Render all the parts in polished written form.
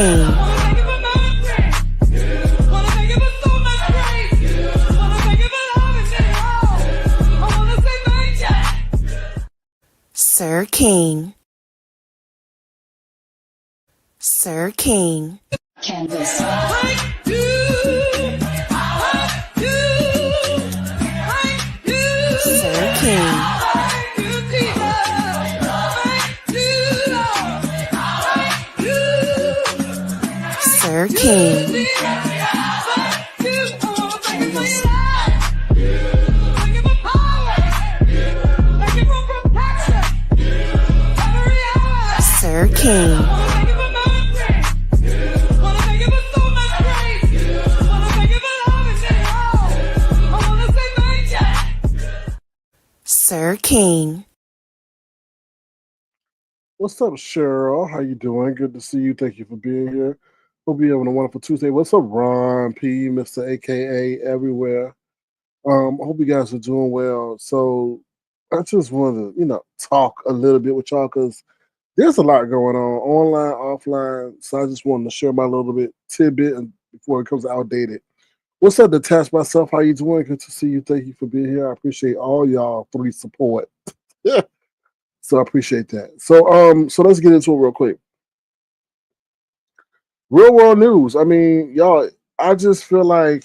King. Sir King. Sir King. Canvas. Sir King. Sir King. Sir King. Sir King. What's up, Cheryl? How you doing? Good to see you. Thank you for being here. Hope you're having a wonderful Tuesday. What's up, Ron P, Mr. AKA everywhere? I hope you guys are doing well. So I just wanted to, talk a little bit with y'all because there's a lot going on, online, offline. So I just wanted to share my little bit tidbit before it becomes outdated. What's up, Detach Myself? How you doing? Good to see you. Thank you for being here. I appreciate all y'all three support. So I appreciate that. So let's get into it real quick. Real world news. I mean, y'all, I just feel like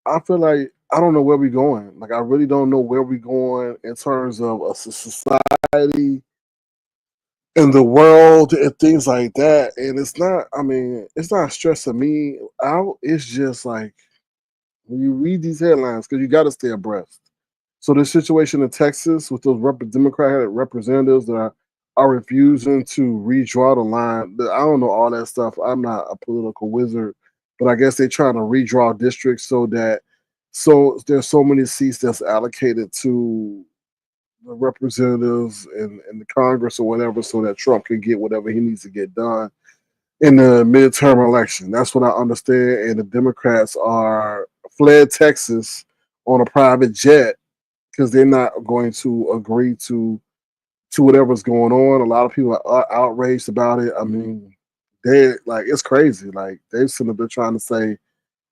I don't know where we're going. Like I really don't know where we're going in terms of a society in the world and things like that. And it's not stressing me out. It's just like when you read these headlines, because you got to stay abreast. So the situation in Texas with those Democratic representatives that are refusing to redraw the line. I don't know all that stuff. I'm not a political wizard, but I guess they're trying to redraw districts so there's so many seats that's allocated to the representatives and the Congress or whatever, so that Trump can get whatever he needs to get done in the midterm election. That's what I understand. And the Democrats are fled Texas on a private jet because they're not going to agree to whatever's going on. A lot of people are outraged about it. I mean, they like it's crazy. Like they're sitting up there trying to say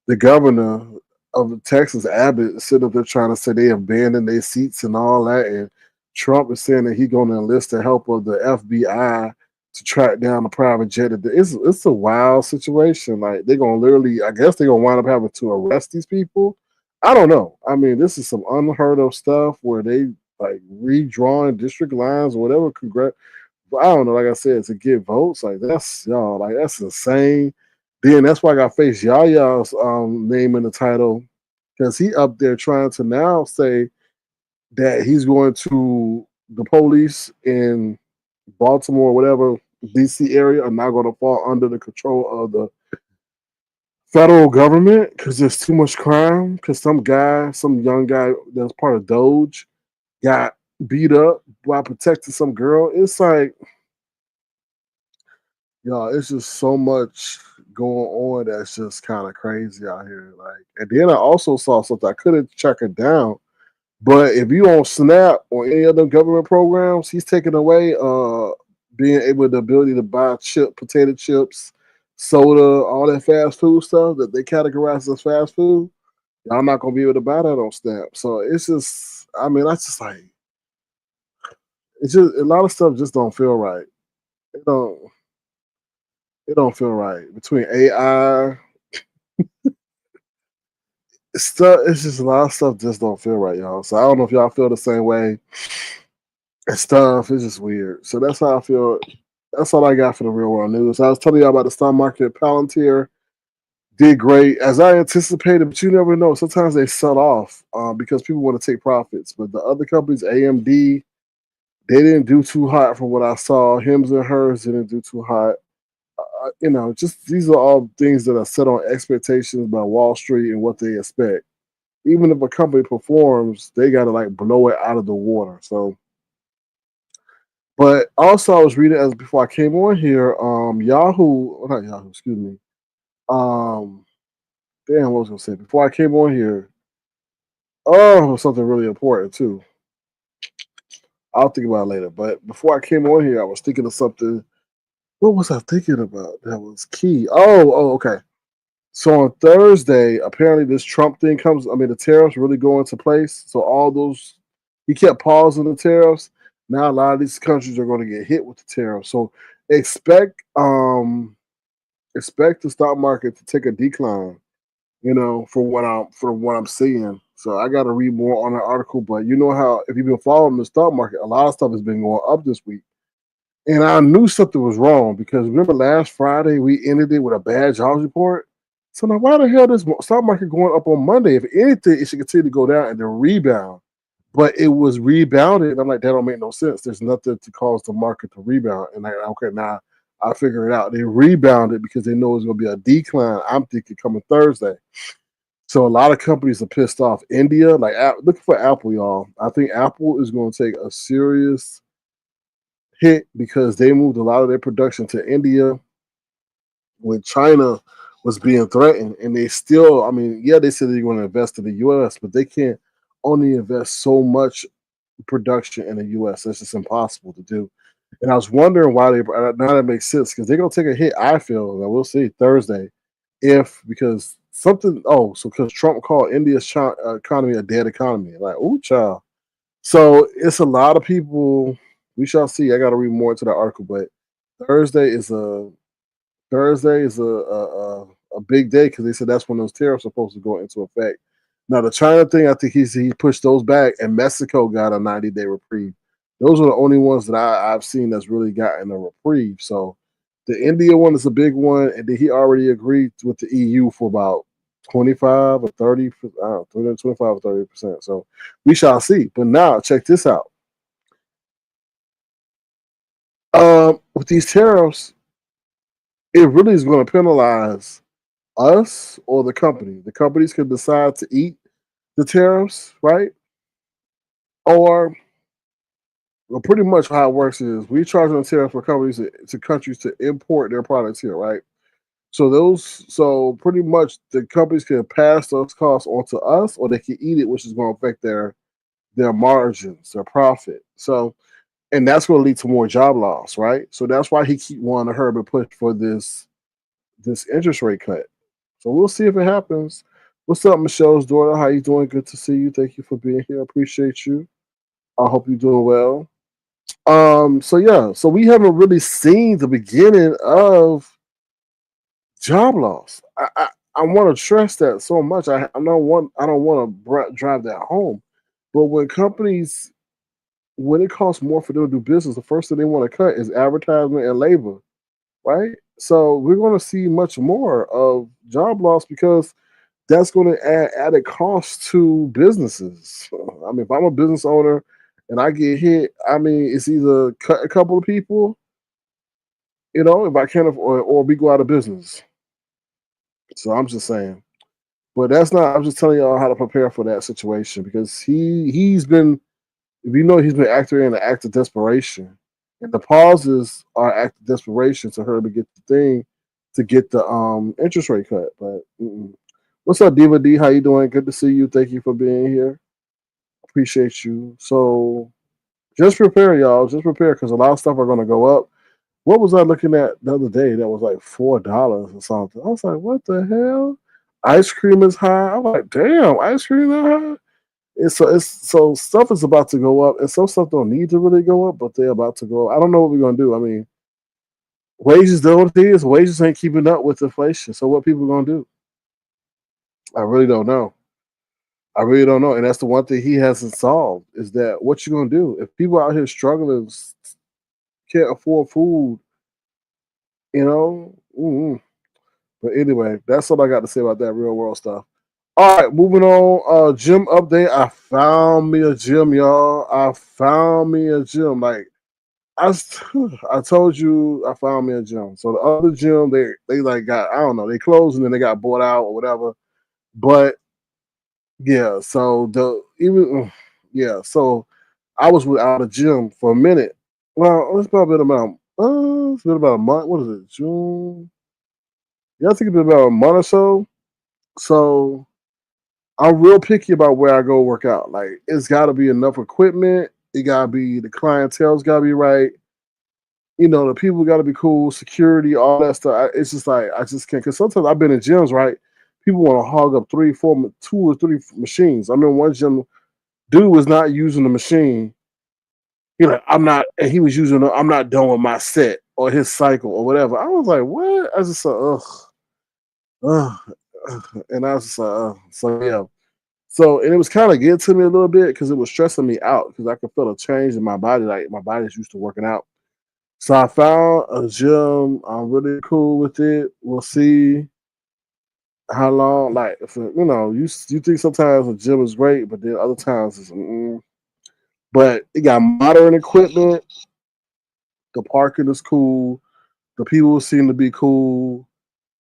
the governor of Texas, Abbott, is sitting up there trying to say they abandoned their seats and all that. And Trump is saying that he's going to enlist the help of the FBI to track down the private jet. It's a wild situation. Like they're gonna literally, I guess they're gonna wind up having to arrest these people. I don't know. I mean, this is some unheard of stuff where they like redrawing district lines or whatever. But I don't know. Like I said, to get votes, like that's y'all, like that's insane. Then that's why I got face Yaya's name in the title because he up there trying to now say that he's going to the police in Baltimore, whatever DC area, are not going to fall under the control of the federal government because there's too much crime. Because some young guy that's part of Doge, got beat up while protecting some girl. It's like, y'all, it's just so much going on that's just kind of crazy out here. Like, and then I also saw something I couldn't check it down. But if you on SNAP or any other government programs, he's taking away being able the ability to buy potato chips, soda, all that fast food stuff that they categorize as fast food. Y'all not gonna be able to buy that on SNAP. So it's just, I mean, that's just like it's just a lot of stuff just don't feel right. It don't it don't feel right between AI stuff. It's just a lot of stuff just don't feel right, y'all. So I don't know if y'all feel the same way and stuff. It's just weird. So that's how I feel. That's all I got for the real world news. I was telling y'all about the stock market. Palantir did great as I anticipated, but you never know. Sometimes they sell off because people want to take profits. But the other companies, AMD, they didn't do too hot from what I saw. Hims and Hers didn't do too hot. Just these are all things that are set on expectations by Wall Street and what they expect. Even if a company performs, they got to like blow it out of the water. So, but also I was reading as before I came on here, not Yahoo, excuse me. Um, Damn, what was I gonna say before I came on here? Oh, it was something really important too. I'll think about it later. But before I came on here, I was thinking of something What was I thinking about that was key? Okay. So on Thursday, apparently this Trump thing comes. I mean, the tariffs really go into place. So all those he kept pausing the tariffs. Now a lot of these countries are going to get hit with the tariffs. So expect expect the stock market to take a decline. For what I'm seeing. So I got to read more on that article. But you know how if you've been following the stock market, a lot of stuff has been going up this week. And I knew something was wrong because remember last Friday we ended it with a bad jobs report. So now why the hell is stock market going up on Monday? If anything, it should continue to go down and then rebound. But it was rebounded. And I'm like, that don't make no sense. There's nothing to cause the market to rebound. And okay, now I figure it out. They rebounded because they know it's going to be a decline. I'm thinking coming Thursday. So a lot of companies are pissed off. India, like looking for Apple, y'all. I think Apple is going to take a serious hit because they moved a lot of their production to India when China was being threatened. And they still, I mean, yeah, they said they're going to invest in the US, but they can't only invest so much production in the US. That's just impossible to do. And I was wondering why now that makes sense because they're going to take a hit, I feel, and we'll see Thursday, if because something, so because Trump called India's economy a dead economy. Like, ooh, child. So it's a lot of people. We shall see. I got to read more into the article, but Thursday is a Thursday is a big day because they said that's when those tariffs are supposed to go into effect. Now the China thing, I think he pushed those back, and Mexico got a 90-day reprieve. Those are the only ones that I've seen that's really gotten a reprieve. So the India one is a big one, and then he already agreed with the EU for about 25 or 30, I don't know, 25 or 30%. So we shall see. But now check this out. With these tariffs, it really is going to penalize us or the company. The companies can decide to eat the tariffs, right? Or pretty much how it works is we charge on tariff for companies to countries to import their products here, right? So pretty much the companies can pass those costs on to us, or they can eat it, which is going to affect their margins, their profit. So, and that's going to lead to more job loss, right? So that's why he keep wanting to hurry and push for this interest rate cut. So we'll see if it happens. What's up, Michelle's daughter? How you doing? Good to see you. Thank you for being here. I appreciate you. I hope you're doing well. So yeah, so we haven't really seen the beginning of job loss. I want to stress that so much. I don't want to drive that home. But when it costs more for them to do business, the first thing they want to cut is advertisement and labor, right? So we're going to see much more of job loss because that's going to add added cost to businesses. I mean, if I'm a business owner and I get hit, I mean, it's either cut a couple of people, if I can't, or we go out of business. So I'm just saying. But that's not. I'm just telling y'all how to prepare for that situation because he's been, if you know, he's been acting in an act of desperation, and the pauses are act of desperation to her to get the thing, to get the interest rate cut. But what's up, Diva D? How you doing? Good to see you. Thank you for being here. Appreciate you. So just prepare, y'all. Just prepare because a lot of stuff are going to go up. What was I looking at the other day that was like $4 or something? I was like, what the hell? Ice cream is high. I'm like, damn, ice cream is high. It's so stuff is about to go up, and some stuff don't need to really go up, but they're about to go up. I don't know what we're gonna do. I mean, wages, the only thing is wages ain't keeping up with inflation. So what people gonna do? I really don't know. I really don't know, and that's the one thing he hasn't solved is that what you gonna do if people out here struggling, can't afford food, you know? Mm-mm. But anyway, that's all I got to say about that real world stuff. All right, moving on. Gym update. I found me a gym, y'all. I found me a gym. Like I, I told you, I found me a gym. So the other gym, they like got, I don't know, they closed and then they got bought out or whatever. But yeah, so yeah, so I was without a gym for a minute. Well, it's been about a month. What is it? June? Yeah, I think it's been about a month or so. So I'm real picky about where I go work out. Like it's got to be enough equipment. It got to be the clientele's got to be right. the people got to be cool, security, all that stuff. It's just like I just can't. Because sometimes I've been in gyms, right? People want to hog up two or three machines. I mean, one gym dude was not using the machine. He like, I'm not, and he was using. I'm not done with my set or his cycle or whatever. I was like, what? I just said, ugh, ugh, and I was just like, so yeah. So and it was kind of getting to me a little bit because it was stressing me out because I could feel a change in my body. Like my body's used to working out. So I found a gym. I'm really cool with it. We'll see how long. Like, if you think sometimes a gym is great, but then other times it's. But it got modern equipment. The parking is cool. The people seem to be cool.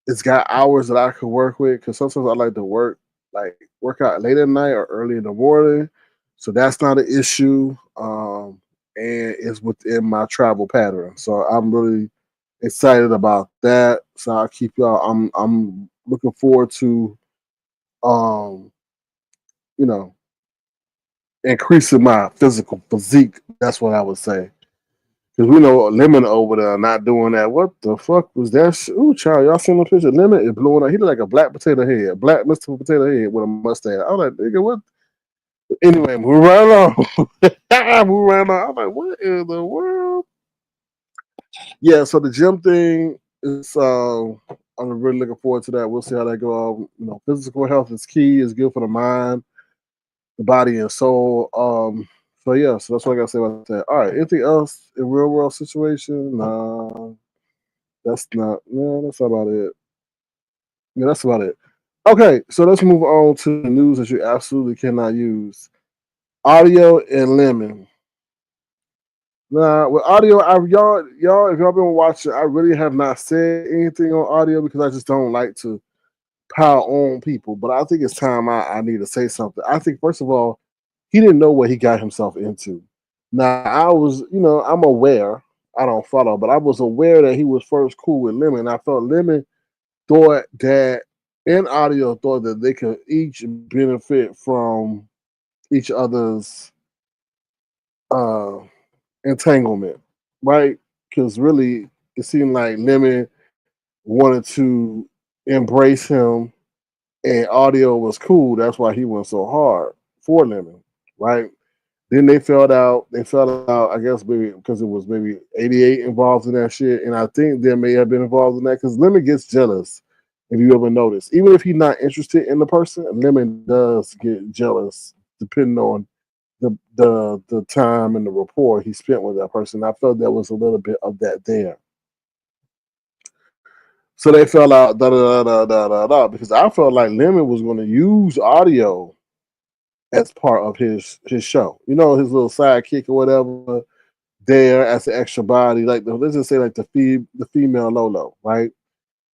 It's got hours that I could work with because sometimes I like to work out late at night or early in the morning. So that's not an issue. And it's within my travel pattern. So I'm really excited about that. So I'll keep y'all. I'm looking forward to um, you know, increasing my physical physique. That's what I would say. Because we know Lemon over there not doing that. What the fuck was that? Ooh, child, y'all seen the picture? Lemon is blowing up. He look like a black potato head, black Mr. Potato Head with a mustache. I was like, nigga, what? Anyway, move right on. Move right on. I was like, what in the world? Yeah, so the gym thing is, I'm really looking forward to that. We'll see how that goes. Physical health is key. It's good for the mind, the body, and soul. So yeah, so that's what I gotta say about that. All right, anything else in real world situation? Nah. That's not. No, that's about it. Yeah, that's about it. Okay, so let's move on to the news that you absolutely cannot use. Audio and lemon. Now, with audio, y'all, if y'all been watching, I really have not said anything on audio because I just don't like to pile on people. But I think it's time I need to say something. I think first of all, he didn't know what he got himself into. Now, I was, I'm aware. I don't follow, but I was aware that he was first cool with Lemon. I felt Lemon thought that in audio thought that they could each benefit from each other's uh entanglement, right? Because really it seemed like Lemon wanted to embrace him and audio was cool. That's why he went so hard for Lemon, right? Then they fell out. They fell out, I guess, maybe because it was maybe 88 involved in that shit. And I think there may have been involved in that because Lemon gets jealous, if you ever notice. Even if he's not interested in the person, Lemon does get jealous depending on the time and the rapport he spent with that person. I felt there was a little bit of that there. So they fell out, da da da da da da, because I felt like Lemon was going to use audio as part of his show. His little sidekick or whatever there as an extra body, like let's just say like the female Lolo, right?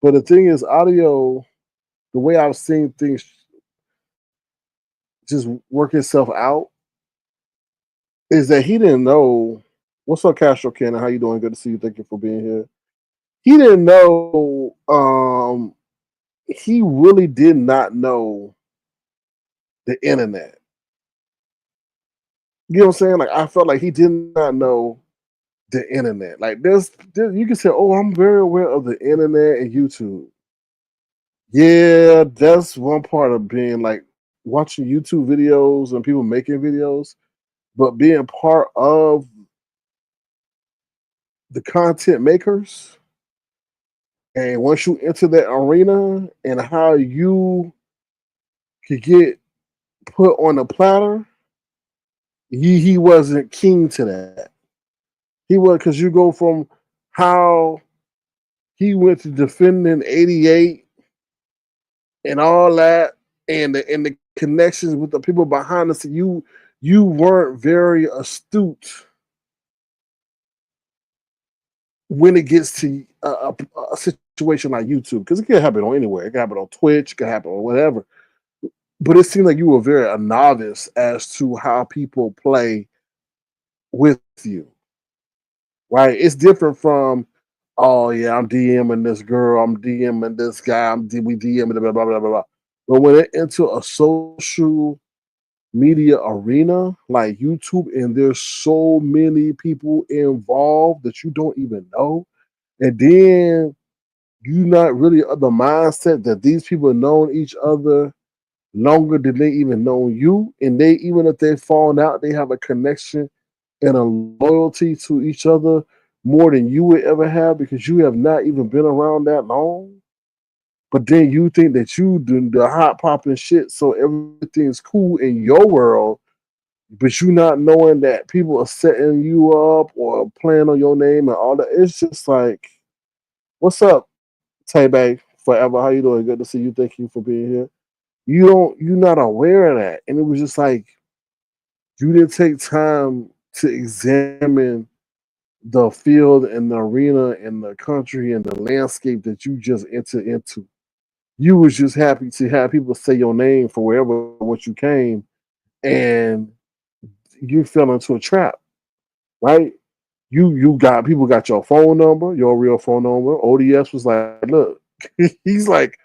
But the thing is, audio, the way I've seen things just work itself out, is that he didn't know. What's up, Castro Cannon? How you doing? Good to see you. Thank you for being here. He didn't know. He really did not know the internet. You know what I'm saying? Like I felt like he did not know the internet. Like you can say, "Oh, I'm very aware of the internet and YouTube." Yeah, that's one part of being like watching YouTube videos and people making videos, but being part of the content makers. And once you enter that arena and how you could get put on a platter, he wasn't keen to that. He was because you go from how he went to defending 88 and all that and the connections with the people behind us. You weren't very astute when it gets to a situation like YouTube, because it can happen on anywhere. It can happen on Twitch, it can happen on whatever. But it seemed like you were very a novice as to how people play with you, right? It's different from, oh yeah, I'm DMing this girl, I'm DMing this guy, we DMing blah blah blah blah blah. But when it into a social media arena like YouTube, and there's so many people involved that you don't even know. And then you not really of the mindset that these people have known each other longer than they even know you. And they, even if they've fallen out, they have a connection and a loyalty to each other more than you would ever have because you have not even been around that long. But then you think that you do the hot popping shit, so everything's cool in your world, but you not knowing that people are setting you up or playing on your name and all that. It's just like, what's up, Tay Bay? Forever, how you doing? Good to see you. Thank you for being here. You're not aware of that, and it was just like you didn't take time to examine the field and the arena and the country and the landscape that you just entered into. You was just happy to have people say your name for wherever what you came, and you fell into a trap, right? You got people got your phone number, your real phone number. ODS was like, look, he's like,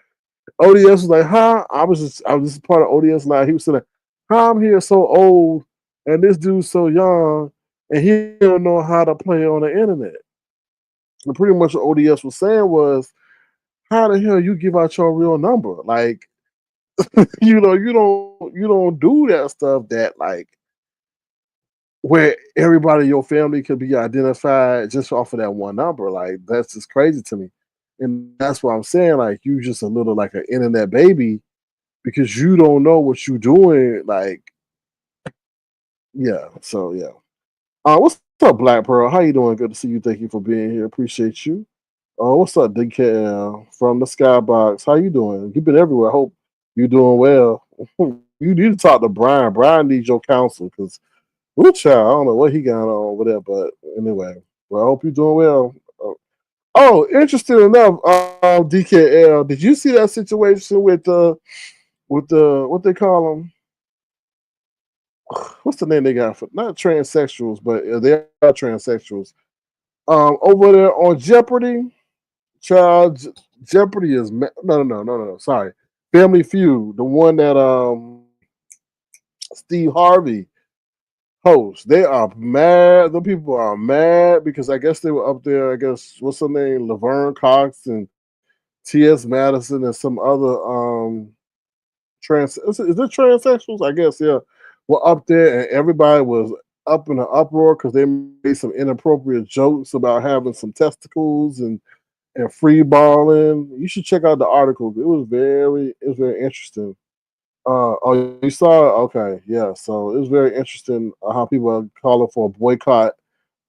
ODS was like, huh? I was just part of ODS line. He was saying, how I'm here so old, and this dude's so young, and he don't know how to play on the internet. And pretty much what ODS was saying was, how the hell you give out your real number? Like, you don't do that stuff that like where everybody in your family could be identified just off of that one number. Like that's just crazy to me. And that's what I'm saying. Like you just a little like an internet baby because you don't know what you're doing. Like, yeah. So yeah. What's up, Black Pearl? How you doing? Good to see you. Thank you for being here. Appreciate you. What's up, DKL from the Skybox? How you doing? You've been everywhere. Hope you're doing well. You need to talk to Brian. Brian needs your counsel because, ooh, child, I don't know what he got on over there, but anyway. Well, I hope you're doing well. Interesting enough, DKL. Did you see that situation with the what they call them? What's the name they got for not transsexuals, but they are transsexuals. Over there on Jeopardy. Child, Jeopardy is no. Sorry, Family Feud, the one that Steve Harvey hosts. They are mad. The people are mad because I guess they were up there. I guess what's her name, Laverne Cox and T.S. Madison and some other is it transsexuals? I guess yeah. Were up there and everybody was up in an uproar because they made some inappropriate jokes about having some testicles and free balling. You should check out the article. It was very interesting. Oh, you saw it? Okay, yeah. So it was very interesting how people are calling for a boycott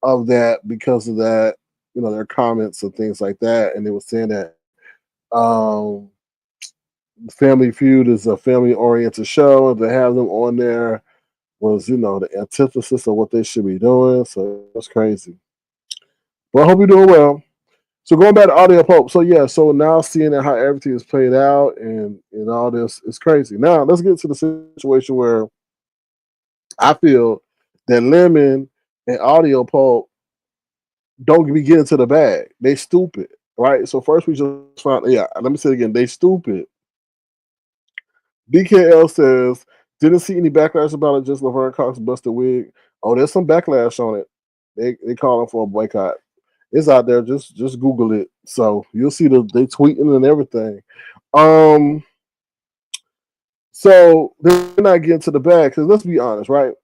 of that because of that. Their comments and things like that, and they were saying that um, Family Feud is a family-oriented show. To have them on there was, the antithesis of what they should be doing. So it was crazy. Well, I hope you're doing well. So going back to Audio Pope, so yeah, so now seeing how everything is played out and all this is crazy. Now let's get to the situation where I feel that Lemon and Audio Pope don't be getting to the bag. They stupid, right? So first we just found, yeah. Let me say it again. They stupid. DKL says didn't see any backlash about it. Just Laverne Cox busted wig. Oh, there's some backlash on it. They calling for a boycott. It's out there. Just Google it. So you'll see they tweeting and everything. So they're not getting to the bag because let's be honest, right?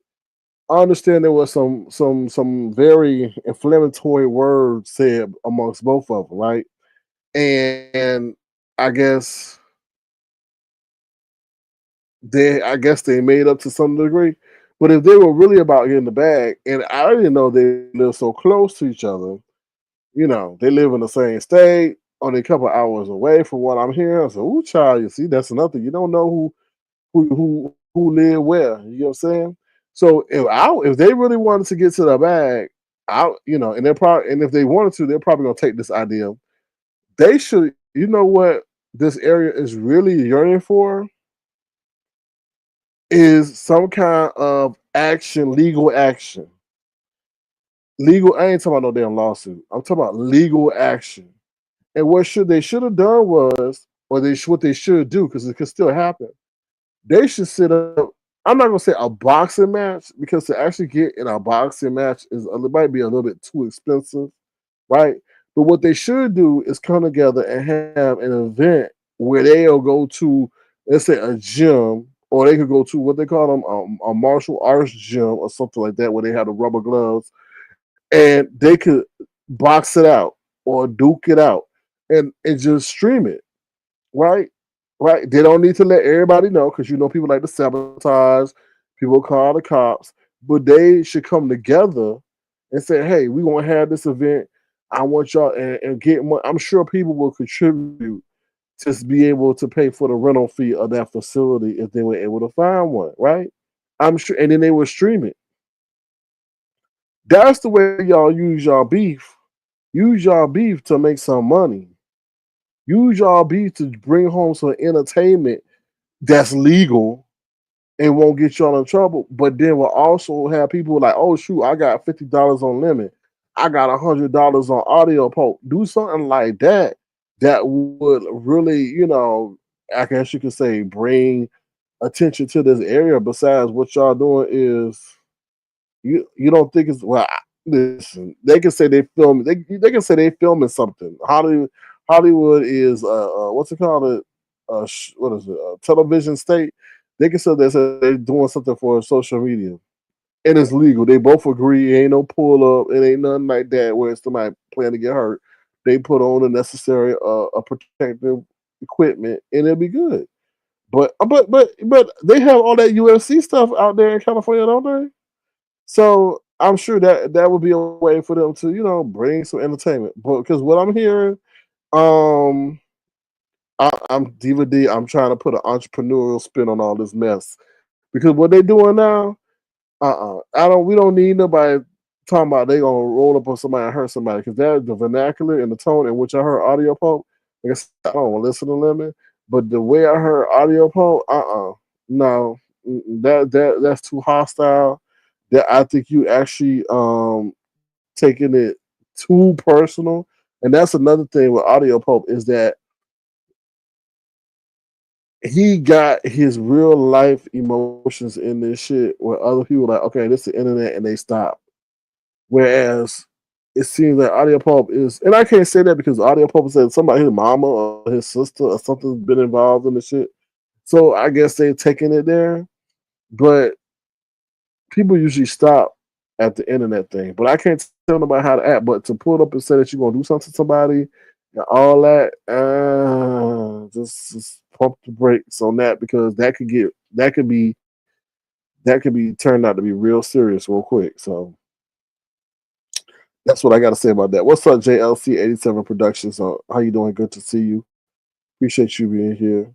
I understand there was some very inflammatory words said amongst both of them, right? And I guess they made up to some degree. But if they were really about getting the bag, and I didn't know they live so close to each other, they live in the same state, only a couple hours away from what I'm hearing. So, ooh, child, you see, that's another. You don't know who live where. You know what I'm saying? So if they really wanted to get to the bag, and if they wanted to, they're probably gonna take this idea. They should, you know what this area is really yearning for is some kind of action, legal action. Legal, I ain't talking about no damn lawsuit. I'm talking about legal action. And they should have done was, what they should do, because it could still happen. They should sit up I'm not gonna say a boxing match because to actually get in a boxing match is it might be a little bit too expensive, right? But what they should do is come together and have an event where they'll go to, let's say, a gym, or they could go to what they call them a martial arts gym or something like that, where they have the rubber gloves and they could box it out or duke it out and just stream it, right? Right. They don't need to let everybody know because you know people like to sabotage, people call the cops, but they should come together and say, "Hey, we want to have this event. I want y'all and get money." I'm sure people will contribute to be able to pay for the rental fee of that facility if they were able to find one, right? I'm sure, and then they will stream it. That's the way y'all use y'all beef. Use y'all beef to make some money. Use y'all beef to bring home some entertainment that's legal and won't get y'all in trouble. But then we'll also have people like, oh shoot, I got $50 on limit. I got $100 on audio poke. Do something like that that would really, I guess you could say, bring attention to this area. Besides, what y'all doing is you don't think it's well. Listen, they can say they film. They can say they filming something. Hollywood is what's it called? What is it? Television state. They can say they're doing something for social media, and it's legal. They both agree. It ain't no pull up. It ain't nothing like that where somebody planning to get hurt. They put on the necessary protective equipment, and it'll be good. But they have all that UFC stuff out there in California, don't they? So I'm sure that that would be a way for them to, bring some entertainment. But because what I'm hearing, um, I'm Diva D. I'm trying to put an entrepreneurial spin on all this mess because what they doing now, I don't. We don't need nobody talking about they gonna roll up on somebody and hurt somebody because that the vernacular and the tone in which I heard audio poke. Like I said, I don't want to listen to limit, but the way I heard audio poke, no, that's too hostile. That I think you actually taking it too personal. And that's another thing with Audio Pope is that he got his real life emotions in this shit where other people like, okay, this is the internet and they stop. Whereas it seems like Audio Pope is, and I can't say that because Audio Pope said somebody, his mama or his sister or something's been involved in the shit. So I guess they're taking it there. But people usually stop at the internet thing. But I can't tell nobody how to act. But to pull it up and say that you're gonna do something to somebody and all that, just pump the brakes on that because that could be turned out to be real serious real quick. So that's what I got to say about that. What's up, JLC 87 Productions? How you doing? Good to see you. Appreciate you being here.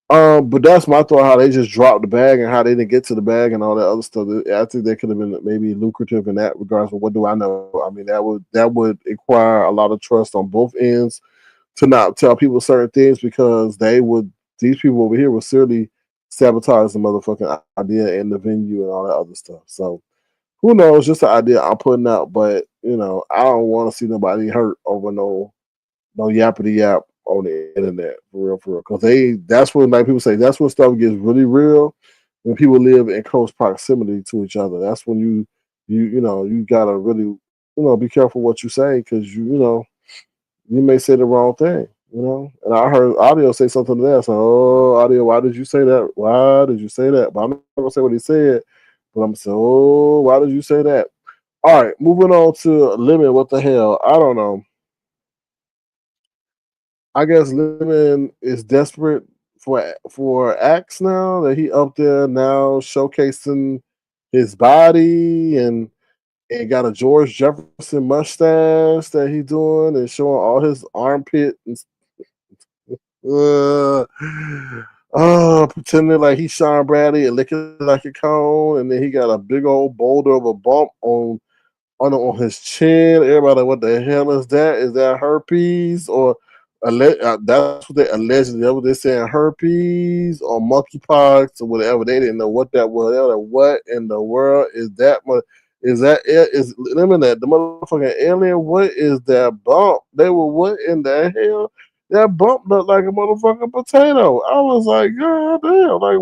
But that's my thought. How they just dropped the bag and how they didn't get to the bag and all that other stuff. I think they could have been maybe lucrative in that regards. But what do I know? I mean, that would require a lot of trust on both ends to not tell people certain things because these people over here would certainly sabotage the motherfucking idea and the venue and all that other stuff. So who knows? Just the idea I'm putting out, but I don't want to see nobody hurt over no yappity yap on the internet for real. Because that's when like people say that's when stuff gets really real when people live in close proximity to each other. That's when you gotta really be careful what you say because you may say the wrong thing. And I heard audio say something to that. So, oh, audio, why did you say that? Why did you say that? But I'm not gonna say what he said. But I'm gonna say, oh, why did you say that? All right, moving on to limit. What the hell? I don't know. I guess Lemon is desperate for acts now that he up there now showcasing his body and got a George Jefferson mustache that he doing and showing all his armpit and uh, pretending like he's Sean Bradley and licking like a cone, and then he got a big old boulder of a bump on his chin. Everybody, like, what the hell is that? Is that herpes or that's what they allegedly? That's what they saying, herpes or monkeypox or whatever. They didn't know what that was. They were like, what in the world is that? Is that it? Is eliminate the motherfucking alien? What is that bump? They were what in the hell? That bump looked like a motherfucking potato. I was like, God damn, like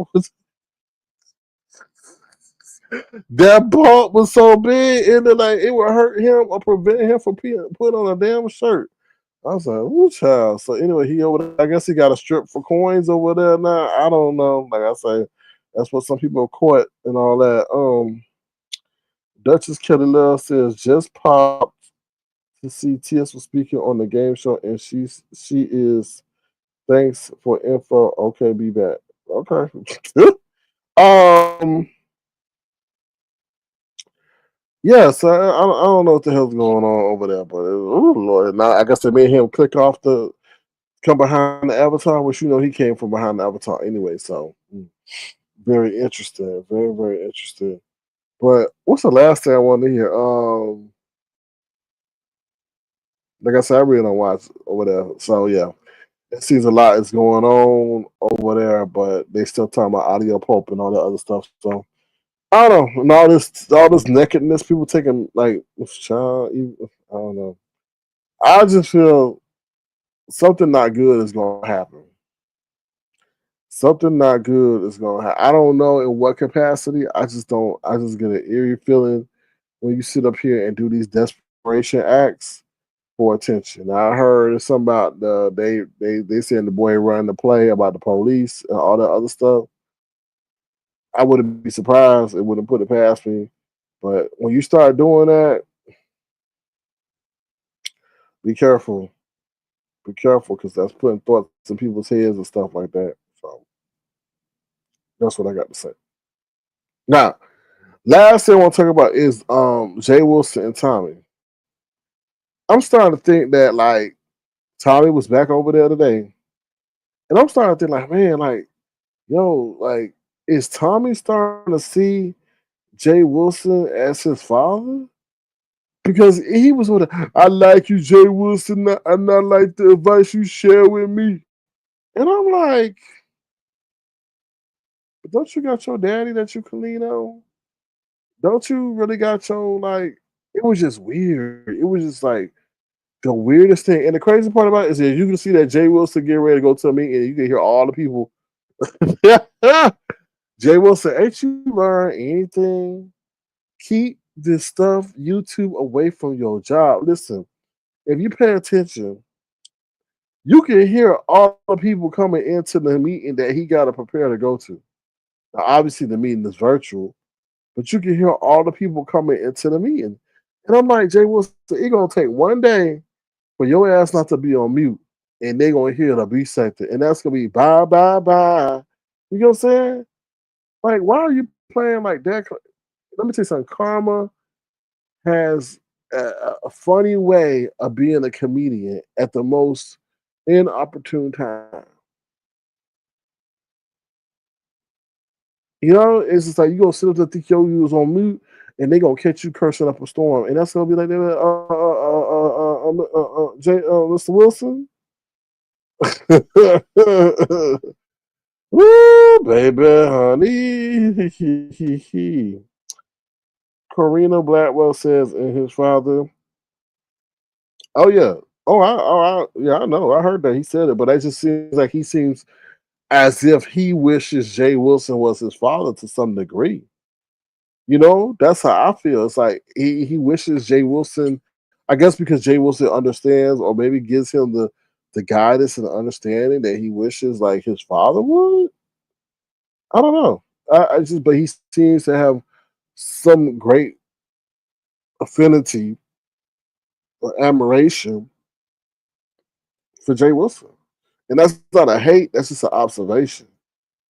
That bump was so big, and then like it would hurt him or prevent him from putting on a damn shirt. I was like, "Ooh, child." So anyway, he over there. I guess he got a strip for coins over there now. I don't know. Like I say, that's what some people are caught and all that. Duchess Kelly Love says just popped to see Tia was speaking on the game show, and she is. Thanks for info. Okay, be back. Okay. um. Yeah, so I don't know what the hell's going on over there, but oh Lord, now I guess they made him click off the come behind the avatar, which he came from behind the avatar anyway. So very interesting, very interesting. But what's the last thing I wanted to hear? Like I said, I really don't watch over there, so yeah, it seems a lot is going on over there, but they still talking about audio pulp and all that other stuff. So I don't know, and all this nakedness, people taking like child. I don't know. I just feel something not good is going to happen. Something not good is going to happen. I don't know in what capacity. I just don't. I just get an eerie feeling when you sit up here and do these desperation acts for attention. Now, I heard something about they saying the boy run the play about the police and all that other stuff. I wouldn't be surprised. It wouldn't put it past me. But when you start doing that, be careful. Be careful because that's putting thoughts in people's heads and stuff like that. So that's what I got to say. Now, last thing I want to talk about is Jay Wilson and Tommy. I'm starting to think that like Tommy was back over there today, and I'm starting to think like, man, like yo, like is Tommy starting to see Jay Wilson as his father? Because he was with I like you, Jay Wilson, and I like the advice you share with me. And I'm like, don't you got your daddy that you can lean on? Don't you really got your like? It was just weird. It was just like the weirdest thing. And the crazy part about it is that you can see that Jay Wilson getting ready to go to a meeting, and you can hear all the people. Jay Wilson, ain't you learn anything? Keep this stuff YouTube away from your job. Listen, if you pay attention, you can hear all the people coming into the meeting that he got to prepare to go to. Now, obviously, the meeting is virtual, but you can hear all the people coming into the meeting. And I'm like, Jay Wilson, it's gonna take one day for your ass not to be on mute, and they're gonna hear the B sector, and that's gonna be bye bye bye. You know what I'm saying? Like, why are you playing like that? Let me tell you something. Karma has a funny way of being a comedian at the most inopportune time. It's just like you gonna sit up there think you was on mute, and they gonna catch you cursing up a storm, and that's gonna be like, Mr. Wilson. Woo, baby, honey. Karina Blackwell says, and his father. Oh yeah. Yeah, I know. I heard that he said it, but it just seems like he seems as if he wishes Jay Wilson was his father to some degree. That's how I feel. It's like he wishes Jay Wilson. I guess because Jay Wilson understands, or maybe gives him the guidance and the understanding that he wishes like his father would. I don't know. But he seems to have some great affinity or admiration for Jay Wilson, and that's not a hate. That's just an observation.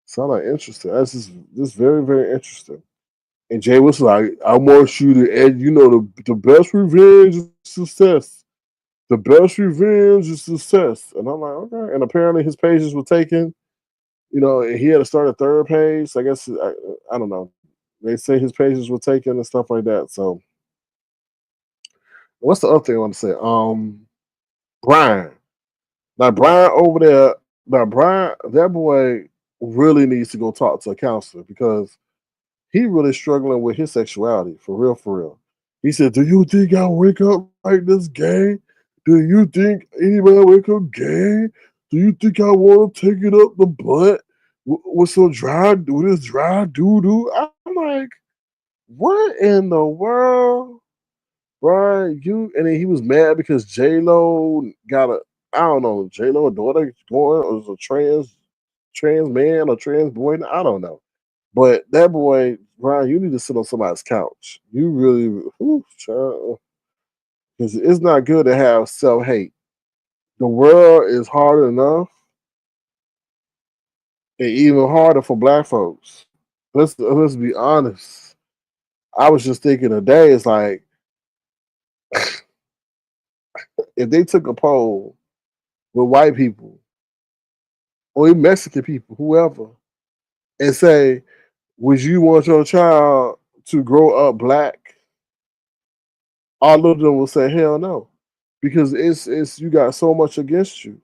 It's not interesting. That's just very interesting. And Jay was like, I want you to add, the best revenge is success. The best revenge is success. And I'm like, okay. And apparently his pages were taken, and he had to start a third page. So I guess, I don't know. They say his pages were taken and stuff like that. So what's the other thing I want to say? Brian. Now, Brian over there, that boy really needs to go talk to a counselor because he really struggling with his sexuality, for real, for real. He said, "Do you think I wake up like this gay? Do you think anybody wake up gay? Do you think I want to take it up the butt with some with this dry doo doo?" I'm like, what in the world, Brian? You and then he was mad because J Lo got a I don't know J Lo a daughter going or was a trans man or trans boy. I don't know, but that boy Brian, you need to sit on somebody's couch. You really, because it's not good to have self hate. The world is hard enough, and even harder for black folks. Let's be honest. I was just thinking today, it's like if they took a poll with white people or even Mexican people, whoever, and say, would you want your child to grow up black? All of them will say, hell no. Because it's you got so much against you.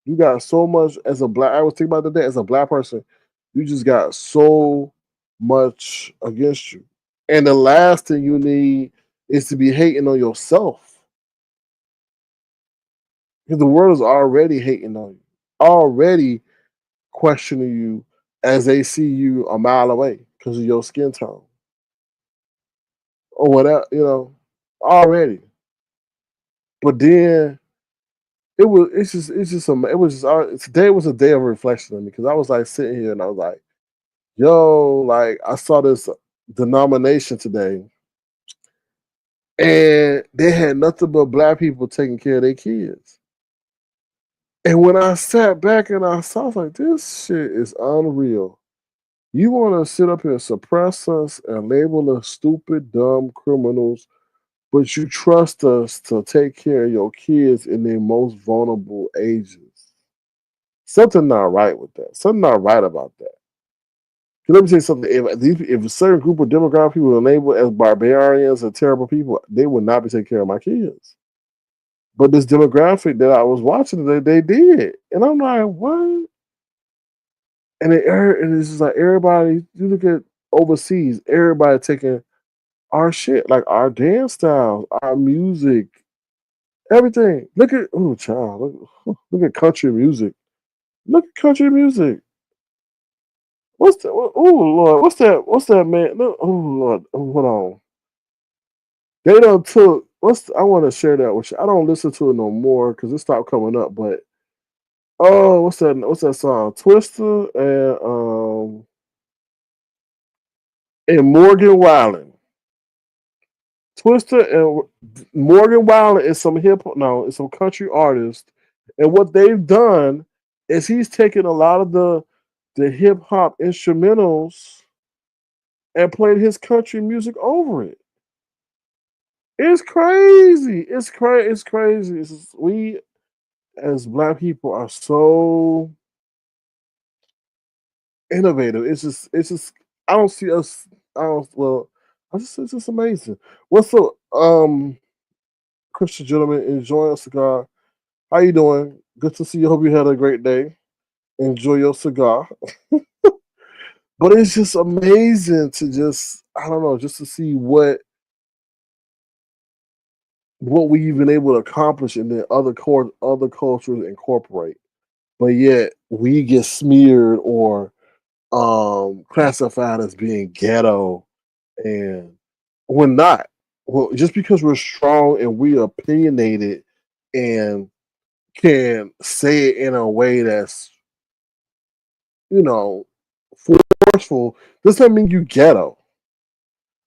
You got so much as a black I was thinking about today, as a black person, you just got so much against you. And the last thing you need is to be hating on yourself. Because the world is already hating on you, already questioning you as they see you a mile away because of your skin tone or whatever, already. But then today was a day of reflection on me because I was like sitting here and I was like, yo, like I saw this denomination today and they had nothing but black people taking care of their kids. And when I sat back and I saw, I was like, this shit is unreal. You want to sit up here and suppress us and label us stupid, dumb criminals, but you trust us to take care of your kids in their most vulnerable ages. Something not right with that. Something not right about that. Let me tell you something. If a certain group of demographic people are labeled as barbarians and terrible people, they would not be taking care of my kids. But this demographic that I was watching, they did, and I'm like, what? And it's just like everybody. You look at overseas, everybody taking our shit, like our dance styles, our music, everything. Look at child, look at country music. Look at country music. What's that? Oh Lord, what's that? What's that man? Look, oh Lord, hold on. They don't took. I want to share that with you. I don't listen to it no more because it stopped coming up. But what's that? What's that song? Twister and Morgan Wallen. Twister and Morgan Wallen is some it's some country artist, and what they've done is he's taken a lot of the hip hop instrumentals and played his country music over it. It's crazy. It's crazy. It's crazy. We as black people are so innovative. It's just I don't see us. I don't. Well, it's just amazing. What's up, Christian gentlemen? Enjoying a cigar. How you doing? Good to see you. Hope you had a great day. Enjoy your cigar. But it's just amazing to just I don't know, just to see what we've been able to accomplish and then other cultures incorporate. But yet we get smeared or classified as being ghetto, and we're not. Well, just because we're strong and we opinionated and can say it in a way that's you know forceful doesn't mean you ghetto.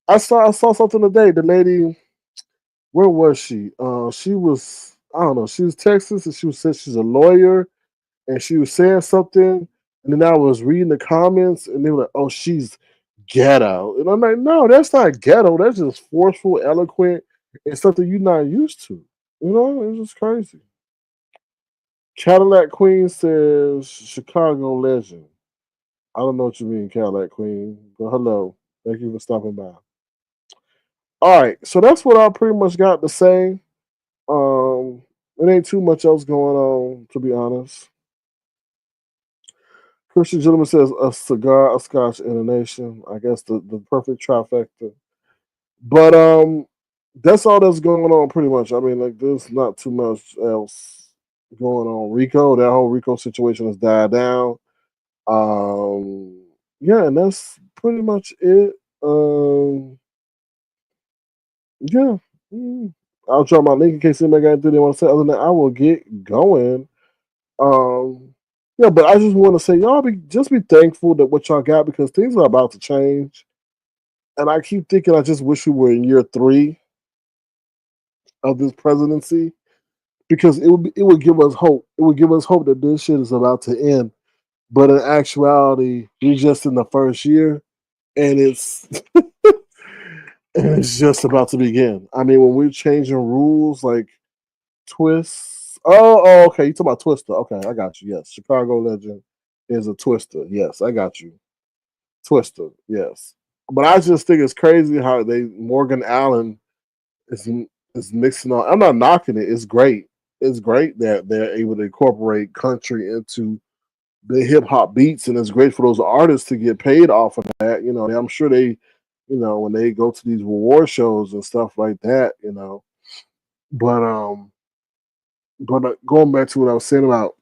I saw something today. The lady, where was she? She was I don't know. She was Texas, and she was said she's a lawyer, and she was saying something, and then I was reading the comments, and they were like, "Oh, she's ghetto," and I'm like, "No, that's not ghetto. That's just forceful, eloquent, and something you're not used to." It's just crazy. Cadillac Queen says Chicago legend. I don't know what you mean, Cadillac Queen, but hello. Thank you for stopping by. All right, so that's what I pretty much got to say. It ain't too much else going on, to be honest. Christian gentleman says a cigar, a scotch, and a nation. I guess the perfect trifecta. But that's all that's going on pretty much. I mean, like there's not too much else going on. Rico, that whole Rico situation has died down. Yeah, and that's pretty much it. Um, yeah. I'll drop my link in case anybody got anything they want to say. Other than that, I will get going. Um, yeah, but I just want to say, y'all be thankful that what y'all got because things are about to change. And I keep thinking, I just wish we were in year 3 of this presidency because it would give us hope. It would give us hope that this shit is about to end. But in actuality, we're just in the first year, and it's just about to begin. I mean, when we're changing rules like twists. Okay. You talking about Twister? Okay, I got you. Yes, Chicago legend is a Twister. Yes, I got you. Twister. Yes, but I just think it's crazy how they Morgan Allen is is mixing on. I'm not knocking it. It's great. It's great that they're able to incorporate country into the hip hop beats, and it's great for those artists to get paid off of that. I'm sure they, when they go to these reward shows and stuff like that, But going back to what I was saying about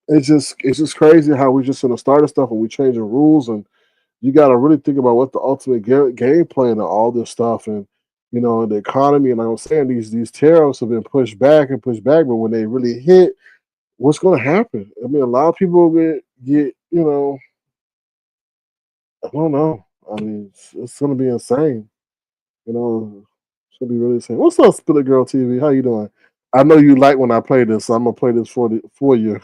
it's just crazy how we're just gonna start stuff and we changing rules, and you got to really think about what the ultimate game plan and all this stuff, and the economy. And like I'm saying, these tariffs have been pushed back and pushed back, but when they really hit, what's going to happen? I mean, a lot of people get I don't know. I mean, it's going to be insane. It's going to be really insane. What's up, Spiller Girl TV? How you doing? I know you like when I play this, so I'm gonna play this for you.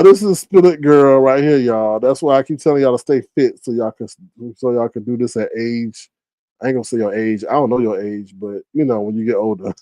This is Spillet Girl right here, y'all. That's why I keep telling y'all to stay fit so y'all can do this at age. I ain't gonna say your age. I don't know your age, but when you get older.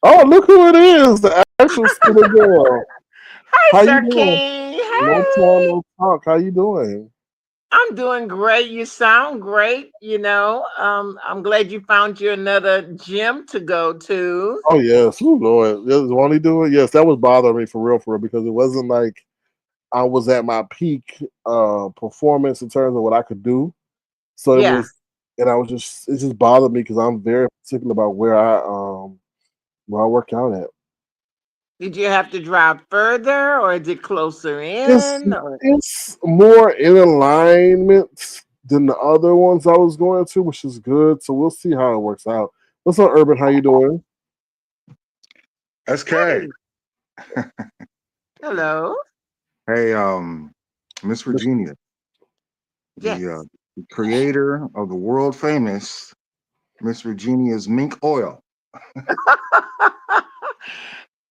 Oh, look who it is! The actual Spillet Girl. Hi, How you Sir doing? King. No time, Hey, no talk. How you doing? I'm doing great. You sound great. I'm glad you found you another gym to go to. Oh yes, oh Lord, yes, won't he do it? Yes, that was bothering me for real, because it wasn't like I was at my peak performance in terms of what I could do. So it Yeah. was, and it just bothered me because I'm very particular about where I work out at. Did you have to drive further or is it closer It's in? Or it's more in alignment than the other ones I was going to, which is good. So we'll see how it works out. What's up, Urban? How you doing? SK. hey, hello. Hey, Miss Virginia, the, uh, Yes. the creator of the world famous Miss Virginia's mink oil.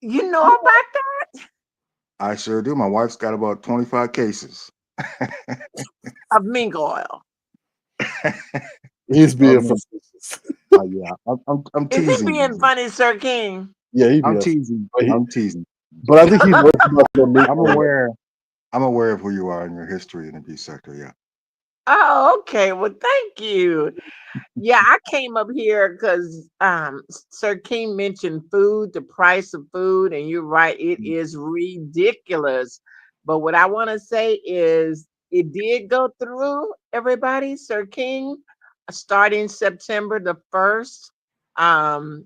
You know about I sure do. My wife's got about 25 cases. that? Of mink oil. He's being Of mink. facetious. Yeah, I'm Is he teasing being you. funny, Sir King? Yeah, he I'm being, teasing. but, I'm teasing. but I think he's worse about the meat I'm oil. aware. I'm aware of who you are in your history in the beauty sector. Yeah. Oh, okay. Well, thank you. Yeah, I came up here because Sir King mentioned food, the price of food, and you're right, it is ridiculous. But what I want to say is it did go through everybody, Sir King, starting September the 1st.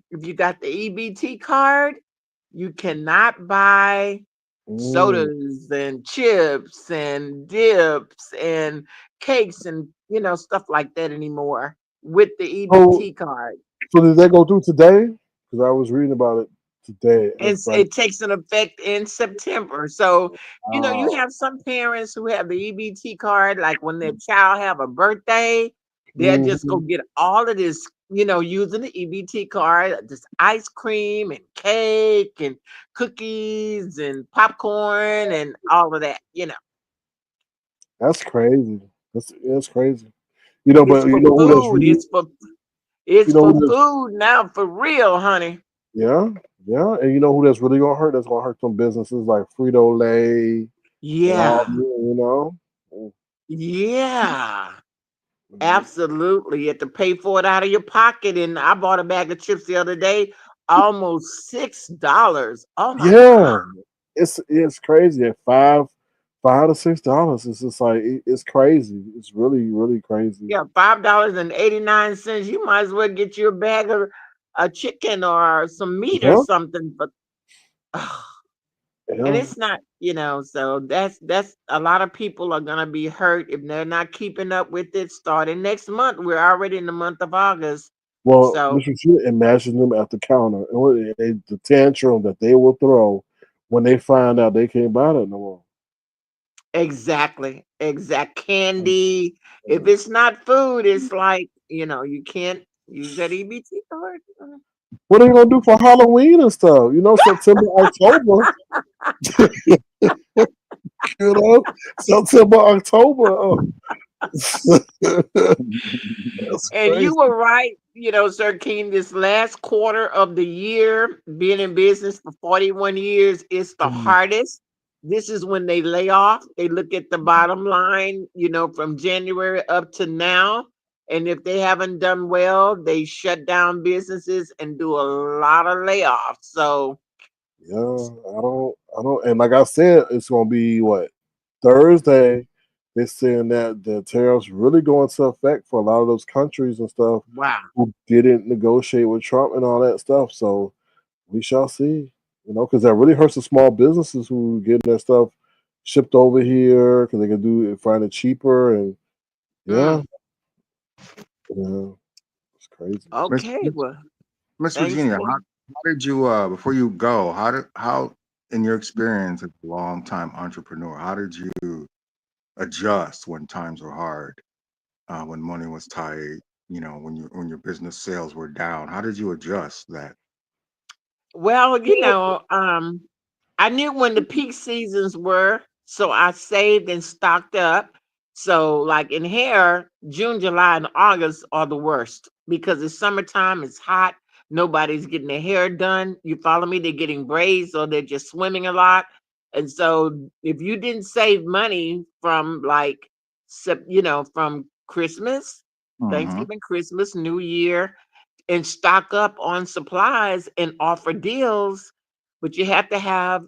If you got the EBT card, you cannot buy Mm. sodas and chips and dips and cakes and stuff like that anymore with the So, EBT card. so did that go through today? Because I was reading about it today. And It's like, it takes an effect in September. So, you wow. have some parents who have the EBT card, like when their child have a birthday, they'll just go Mhm. get all of this, using the EBT card, this ice cream and cake and cookies and popcorn and all of that. That's crazy. That's crazy. It's But you for know who that's food. really, It's you know for who that's, food now, for real, honey. yeah, yeah, and you know who that's really gonna hurt? That's gonna hurt some businesses like Frito Lay. and all, Yeah. you know. Mm, Yeah. mhm. Absolutely. You have to pay for it out of your pocket. And I bought a bag of chips the other day, almost $6. Oh my God. Yeah, it's crazy at $5 to $6. It's just like it's crazy. It's really crazy. Yeah, $5.89. You might as well get you a bag of a chicken or some meat or Yeah, something. But and yeah. it's not, so that's a lot of people are gonna be hurt if they're not keeping up with it starting next month. We're already in the month of August. Well, So Mr. Chu, imagine them at the counter and the tantrum that they will throw when they find out they can't buy that no more. exactly. Exact Um, candy. If uh, it's not food, it's like, you can't use that EBT card. What are they gonna do for Halloween and stuff? You know, September, October. You know, September, October. Oh. That's And you crazy. were right, Sir King, this last quarter of the year, being in business for 41 years, is the Mm, hardest. This is when they lay off. They look at the bottom line, from January up to now. And if they haven't done well, they shut down businesses and do a lot of layoffs. So, yeah, I don't, and like I said, it's gonna be what Thursday. They're saying that the tariffs really go into effect for a lot of those countries and stuff wow. who didn't negotiate with Trump and all that stuff. So we shall see, because that really hurts the small businesses who getting their stuff shipped over here because they can find it cheaper and yeah, Mm, yeah, it's crazy. Miss okay. Well, Miss thanks Virginia, for. how did you before you go, how in your experience as a long time entrepreneur, how did you adjust when times were hard, when money was tight, when your business sales were down? How did you adjust that? Well, I knew when the peak seasons were, so I saved and stocked up. So, like in hair, June, July, and August are the worst because it's summertime, it's hot, nobody's getting their hair done. You follow me? They're getting braids or they're just swimming a lot. And so, if you didn't save money from from Christmas, Hmm. Thanksgiving, Christmas, New Year, and stock up on supplies and offer deals, but you have to have,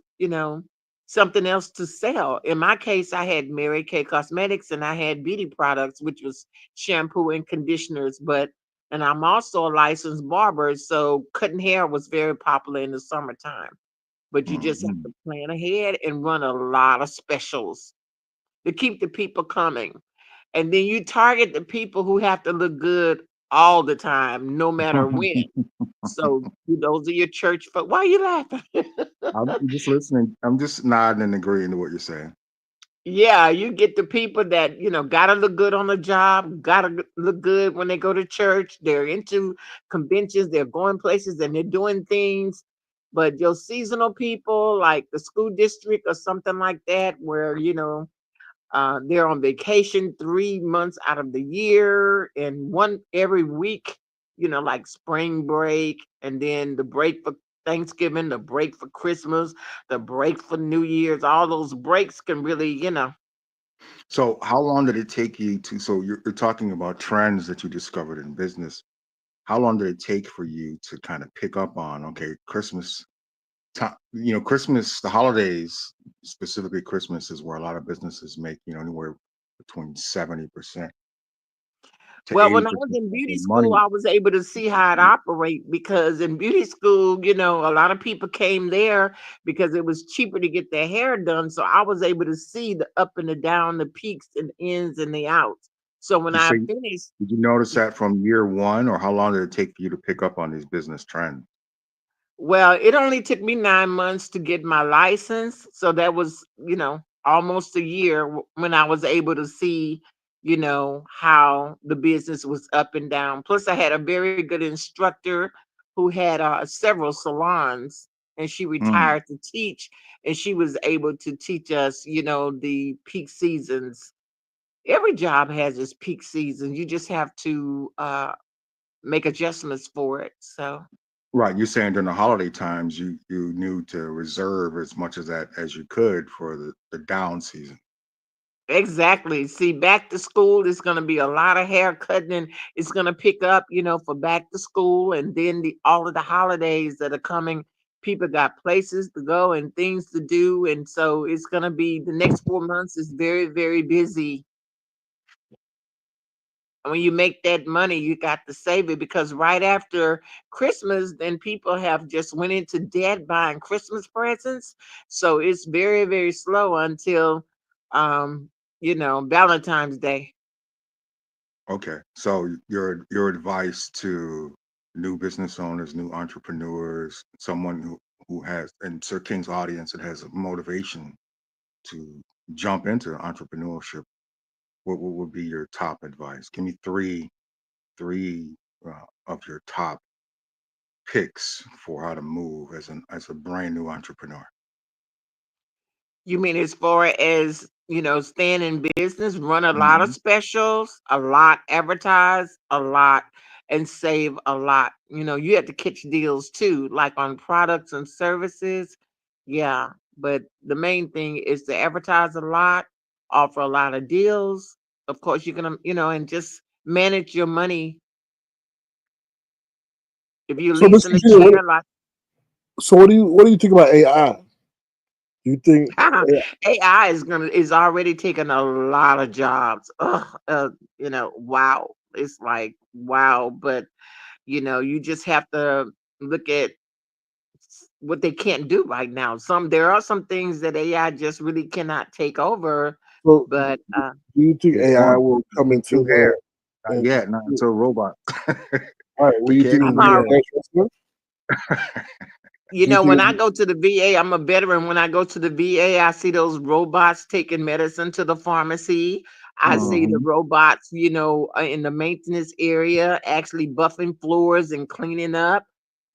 something else to sell. In my case, I had Mary Kay Cosmetics and I had beauty products, which was shampoo and conditioners, and I'm also a licensed barber, so cutting hair was very popular in the summertime. But you just have Hmm. to plan ahead and run a lot of specials to keep the people coming. And then you target the people who have to look good all the time, no matter when. So those are your church folk. Why are you laughing? I'm just listening. I'm just nodding and agreeing to what you're saying. Yeah, you get the people that, gotta look good on the job, gotta look good when they go to church. They're into conventions, they're going places and they're doing things. But your seasonal people, like the school district or something like that, where, they're on vacation 3 months out of the year and one every week, like spring break and then the break for Thanksgiving, the break for Christmas, the break for New Year's. All those breaks can really, So, how long did it take you to? So, you're talking about trends that you discovered in business. How long did it take for you to kind of pick up on? Okay, Christmas time. Christmas, the holidays, specifically Christmas, is where a lot of businesses make anywhere between 70% to well, eighty when I was percent in of beauty their school, money. I was able to see how it operate because in beauty school, a lot of people came there because it was cheaper to get their hair done. So I was able to see the up and the down, the peaks and ins and the outs. So when You I say, finished, did you notice that from year one, or how long did it take for you to pick up on these business trends? well, it only took me 9 months to get my license. So that was, almost a year when I was able to see, how the business was up and down. Plus, I had a very good instructor who had several salons and she Mm. retired to teach and she was able to teach us, the peak seasons. Every job has its peak season. You just have to make adjustments for it. So. Right. You're saying during the holiday times, you knew to reserve as much as that as you could for the down season. Exactly. See, back to school is going to be a lot of hair cutting, and it's going to pick up, for back to school, and then all of the holidays that are coming. People got places to go and things to do, and so it's going to be the next 4 months is very, very busy. And when you make that money, you got to save it because right after Christmas, then people have just went into debt buying Christmas presents. So it's very, very slow until um, Valentine's Day. Okay. So your advice to new business owners, new entrepreneurs, someone who has in Sir King's audience that has a motivation to jump into entrepreneurship, what would be your top advice? Give me three of your top picks for how to move as a brand new entrepreneur. You mean as far as, staying in business, run a lot of Mhm. specials, a lot advertise, a lot, and save a lot. You have to catch deals too, like on products and services. Yeah. But the main thing is to advertise a lot, offer a lot of deals. Of course, you're gonna, and just manage your money. If you're So, Mr. leasing a Junior, chair, like so what do you think about AI? Do you think AI is already taking a lot of jobs. Ugh, wow. It's like wow, but you just have to look at what they can't do right now. There are some things that AI just really cannot take over, so? but Do you think Which AI one? will come Me into too here. Not and yet, not until robot. all right? Will We you can't think it's I'm gonna even be all a hairdresser? Do you think when it'll I be, go to the VA, I'm a veteran. When I go to the VA, I see those robots taking medicine to the pharmacy. I see the Mhm. robots, in the maintenance area, actually buffing floors and cleaning up.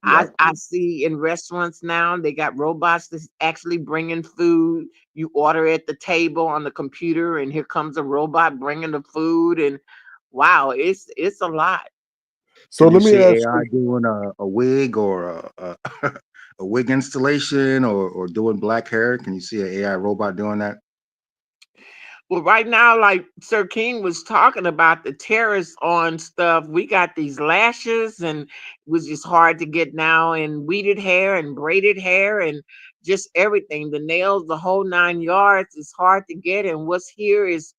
I Yep. I see in restaurants now they got robots that's actually bringing food. You order at the table on the computer, and here comes a robot bringing the food. And wow, it's a lot. so? Can you Let me see ask AI you. doing a wig or a wig installation or doing black hair? Can you see an AI robot doing that? Well, right now, like Sir King was talking about the tariffs on stuff, we got these lashes, and it was just hard to get now, and weeded hair and braided hair and just everything. The nails, the whole 9 yards is hard to get, and what's here is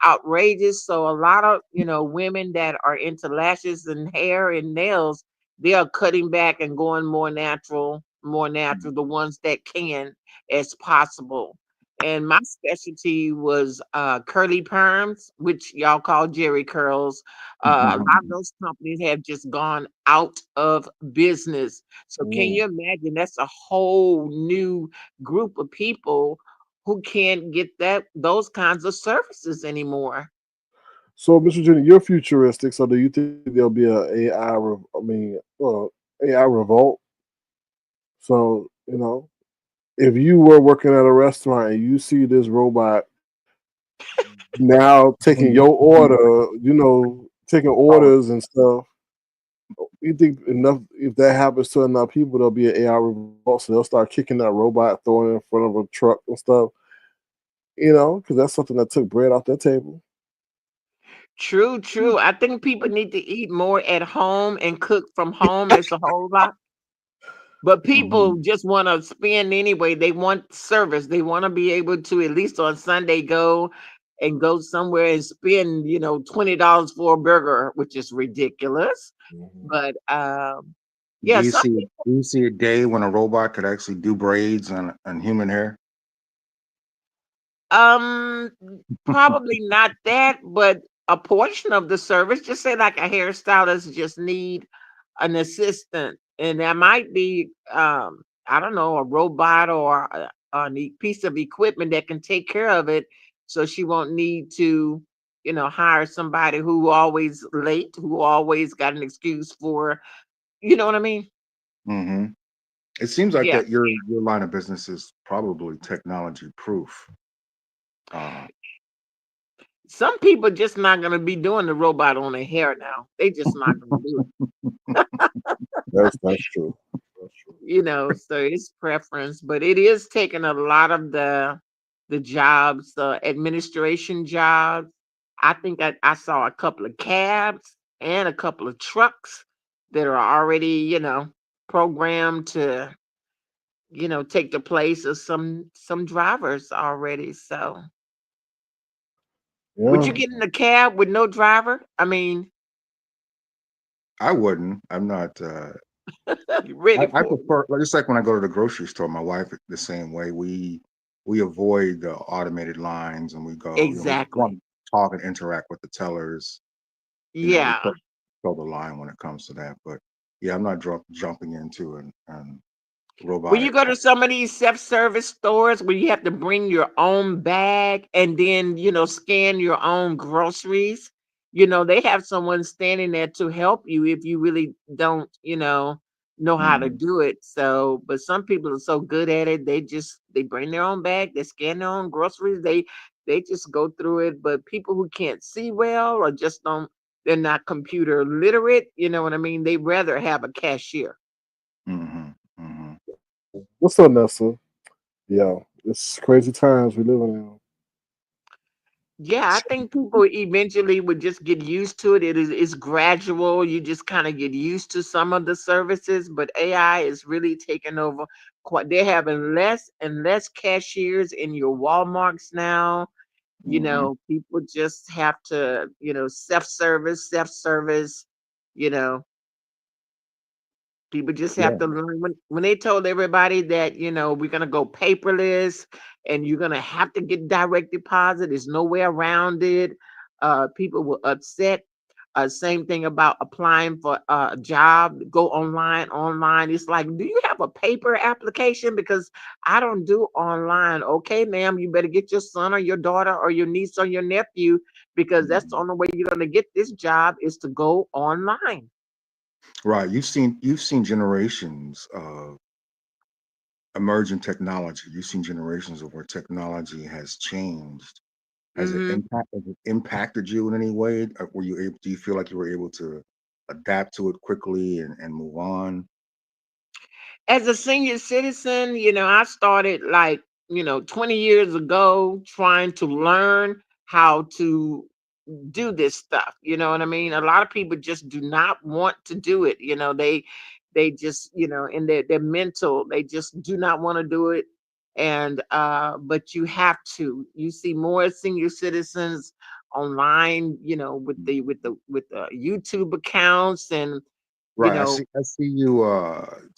outrageous. So a lot of women that are into lashes and hair and nails, they are cutting back and going more natural, the ones that can as possible. And my specialty was curly perms, which y'all call Jerry curls. A lot of those companies have just gone out of business. So can Mm. you imagine? That's a whole new group of people who can't get those kinds of services anymore. So, Mr. Junior, you're futuristic. So, do you think there'll be a AI? AI revolt. So, if you were working at a restaurant and you see this robot now taking your order, taking orders and stuff, you think enough if that happens to enough people, there'll be an AI revolt, so they'll start kicking that robot, throwing it in front of a truck and stuff, because that's something that took bread off their table. True, true. I think people need to eat more at home and cook from home as a whole lot. But people Mhm. just want to spend anyway. They want service. They want to be able to at least on Sunday go somewhere and spend, $20 for a burger, which is ridiculous. Mhm. But Do yeah, you some see people do you see a day when a robot could actually do braids on human hair? um probably not that, but a portion of the service, just say like a hairstylist just need an assistant, and that might be I don't know, a robot or piece of equipment that can take care of it, so she won't need to hire somebody who always late, who always got an excuse for, you know what I mean. Hmm. It seems like Yeah, that your line of business is probably technology proof. Uh, some people just not going to be doing the robot on their hair now. They just not going to do it. That's true. That's true. So it's preference, but it is taking a lot of the jobs, the administration jobs. I think I saw a couple of cabs and a couple of trucks that are already, programmed to, take the place of some drivers already. So would you Yeah. get in a cab with no driver? I mean, I wouldn't. I'm not. you ready I for it. prefer like, just like when I go to the grocery store. My wife the same way. We avoid the automated lines, and we go. We just want Exactly. to talk and interact with the tellers. We Yeah. toe the line when it comes to that. But yeah, I'm not jumping into an When you robotic go car. to some of these self-service stores where you have to bring your own bag and then, scan your own groceries, they have someone standing there to help you if you really don't, know how to Hmm. do it. So, but some people are so good at it, they bring their own bag, they scan their own groceries, they just go through it. But people who can't see well or just don't, they're not computer literate, you know what I mean? They rather have a cashier. Hmm. Hmm. What's up, Nessa? Yeah, it's crazy times we living in. Yeah, I think people eventually would just get used to it. It's gradual. You just kind of get used to some of the services, but AI is really taking over. Quite, they're having less and less cashiers in your Walmarts now. Hmm. People just have to, self-service, self-service, you know, People just Yeah. have to learn when they told everybody that, we're gonna go paperless and you're gonna have to get direct deposit. There's no way around it. People were upset. Same thing about applying for a job. Go online. It's like, do you have a paper application? Because I don't do online. Okay, ma'am, you better get your son or your daughter or your niece or your nephew because that's the Mhm. only way you're gonna get this job is to go online. Right. You've seen generations of emerging technology. You've seen generations of where technology has changed. Hmm. Has it impacted you in any way? Were you able? Do you feel like you were able to adapt to it quickly and move on? As a senior citizen, I started like, 20 years ago trying to learn how to do this stuff. You know what I mean? A lot of people just do not want to do it. They just, in their mental, they just do not want to do it. And but you have to. You see more senior citizens online, with the YouTube accounts and you Right. know I see you.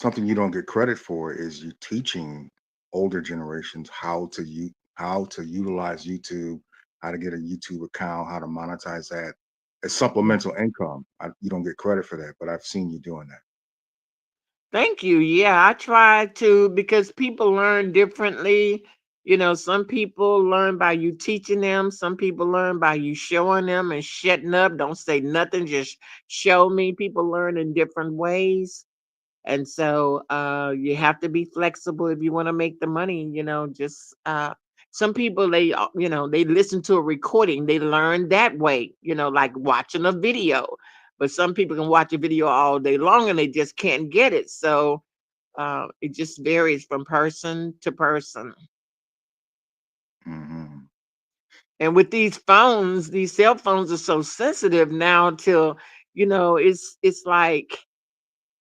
Something you don't get credit for is you teaching older generations how to utilize YouTube, how to get a YouTube account, how to monetize that as supplemental income. You don't get credit for that, but I've seen you doing that. Thank you. Yeah, I try to because people learn differently. Some people learn by you teaching them. Some people learn by you showing them and shutting up. Don't say nothing, just show me. People learn in different ways. And so you have to be flexible if you want to make the money. Just some people they listen to a recording, they learn that way. Like watching a video. But some people can watch a video all day long and they just can't get it. So it just varies from person to person. Hmm. And with these cell phones are so sensitive now till it's like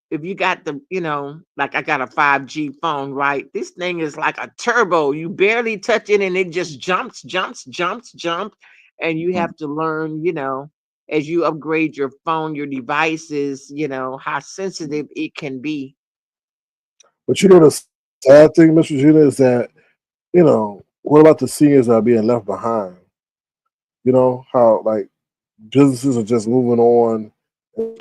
if you got like I got a 5G phone, right? This thing is like a turbo. You barely touch it and it just jumps, jumps, jumps, jumps. And you have to learn, as you upgrade your phone, your devices, how sensitive it can be. But the sad thing, Mr. Gina, is that what about the seniors that are being left behind? How like businesses are just moving on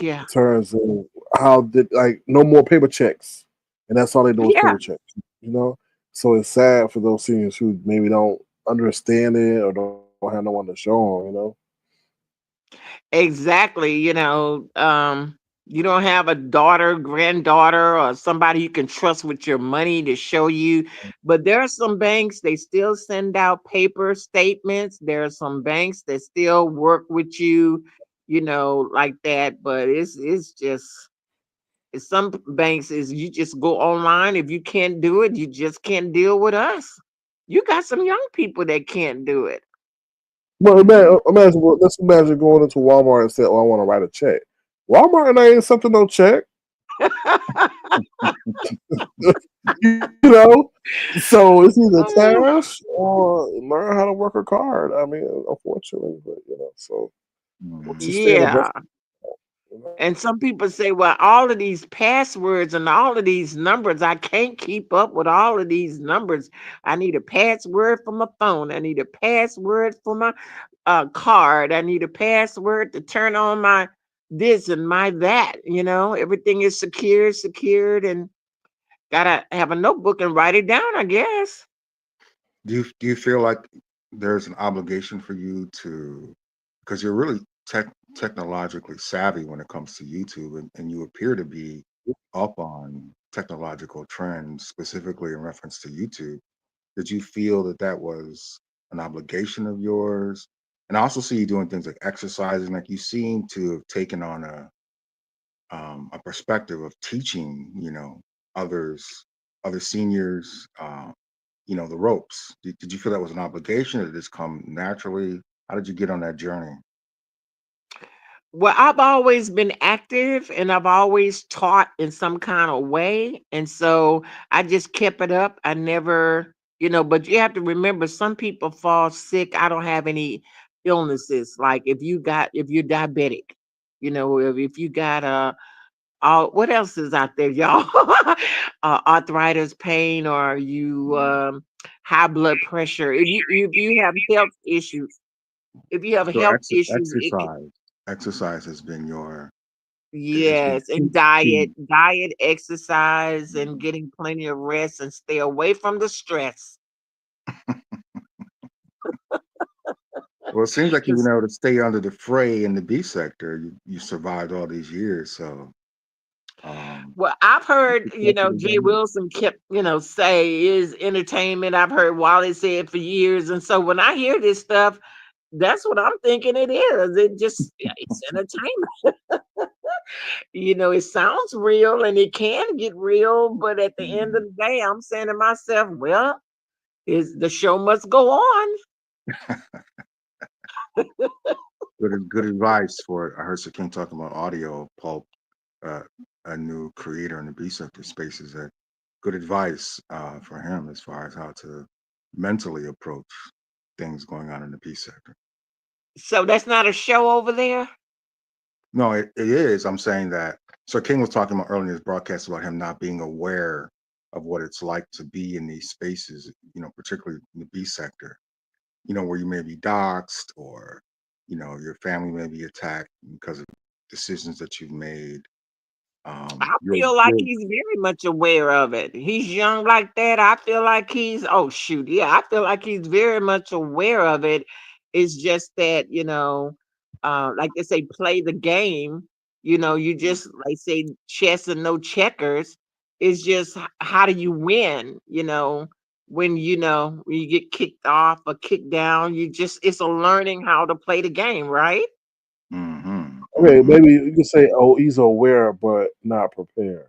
Yeah. in terms of how did like no more paper checks, and that's all they do is Yeah. paper checks. You know, so it's sad for those seniors who maybe don't understand it or don't have no one to show them. Exactly. You don't have a daughter, granddaughter, or somebody you can trust with your money to show you. But there are some banks, they still send out paper statements. There are some banks that still work with you, like that. But Some banks is you just go online. If you can't do it, you just can't deal with us. You got some young people that can't do it. Well, imagine, let's imagine going into Walmart and saying, "Oh, I want to write a check." Walmart ain't something no check, you know. So it's either Oh, cash or learn how to work a card. I mean, unfortunately, but so to Mhm. stay in the best, yeah. you know. And some people say, well, all of these passwords and all of these numbers, I can't keep up with all of these numbers. I need a password for my phone. I need a password for my card. I need a password to turn on my this and my that. Everything is secured, and gotta have a notebook and write it down, I guess. Do you feel like there's an obligation for you to, because you're really technologically savvy when it comes to YouTube, and you appear to be up on technological trends, specifically in reference to YouTube. Did you feel that that was an obligation of yours? And I also see you doing things like exercising, like you seem to have taken on a perspective of teaching, others, other seniors, the ropes. Did you feel that was an obligation, or did this come naturally? How did you get on that journey? Well, I've always been active and I've always taught in some kind of way. And so I just kept it up. I never, but you have to remember some people fall sick. I don't have any illnesses. Like if you're diabetic, if you got all what else is out there, y'all? Arthritis, pain, or you Mm. high blood pressure. If you have health issues, if you have So health issues, exercise has been your, it's been yes, key. and key. diet, exercise, and Mhm. getting plenty of rest and stay away from the stress. Well, it seems like you've been 'Cause able to stay under the fray in the B sector. You survived all these years, so well, I've you heard, protected Jay again. Wilson kept, say is entertainment. I've heard Wally say it for years. And so when I hear this stuff, that's what I'm thinking it is. Yeah, it's entertainment. It sounds real and it can get real, but at the end of Mhm. the day, I'm saying to myself, well, is the show must go on. Good advice for, I heard Sir King talking about audio pulp, uh, a new creator in the B sector spaces. That good advice for him as far as how to mentally approach things going on in the B sector. So that's not a show over there? No, it is. I'm saying that Sir King was talking about earlier in his broadcast about him not being aware of what it's like to be in these spaces, particularly in the B sector, where you may be doxxed, or, your family may be attacked because of decisions that you've made. I You're, feel like you're, he's very much aware of it. He's young like that. I feel like oh shoot, yeah, I feel like he's very much aware of it. It's just that, like they say, play the game. You just like say chess and no checkers. It's just how do you win, when you get kicked off or kicked down, it's a learning how to play the game, right? hmm Okay, hmm maybe you could say, "Oh, he's aware but not prepared."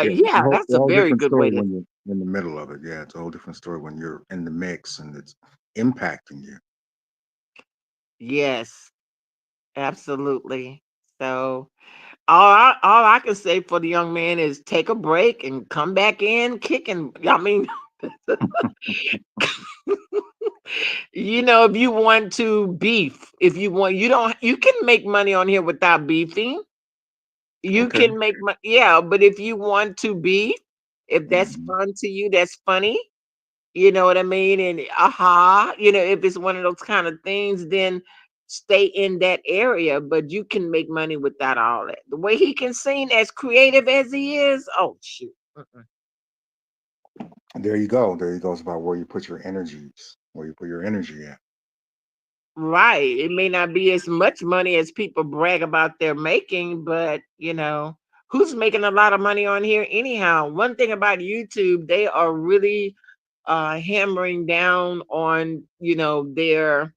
Yeah, it's Yeah, that's a a whole very different good story way to. when you're in the middle of it. Yeah, it's a whole different story when you're in the mix and it's impacting you. Yes, absolutely. So all I can say for the young man is take a break and come back in kicking. I mean, if you want to beef, if you want, you can make money on here without beefing. You Okay. can make money, yeah, but if you want to beef, if that's hmm fun to you, that's funny. You know what I mean? And if it's one of those kind of things, then stay in that area. But you can make money without all that. The way he can sing, as creative as he is, oh shoot. Mm-mm. There you go. There you go. It's about where you put your energies, where you put your energy at. Right. It may not be as much money as people brag about they're making, but who's making a lot of money on here anyhow? One thing about YouTube, they are really hammering down on, their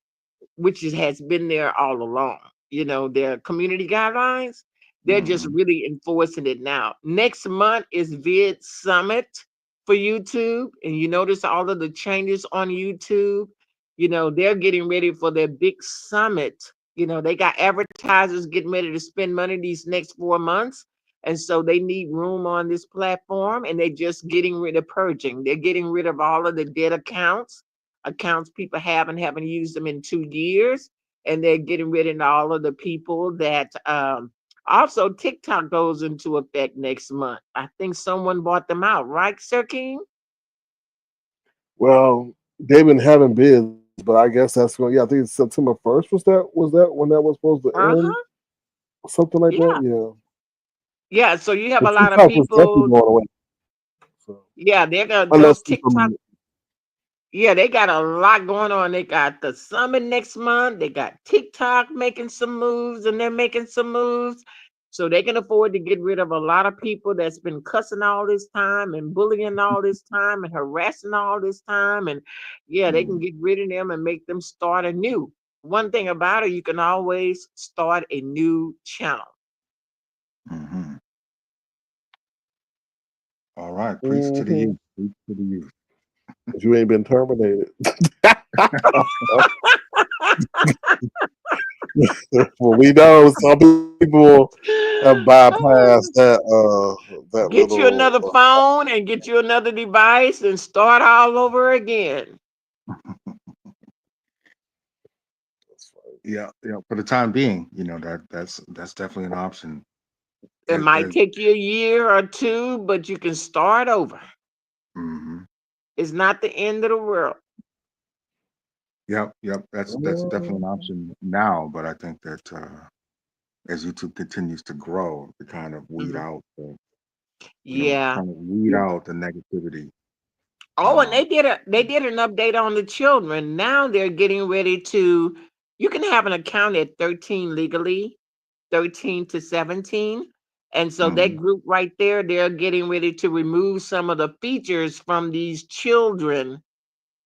which has been there all along. Their community guidelines. They're just Hmm. really enforcing it now. Next month is Vid Summit for YouTube, and you notice all of the changes on YouTube. They're getting ready for their big summit. They got advertisers getting ready to spend money these next 4 months. And so they need room on this platform, and they're just getting rid of purging. They're getting rid of all of the dead accounts people have and haven't used them in 2 years. And they're getting rid of all of the people that also TikTok goes into effect next month. I think someone bought them out, right, Sir King? Well, they've been having bids, but I guess that's going. Yeah, I think it's September 1st. Was that when that was supposed to end? Uh-huh. Something like that. Yeah. Yeah, Yeah. So you have but a lot of TikTok was definitely people. going away. So Yeah, they're gonna unless those it's TikTok. some, Yeah, they got a lot going on. They got the summit next month. They got TikTok making some moves, and they're making some moves. So they can afford to get rid of a lot of people that's been cussing all this time and bullying all this time and harassing all this time. And yeah, they can Hmm. get rid of them and make them start anew. One thing about it, you can always start a new channel. Hmm. All right, preach to the hmm youth. Preach to the youth. you ain't been terminated. Well, we know some people have bypassed that Get you little. another phone and get you another device and start all over again. Yeah, yeah. For the time being, that's definitely an option. It might As take you a year or two, but you can start over. hmm. It's not the end of the world. Yep, yep. That's definitely an option now, but I think that as YouTube continues to grow, to kind of weed Mhm. out Yeah. kind of weed out the negativity. Oh, and Um, they did an update on the children. Now they're getting ready to. You can have an account at 13 legally, 13 to 17. And so that mhm, group right there, they're getting ready to remove some of the features from these children,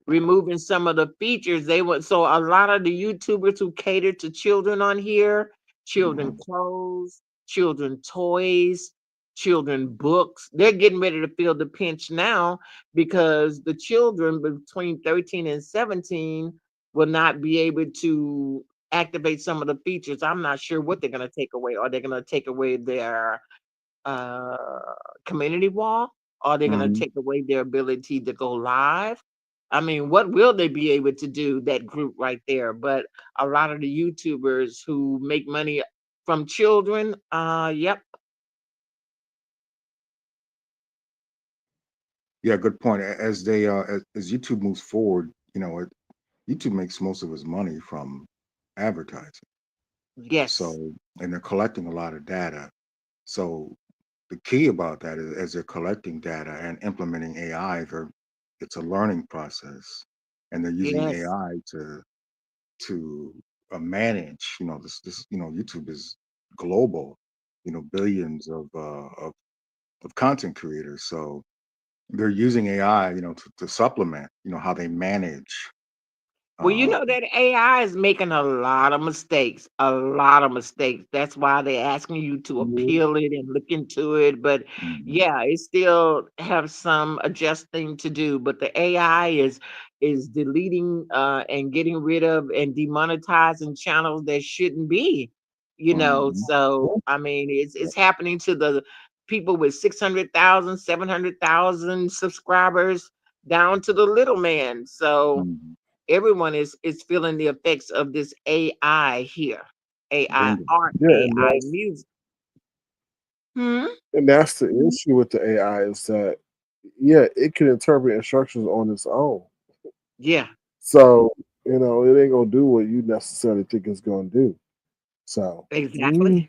removing some of the features they want. So a lot of the YouTubers who cater to children on here, children mhm. clothes, children toys, children books, they're getting ready to feel the pinch now because the children between 13 and 17 will not be able to activate some of the features. I'm not sure what they're going to take away. Are they going to take away their uh, community wall? Are they going to Mhm. take away their ability to go live? I mean, what will they be able to do? That group right there. But a lot of the YouTubers who make money from children, yep, Yeah, good point. As YouTube moves forward, YouTube makes most of its money from advertising. yes, So, and they're collecting a lot of data. So, the key about that is as they're collecting data and implementing AI, it's a learning process, and they're using yes. AI to manage. This YouTube is global. Billions of content creators. So they're using AI, to supplement, how they manage. Well, you Uh, know that AI is making a lot of mistakes, a lot of mistakes. That's why they're asking you to appeal it and look into it. But mhm, yeah, it still have some adjusting to do. But the AI is deleting and getting rid of and demonetizing channels that shouldn't be. mhm, So I mean, it's happening to the people with 600,000, 700,000 subscribers down to the little man. So mhm. everyone is feeling the effects of this AI here. AI Bingo. art, Yeah, AI music. Hmm? and that's the issue with the AI is that yeah, it can interpret instructions on its own. Yeah, So it ain't gonna do what you necessarily think it's gonna do. So exactly. mm,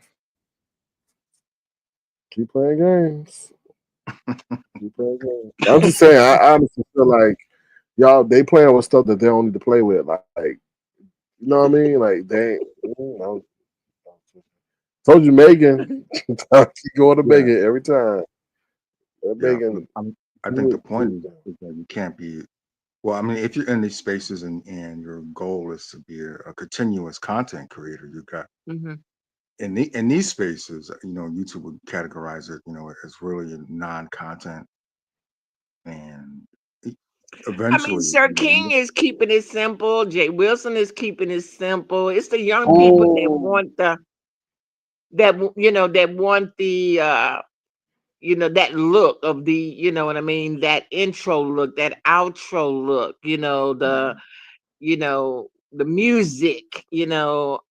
keep playing games. Keep playing games. I'm just saying. I honestly feel like y'all they playing with stuff that they don't need to play with. Like you know what I mean? Like they. Told you Megan. Keep going to Yeah, Megan every time. yeah. But Megan, I think do the it. point is that you can't be. Well, I mean, if you're in these spaces and your goal is to be a continuous content creator, Hmm. in these spaces, YouTube would categorize it, as really a non-content, and e- I mean, eventually, Sir King is keeping it simple. Jay Wilson is keeping it simple. It's the young people that Oh, want that want the that look of the, what I mean, that intro look, that outro look, the music,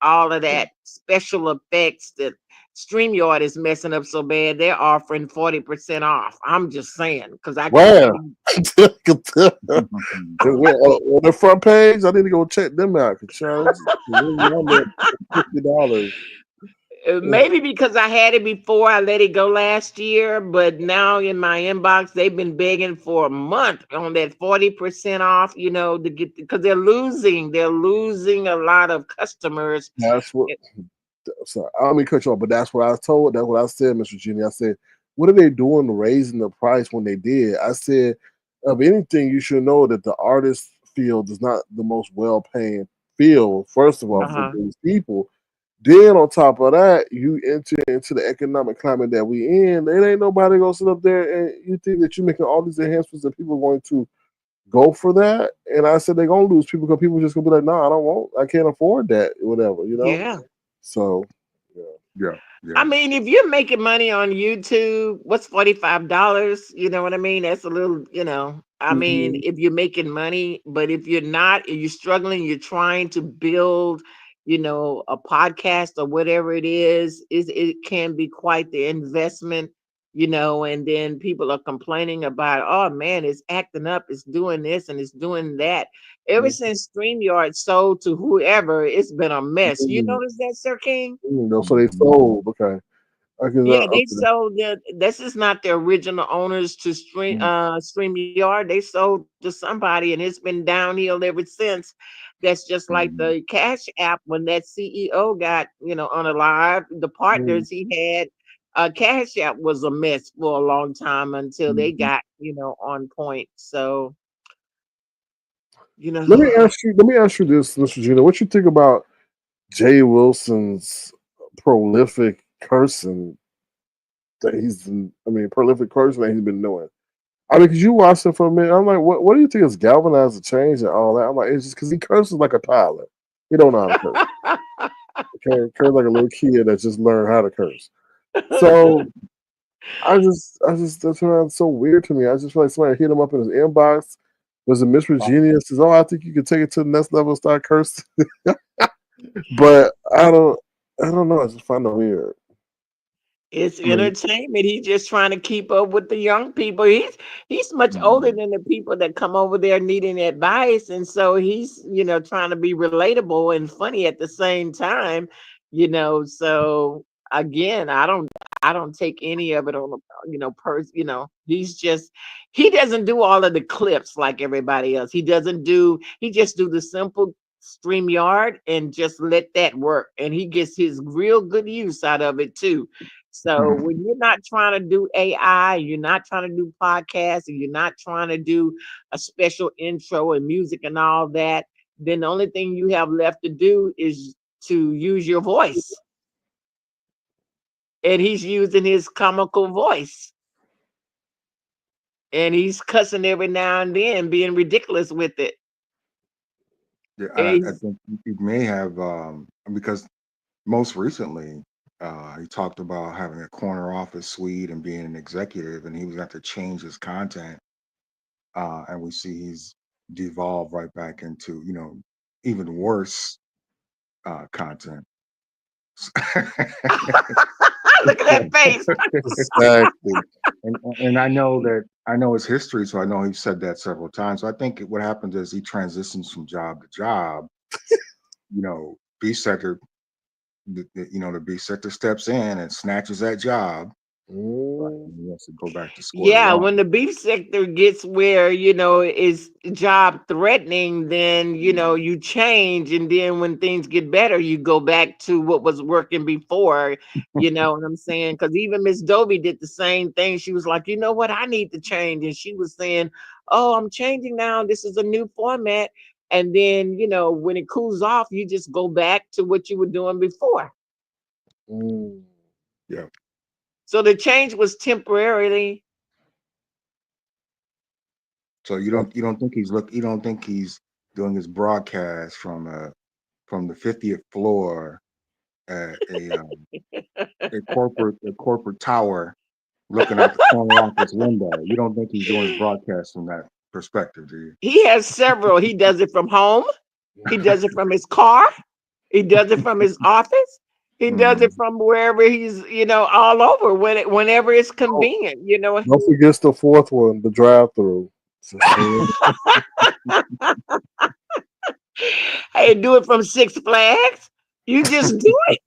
all of that special effects that StreamYard is messing up so bad. They're offering 40% off. I'm just saying, because I can't wow. even. On the front page, I need to go check them out. Cause child, it's really on there for $50. Maybe because I had it before, I let it go last year, but now in my inbox, they've been begging for a month on that 40% off, to get, because they're losing a lot of customers. That's what. So I don't mean to cut you off, but that's what I was told. That's what I said, Mr. Genie. I said, what are they doing raising the price when they did? I said, of anything, you should know that the artist field is not the most well paying field, first of all, for Uh-huh. these people. Then on top of that, you enter into the economic climate that we in. There ain't nobody gonna sit up there and you think that you're making all these enhancements that people are going to go for that. And I said they're gonna lose people because people just gonna be like, no, I can't afford that, whatever. Yeah. So yeah. yeah, I yeah. mean, if you're making money on YouTube, what's $45? You know what I mean? That's a little, I mean, Mhm. if you're making money, but if you're not, if you're struggling, you're trying to build, a podcast or whatever it can be quite the investment, and then people are complaining about, oh man, it's acting up, it's doing this and it's doing that. Ever since StreamYard sold to whoever, it's been a mess. You Mhm. notice that, Sir King? So they Mhm. sold. Okay, I can. Yeah, they Okay. sold this is not the original owners to StreamYard. They sold to somebody and it's been downhill ever since. That's just like Mhm. the Cash App when that CEO got, unalive, the Mhm. partners he had, Cash App was a mess for a long time until they Mhm. got, on point. So, you know, Let me ask you. Let me ask you this, Mr. Gina. What you think about Jay Wilson's prolific cursing that prolific cursing that he's been doing? I mean, because you watched it for a minute, I'm like, what do you think has galvanized the change and all that? I'm like, it's just because he curses like a toddler. He don't know how to curse. Okay, curse like a little kid that just learned how to curse. So that's why it's so weird to me. I just feel like somebody hit him up in his inbox. Was it Miss Virginia? Says, "Oh, I think you can take it to the next level and start cursing." But I don't know. I just find it weird. it's I mean, entertainment. He's just trying to keep up with the young people. He's much older Mhm. than the people that come over there needing advice, and so he's trying to be relatable and funny at the same time. So again, I don't take any of it on the he's just he doesn't do all of the clips like everybody else. He just do the simple StreamYard and just let that work, and he gets his real good use out of it too. So when you're not trying to do AI, you're not trying to do podcasts, and you're not trying to do a special intro and music and all that, then the only thing you have left to do is to use your voice. And he's using his comical voice. And he's cussing every now and then, being ridiculous with it. Yeah, and And I think he may have, because most recently, he talked about having a corner office suite and being an executive, and he was got to change his content. And we see he's devolved right back into, even worse content. look at that face. exactly. And I know his history, so I know he's said that several times. So I think what happens is he transitions from job to job. Beast sector, the beast sector steps in and snatches that job. Right, Mm, and he has to go back to square Yeah, when one. the beef sector gets where, is job threatening, then, you change. And then when things get better, you go back to what was working before. You know what I'm saying? Because even Miss Dobie did the same thing. She was like, you know what? I need to change. And she was saying, oh, I'm changing now. This is a new format. And then, when it cools off, you just go back to what you were doing before. Mm. Yeah. So the change was temporarily. So you don't think he's doing his broadcast from the 50th floor at a corporate tower looking out the corner office window. You don't think he's doing his broadcast from that perspective, do He has several. He does it from home. He does it from his car. He does it from his office. He you? does it from wherever he's, all over whenever it's Oh, convenient. don't forget the fourth one, the drive-through. Hey, do it from Six Flags. You just do it.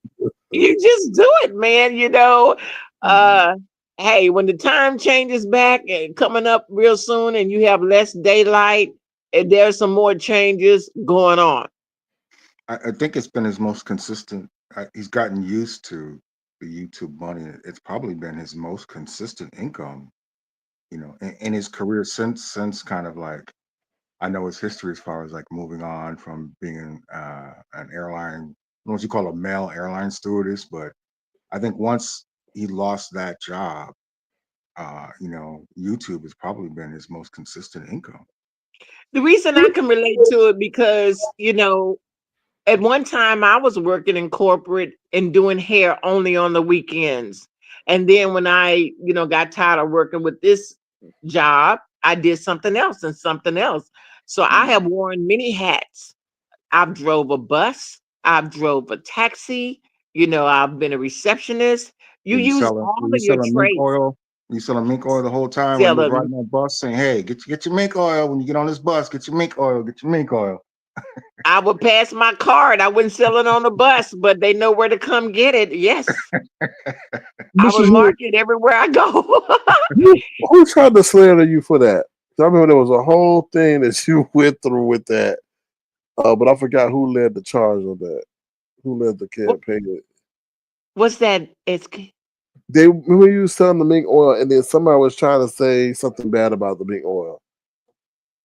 You just do it, man. Mhm. Uh, hey, when the time changes back and coming up real soon, and you have less daylight, and there's some more changes going on. I think it's been his most consistent. He's gotten used to the YouTube money. It's probably been his most consistent income, in his career since kind of like I know his history as far as like moving on from being an airline, I don't know what you call a male airline stewardess, but I think once he lost that job, YouTube has probably been his most consistent income. The reason I can relate to it because at one time I was working in corporate and doing hair only on the weekends. And then when I, got tired of working with this job, I did something else and something else. So I Mhm. have worn many hats. I've drove a bus, I've drove a taxi, I've been a receptionist. You use all Were of you your selling mink traits. oil? Were you selling mink oil the whole time when you was Selling riding that bus saying, "Hey, get your mink oil when you get on this bus. Get your mink oil. Get your mink oil." I would pass my card. I wouldn't sell it on the bus, but they know where to come get it. Yes. I would Mrs. mark it everywhere I go. Who tried to slander you for that? 'Cause I remember there was a whole thing that you went through with that, but I forgot who led the charge on that. Who led the What- campaign? What's that? They remember you was selling the mink oil, and then somebody was trying to say something bad about the mink oil.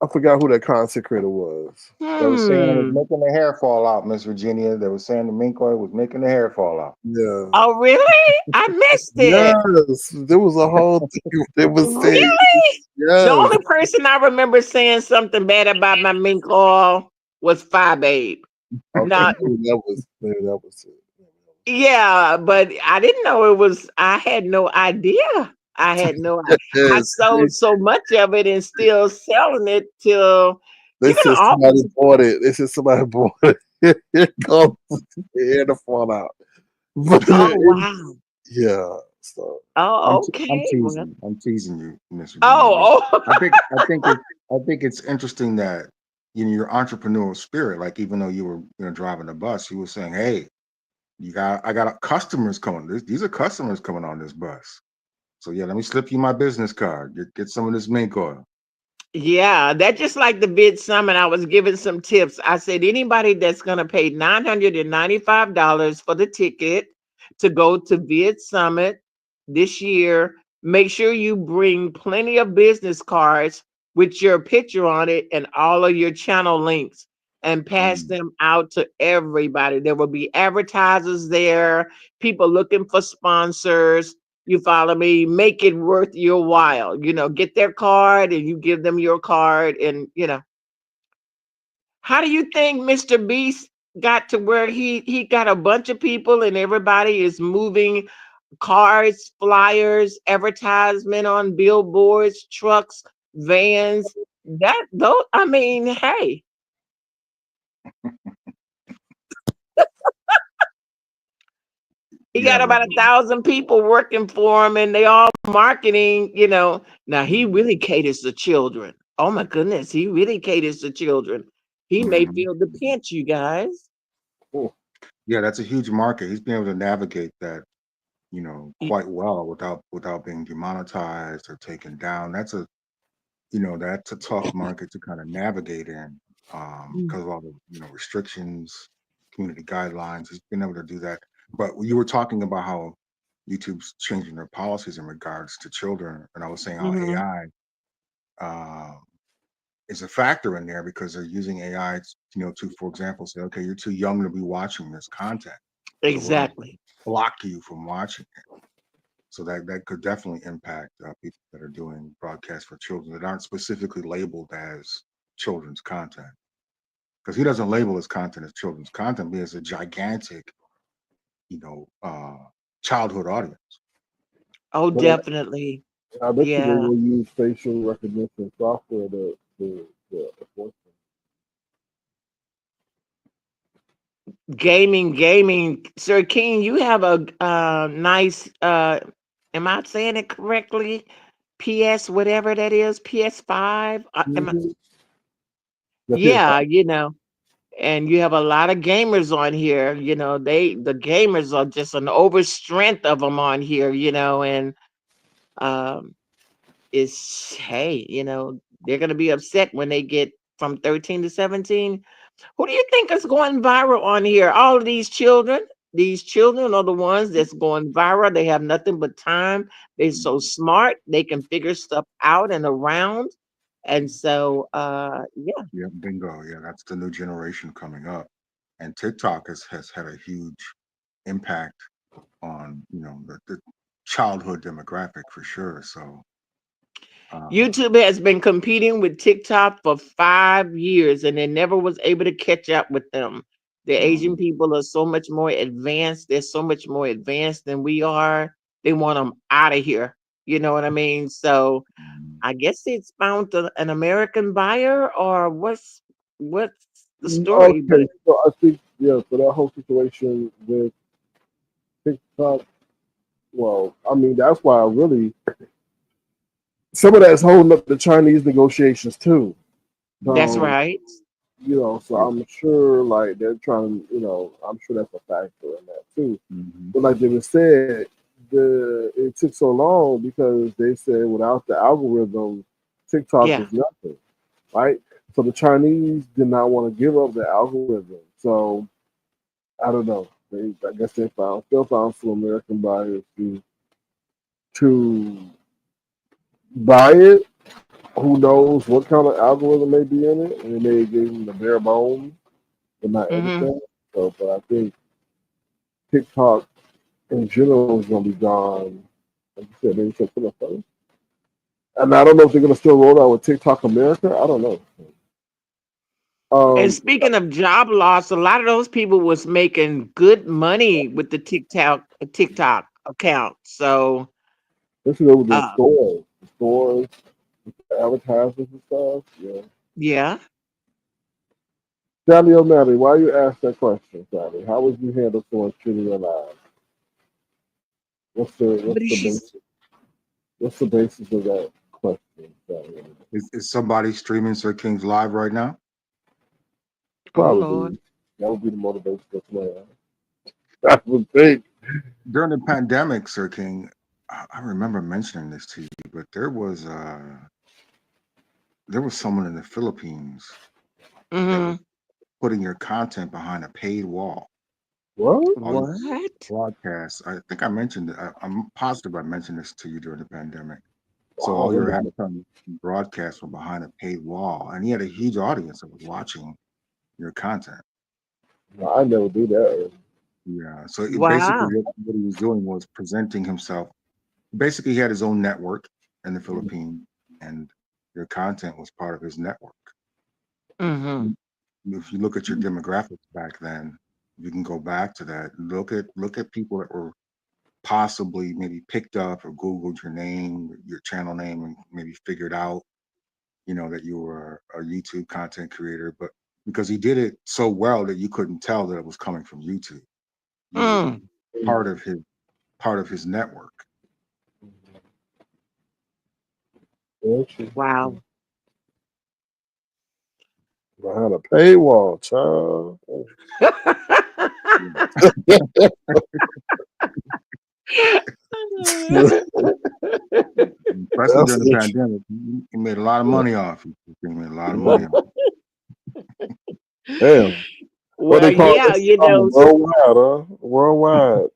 I forgot who that content creator was. They were saying it was Hmm. making the hair fall out, Miss Virginia. They were saying the mink oil was making the hair fall out. Yeah. Oh, really? I missed it. Yes, there was a whole thing they was saying. Really? The Yes. only person I remember saying something bad about my mink oil was Phi Babe. Okay, Now, maybe that was it. yeah, but I didn't know it was. I had no idea. I had no. I Yes, sold so much of it and still selling it till they you can said somebody almost. bought it. They said somebody bought it. It caused the hair to fall out. But Oh wow. yeah, so Oh okay. Well. I'm teasing you, Miss Virginia. But Oh I oh. think I think it I think it's interesting that your entrepreneurial spirit, like even though you were driving a bus, you were saying, "Hey, I got customers coming. These are customers coming on this bus. So yeah, let me slip you my business card. Get some of this mink oil." Yeah, that just like the bid summit. I was giving some tips. I said anybody that's gonna pay $995 for the ticket to go to Bid Summit this year, make sure you bring plenty of business cards with your picture on it and all of your channel links and pass Mm, them out to everybody. There will be advertisers there, people looking for sponsors. You follow me? Make it worth your while. Get their card and you give them your card. And how do you think Mr. Beast got to where he got a bunch of people and everybody is moving cards, flyers, advertisement on billboards, trucks, vans? That though, I mean, hey, he yeah, got but about 1,000 people working for him, and they all marketing. Now he mm, really caters to children. Oh my goodness, he really caters to children. He may mhm. feel the pinch, you guys. cool. Yeah, that's a huge market. He's been able to navigate that, Y- quite well without being demonetized or taken down. That's a tough market to kind of navigate in mm, because of all the restrictions, community guidelines. He's been able to do that. But you were talking about how YouTube's changing their policies in regards to children, and I was saying how mhm. AI is a factor in there because they're using AI, to, for example, say, okay, you're too young to be watching this content. it will Exactly. block you from watching it. So that could definitely impact people that are doing broadcasts for children that aren't specifically labeled as children's content. Because he doesn't label his content as children's content, but he has a gigantic, you know, childhood audience. Oh, But definitely. I bet you they Yeah. will use facial recognition software to enforce Gaming. Sir King, you have a nice am I saying it correctly? PS whatever that is, PS5. them. The Yeah, PS5. and you have a lot of gamers on here. The gamers are just an overstrength of them on here, and um it's hey, they're gonna be upset when they get from 13 to 17. Who do you think is going viral on here? All of these children. These children are the ones that's going viral. They have nothing but time. They're so Mhm. smart. They can figure stuff out and around. And so, yeah, Yeah, bingo. Yeah, that's the new generation coming up. And TikTok has had a huge impact on, the childhood demographic for sure. So, uh, YouTube has been competing with TikTok for 5 years, and they never was able to catch up with them. The Asian um, people are so much more advanced. They're so much more advanced than we are. They want them out of here. You know what I mean? So mm, I guess it's found an American buyer, or what's the story? But Okay, so I think yeah, for that whole situation with TikTok, well, I mean that's why I really some of that's holding up the Chinese negotiations too. that's So mm, right. so yeah, I'm sure like they're trying, I'm sure that's a factor in that too. mhm, But like they were said, it took so long because they said without the algorithm, TikTok Yeah. is nothing, right? So the Chinese did not want to give up the algorithm. So I don't know. I guess they still found some American buyers to buy it. Who knows what kind of algorithm may be in it, and they may give them the bare bones, but not Hmm. everything. So, but I think TikTok in general is going to be gone. Like you said, maybe September 1st. And I don't know if they're going to still roll out with TikTok America. I don't know. And Um, speaking of job loss, a lot of those people was making good money with the TikTok account. So, Especially with uh, the stores, the advertisements and stuff. Yeah. yeah. Sally O'Malley, why you ask that question, Sally? How would you handle someone cheating your lives? But What's the he's basis? What's the basis of that question, Sally? is somebody streaming Sir King's live right now? oh Lord. Probably that would be the motivation to play. I would think. During the pandemic, Sir King, I remember mentioning this to you, but there was someone in the Philippines that was Hmm. putting your content behind a paid wall. What? All your What? broadcasts. I think I mentioned it. I'm positive I mentioned this to you during the pandemic. So Wow, all your advertising broadcasts were behind a paid wall, and he had a huge audience that was watching your content. no, I never do that. Yeah. So basically, Wow. what he was doing was presenting himself. Basically, he had his own network in the Philippines, and your content was part of his network. Hmm. Mm, If you look at your demographics back then, you can go back to that. Look at people that were possibly maybe picked up or Googled your name, your channel name, and maybe figured out, that you were a YouTube content creator. But because he did it so well that you couldn't tell that it was coming from YouTube, you were Mm. part of his network. Wow. Interesting. Behind a paywall, child. Yeah. Especially That's during the interesting. pandemic, he made a lot of money off it. He made a lot of money off Damn. What Well, they call yeah, this? Worldwide, huh? Worldwide.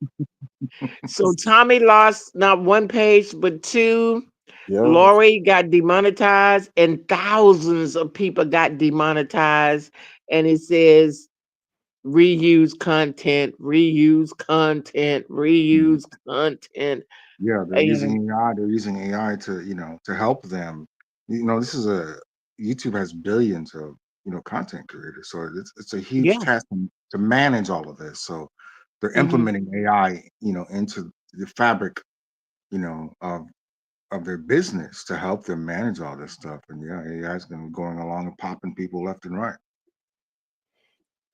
so Tommy lost not one page, but two. Yeah. Lori got demonetized, and thousands of people got demonetized. And it says reuse content, reuse content, Mhm. reuse content. Yeah, they're And using AI. They're using AI to, to help them. This is a YouTube has billions of, content creators. So it's a huge yeah, task to manage all of this. So they're hmm implementing AI, into the fabric, of their business to help them manage all this stuff. And yeah, AI has been going along and popping people left and right.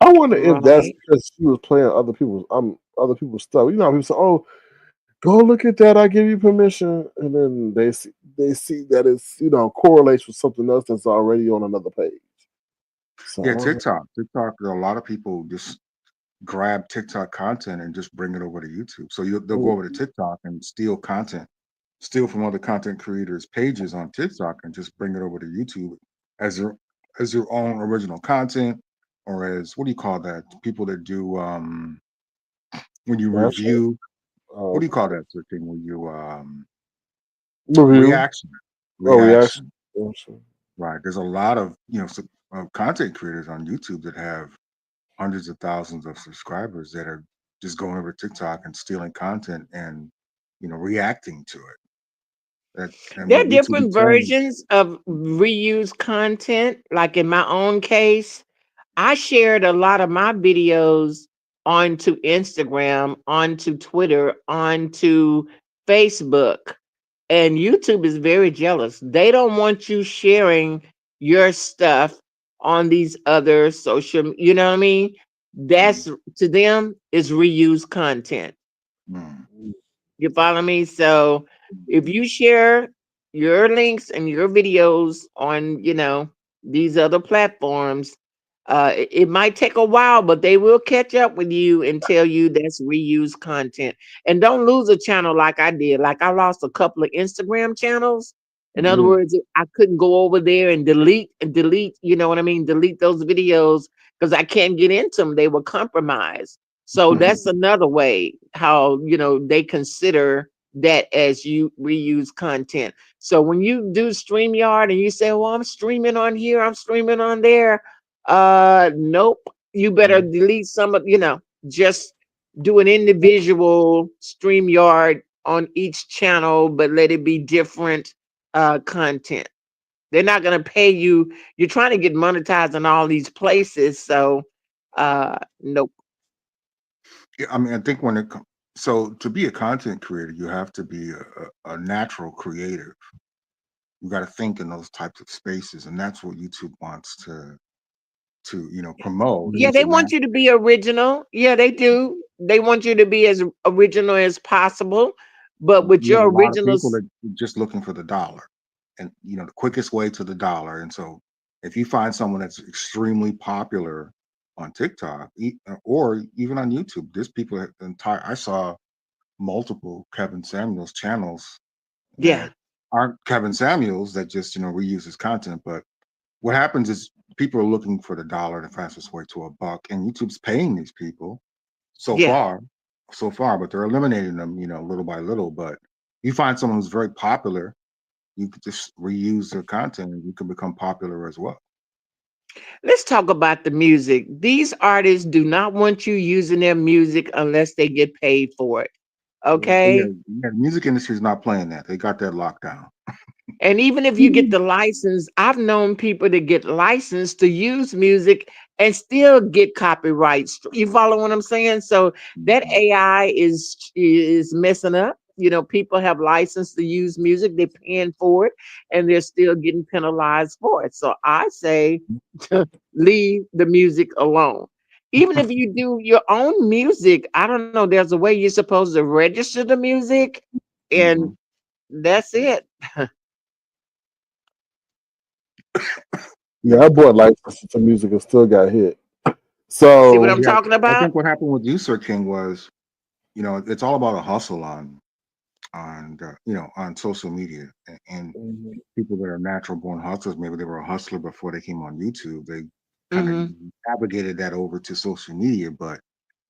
I wonder if that's right. because she was playing other people's stuff. You know, how people say, "Oh, go look at that. I give you permission," and then they see that it's correlates with something else that's already on another page. So I Yeah, don't know. TikTok, a lot of people just grab TikTok content and just bring it over to YouTube. So they'll go over to Mm, TikTok and steal content, steal from other content creators' pages on TikTok and just bring it over to YouTube as their own original content, or as, what do you call that? People that do, when you that's it. review, what do you Okay. call that sort of thing when you, Review reaction, or reaction. reaction, Gotcha. right? There's a lot of, content creators on YouTube that have hundreds of thousands of subscribers that are just going over TikTok and stealing content and, reacting to it. And There are what YouTube is different saying, versions of reused content. Like in my own case, I shared a lot of my videos onto Instagram, onto Twitter, onto Facebook. And YouTube is very jealous. They don't want you sharing your stuff on these other social, you know what I mean? mm, That's to them is reused content. mm, Mm, You follow me? So if you share your links and your videos on, these other platforms, it might take a while, but they will catch up with you and tell you that's reused content. And don't lose a channel like I did. Like I lost a couple of Instagram channels. In other mm, mm, words, I couldn't go over there and delete, you know what I mean? Delete those videos because I can't get into them. They were compromised. So that's another way how they consider that as you reuse content. So when you do StreamYard and you say, "Well, I'm streaming on here, I'm streaming on there," nope. You better mm. delete some of just do an individual StreamYard on each channel, but let it be different content. They're not gonna pay you. You're trying to get monetized in all these places, so nope. yeah, I mean, I think when it comes, so to be a content creator, you have to be a natural creator. You got to think in those types of spaces, and that's what YouTube wants to promote Yeah, is they a want you to be original. Yeah, they do. They want you to be as original as possible. But with you have a your lot of people originals, that are just looking for the dollar, and the quickest way to the dollar. And so if you find someone that's extremely popular on TikTok, or even on YouTube, there's people that entire I saw multiple Kevin Samuels channels yeah, that aren't Kevin Samuels that just reuse his content. But what happens is people are looking for the dollar, the fastest way to a buck, and YouTube's paying these people so yeah. far, but they're eliminating them, little by little. But you find someone who's very popular, you could just reuse their content and you can become popular as well. Let's talk about the music. These artists do not want you using their music unless they get paid for it. Oh, yeah, Okay? yeah, the music industry is not playing that. They got that locked down. And even if you get the license, I've known people to get licensed to use music and still get copyrights. You follow what I'm saying? So that Mhm, AI is messing up. People have license to use music, they're paying for it, and they're still getting penalized for it. So I say leave the music alone. Even if you do your own music, I don't know, there's a way you're supposed to register the music, and mhm. that's it. Yeah, I bought licenses to music and still got hit. See what So I'm Yeah, talking I about? think what happened with you, Sir King, was it's all about a hustle on social media, and mhm, people that are natural born hustlers. Maybe they were a hustler before they came on YouTube. They kind of Mhm. navigated that over to social media, but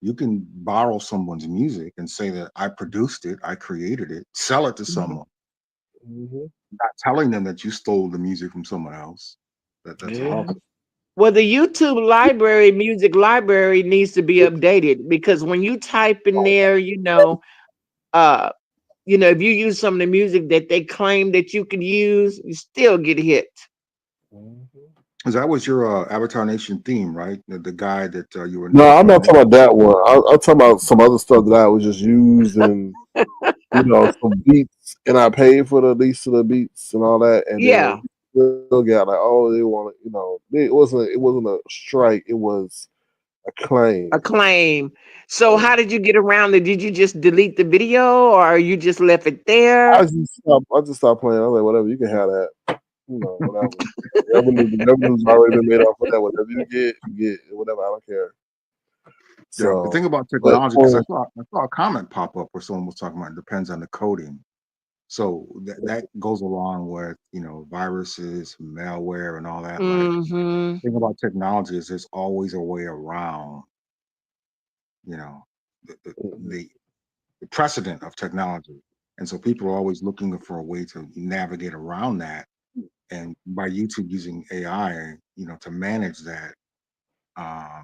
you can borrow someone's music and say that I produced it, I created it, sell it to Mhm. someone, mhm, not telling them that you stole the music from someone else. That's a Yeah. hustle. Well, the YouTube library, music library needs to be updated because when you type in there, uh, if you use some of the music that they claim that you could use, you still get hit. Mhm. 'Cause that was your Avatar Nation theme, right? The guy that you were No, I'm making. not talking about that one. I'm talking about some other stuff that I was just using, some beats, and I paid for the lease of the beats and all that, and Yeah, then still got like, oh, they want to, it wasn't a strike, it was a a claim. claim. So So how did you get around it? Did you just delete the video or you just left it there? I just stopped playing. I was like, whatever, you can have that, whatever. The revenue's already been made off of that. Whatever you get, whatever. I don't care. Yeah, the So, thing about but technology, because I saw a comment pop up where someone was talking about it depends on the coding. So that goes along with viruses, malware, and all that. Like, Mm-hmm. the thing about technology is there's always a way around you know the the, mhm, the the precedent of technology, and so people are always looking for a way to navigate around that. And by YouTube using AI, to manage that,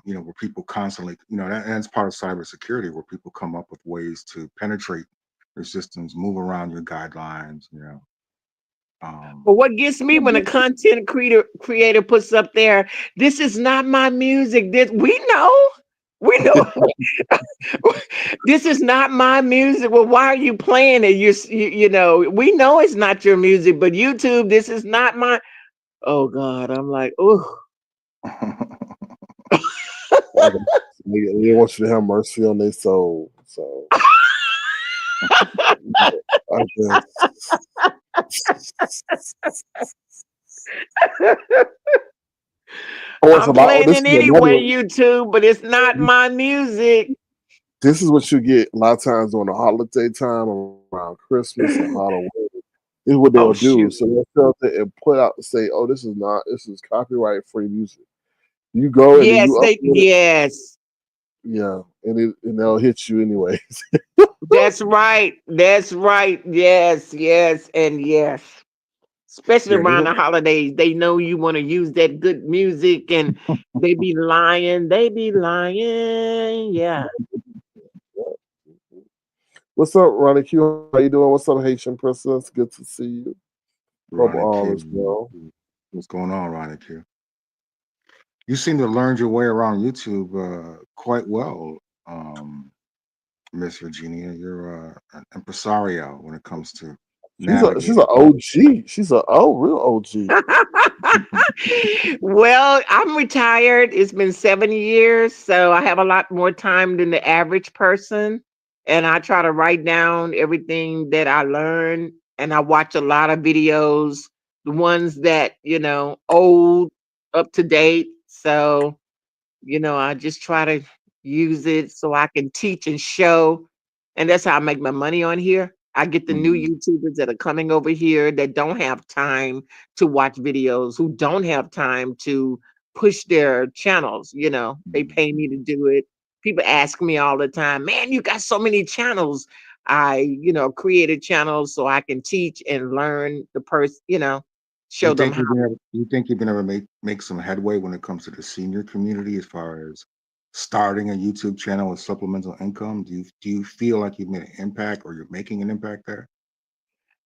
where people constantly, that's part of cybersecurity, where people come up with ways to penetrate your systems, move around your guidelines. Um, But what gets me when a content creator puts up there, this is not my music. We know this is not my music. Well, why are you playing it? We know it's not your music, but YouTube, this is not my. Oh God, I'm like, oh, I guess they want you to have mercy on their soul. So, I guess. Oh, it's I'm about. Oh, playing this it is another anyway, one. YouTube, but it's not my music. This is what you get a lot of times during the holiday time, around Christmas and Halloween. This is what they'll Oh do. So shoot. they'll filter and put out and say, "Oh, this is copyright free music." You go and then you upload it, Yes. yeah, and they'll hit you anyway. That's right. That's right. Yes, yes, and yes. Especially yeah, there's around the holidays. They know you want to use that good music and they be lying. They be lying. Yeah. What's up, Ronnie Q? How you doing? What's up, Haitian Princess? Good to see you. Hope Ronnie all is Q. well. What's going on, Ronnie Q? You seem to learn your way around YouTube quite well, um, Miss Virginia. You're an impresario when it comes to She's navigating. an OG. She's a real OG. Well, I'm retired. It's been 7 years, so I have a lot more time than the average person. And I try to write down everything that I learn. And I watch a lot of videos, the ones that, old, up to date. So I just try to use it so I can teach and show. And that's how I make my money on here. I get the new Mhm, YouTubers that are coming over here that don't have time to watch videos, who don't have time to push their channels. They mhm, pay me to mhm. do it. People ask me all the time, man, you got so many channels. I, created channels so I can teach and learn the person, show them how. You think you've been able to make some headway when it comes to the senior community as far as starting a YouTube channel with supplemental income? Do you feel like you've made an impact or you're making an impact there?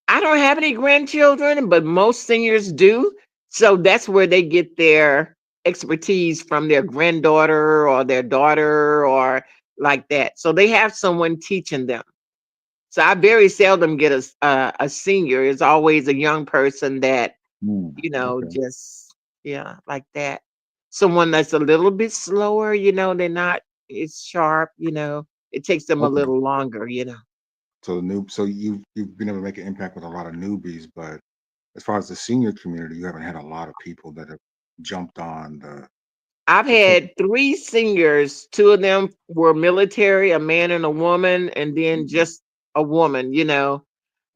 I don't have any grandchildren, but most seniors do. So that's where they get their expertise from their granddaughter or their daughter or like that. So they have someone teaching them. So I very seldom get a senior. It's always a young person that, Okay. just, yeah, like that. Someone that's a little bit slower, they're not as sharp, it takes them a Okay. little longer. So you've been able to make an impact with a lot of newbies, but as far as the senior community, you haven't had a lot of people that have jumped on I've the tech. had 3 singers, 2 of them were military, a man and a woman, and then Mhm, just a woman, mhm,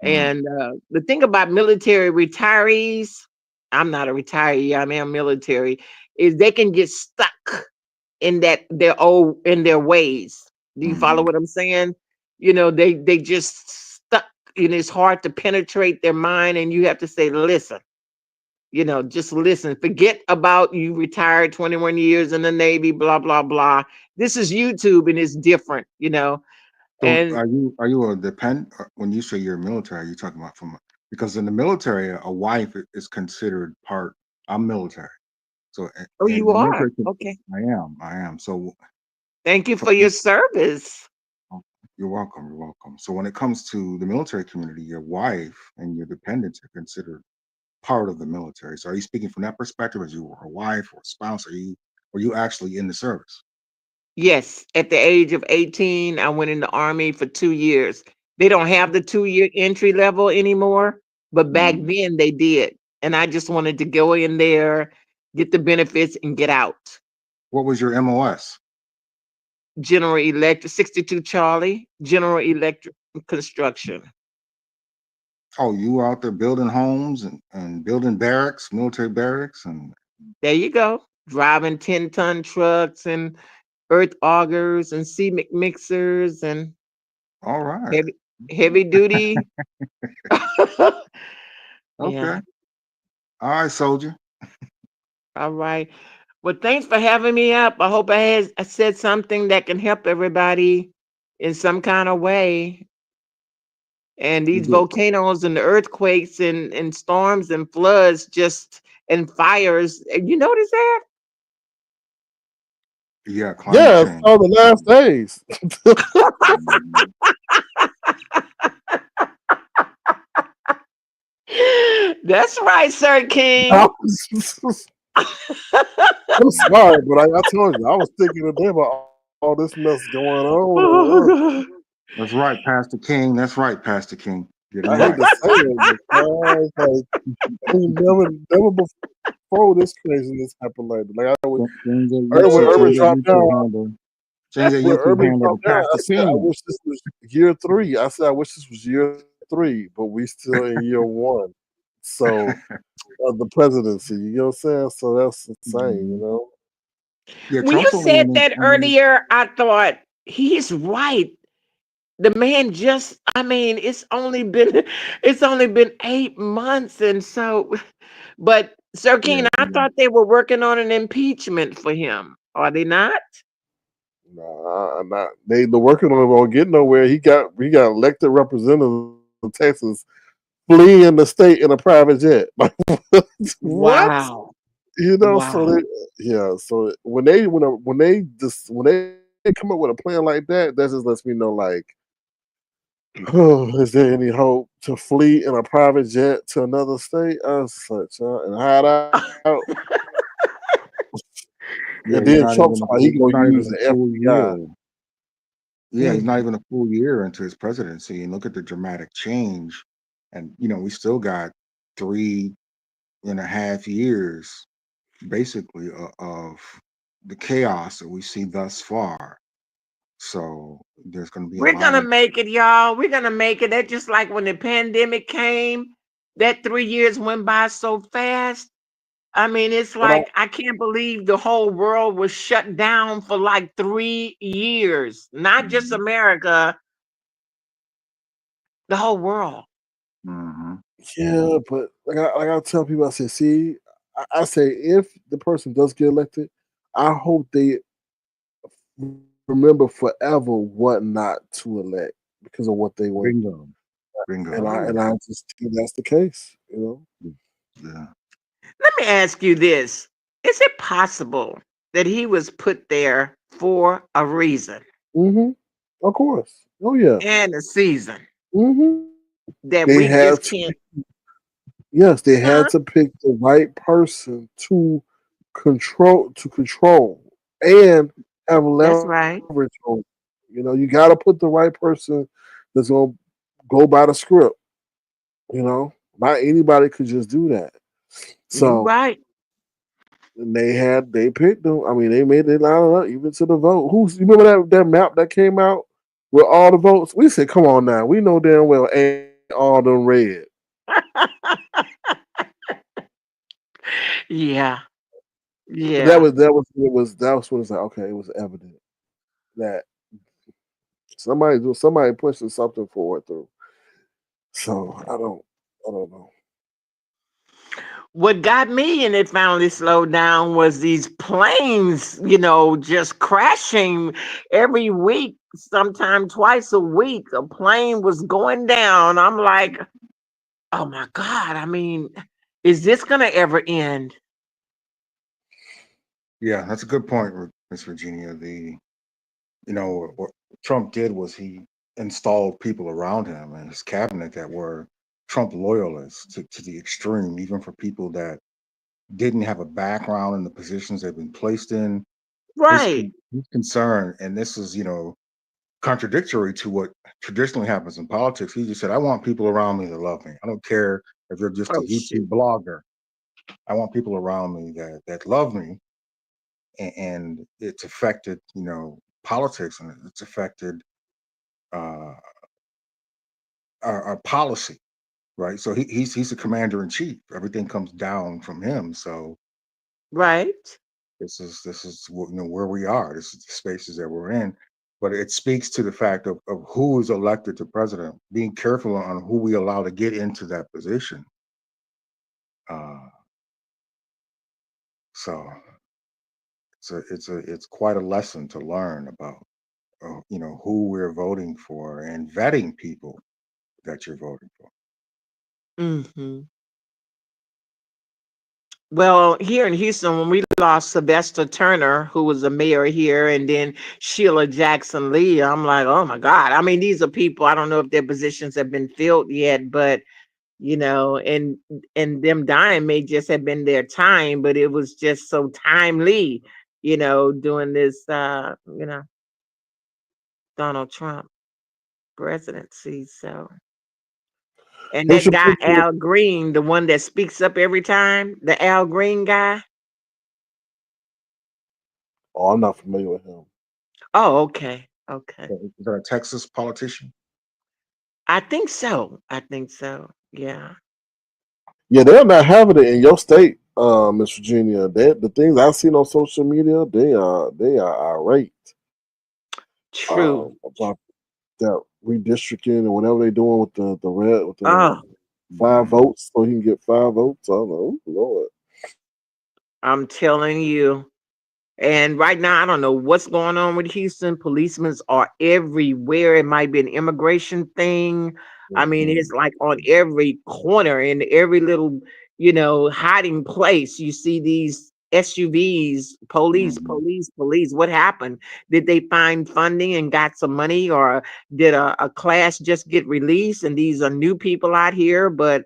and, the thing about military retirees, I'm not a retiree, I am military, is they can get stuck in their ways. Do you follow mhm. what I'm saying? They just stuck, and it's hard to penetrate their mind, and you have to say, "Listen." Just listen. Forget about you retired 21 years in the Navy, blah, blah, blah. This is YouTube and it's different. So And are you a depend when you say you're military, are you talking about because in the military, a wife is considered part. I'm military. So oh, in you the are. military, Okay. I am. So Thank you for, for your service. oh, you're welcome. You're welcome. So when it comes to the military community, your wife and your dependents are considered part of the military. So are you speaking from that perspective as you were a wife or a spouse? Were you actually in the service? Yes, at the age of 18, I went in the Army for 2 years. They don't have the 2-year entry level anymore, but back Mhm. then they did. And I just wanted to go in there, get the benefits, and get out. What was your MOS? General Electric, 62 Charlie, General Electric Construction. Oh, you were out there building homes and building barracks, military barracks, and There you go. Driving 10-ton trucks and earth augers and cement mixers and all right. heavy heavy duty. Okay. Yeah. All right, soldier. All right. Well, thanks for having me up. I hope I said something that can help everybody in some kind of way. And You these did. volcanoes and the earthquakes and storms and floods and fires. You notice that? Yeah, climate Yeah, it's change. on the last days. Mhm. That's right, Sir I King. was- I'm sorry, but I told you I was thinking today about all this mess going on. And, That's right, Pastor King. That's right, Pastor King. Getting I hate right. to say it, but it's like ain't never before this craziness happened like that. Like Things that When Urban things that dropped you could down, handle. Things that when you could Urban handle dropped to down, I Pastor said I King. wish this was year 3. I said I wish this was year 3, but we still in year 1. So of the presidency, you know what I'm saying? So that's Mhm. insane. Yeah, When you Trump's only said in that earlier, I thought he's right. The man I mean, it's only been 8 months. And so, but Sir King, yeah. I thought they were working on an impeachment for him. Are they not? Nah, I'm not. They working on it won't get nowhere. He got elected representatives of Texas fleeing the state in a private jet. Like what? Wow. So Wow. yeah. So when they come up with a plan like that, that just lets me know like, oh, is there any hope to flee in a private jet to another state? Such and hide out. Yeah, And he's then not Trump even talking about he he's gonna not use even a the full FBI. year. Yeah, he's not even a full year into his presidency. And look at the dramatic change. And we still got 3.5 years basically of the chaos that we see thus far. So there's going to be a We're lot gonna of make it, y'all. We're gonna make it. That's just like when the pandemic came, that 3 years went by so fast. I mean, it's But like I can't believe the whole world was shut down for like 3 years. Not just Mhm, America, the whole world. mhm. yeah, but like I tell people, I say, see, I say if the person does get elected, I hope they remember forever what not to elect because of what they went Bingo, through, and bingo. I just think that's the case. Yeah. Let me ask you this. Is it possible that he was put there for a reason Hmm. Of course. Oh yeah. and a season Hmm. that They we had just to. can't? Yes, they had Huh? to pick the right person to control and have That's leverage right. on. You got to put the right person that's gonna go by the script. Not anybody could just do that. You So right. and they picked them. I mean, they made it line up even to the vote. You remember that map that came out with all the votes? We said, come on now, we know damn well ain't all them red. Yeah. But that Yeah. was that was it was that was when it's like okay, it was evident that somebody pushing something forward through. So I don't know. What got me and it finally slowed down was these planes, just crashing every week, sometime twice a week. A plane was going down. I'm like, oh my God. I mean, is this going to ever end? Yeah, that's a good point, Miss Virginia. What Trump did was he installed people around him and his cabinet that were Trump loyalists to the extreme, even for people that didn't have a background in the positions they've been placed in. Right. His concern, and this is contradictory to what traditionally happens in politics. He just said, "I want people around me that love me. I don't care if you're just a Oh, shoot. YouTube blogger. I want people around me that love me." And it's affected, politics, and it's affected uh, our policy, right? So he's a commander in chief. Everything comes down from him. So Right. this is where we are. This is the spaces that we're in. But it speaks to the fact of who is elected to president. Being careful on who we allow to get into that position. Uh, so it's quite a lesson to learn about who we're voting for and vetting people that you're voting for. Hmm. Well, here in Houston, when we lost Sylvester Turner, who was a mayor here, and then Sheila Jackson Lee, I'm like, oh my God. I mean, these are people, I don't know if their positions have been filled yet, but and them dying may just have been their time, but it was just so timely, doing this Donald Trump presidency. So, and that Haitian guy princess. Al Green, the one that speaks up every time, the Al Green guy. Oh, I'm not familiar with him. Oh, okay. Okay. So, is that a Texas politician? I think so. I think so. Yeah. Yeah, they're not having it in your state, Miss Virginia. The things I've seen on social media, they are irate True. about that redistricting and whatever they're doing with the red with the Oh, five Mhm. votes, so he can get 5 votes. I don't know, Lord. I'm telling you. And right now, I don't know what's going on with Houston. Policemen are everywhere. It might be an immigration thing. I mean, Mhm. it's like on every corner, in every little, hiding place. You see these SUVs, police, Mhm. police, police. What happened? Did they find funding and got some money, or did a class just get released? And these are new people out here, but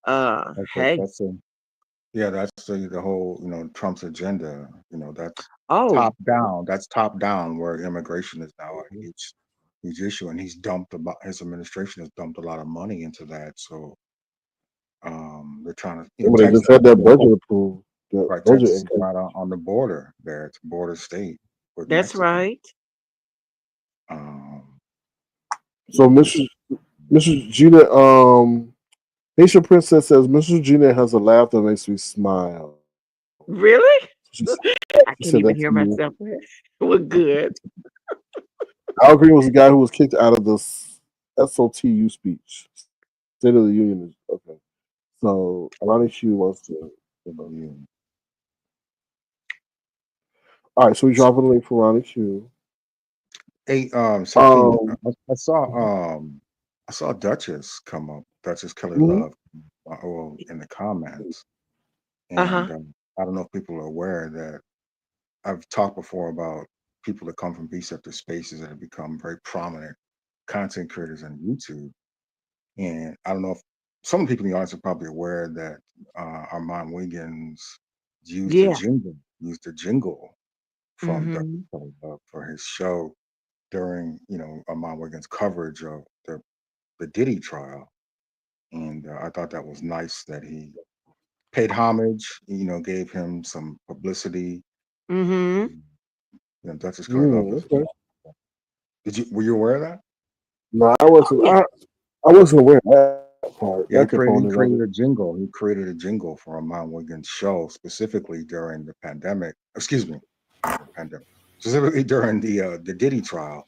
That's a, hey, that's a yeah, that's the whole Trump's agenda. That's oh, top down. That's top down where immigration is now a huge issue, and his administration has dumped a lot of money into that. So they're trying to, Remember, they Texas, just had that budget approved, that right? budget Texas is increase. right on the border there. It's a border state with that's Mexico. right. Um, So, yeah, Mrs. Gina, Haitian princess says Mrs. Gina has a laugh that makes me smile. Really? She said I that to can't even you. hear myself. We're good. Al Green was the guy who was kicked out of the SOTU speech. State of the Union is okay. So Ronnie Q wants to. yeah. All right, so we dropping a link for Ronnie Q. Hey, Sir King, Um, I saw Duchess come up, Duchess Kelly mhm. Love, in the comments, Uh-huh. and I don't know if people are aware that I've talked before about people that come from B-sector spaces that have become very prominent content creators on YouTube, and I don't know if some people in the audience are probably aware that Armand Wiggins Yeah. used the jingle from Duchess Hmm. Kelly Love for his show during Ahmad Wiggins' coverage of the Diddy trial, and I thought that was nice that he paid homage, gave him some publicity. Hmm. Mm, Duchess Kelly Love is. Okay. Were you aware of that? No, I Oh wasn't. yeah. I wasn't aware of that part, that Yeah, component he of it. created a jingle. He created a jingle for Ahmad Wiggins' show specifically during the pandemic. Excuse me, the pandemic. Specifically during the Diddy trial,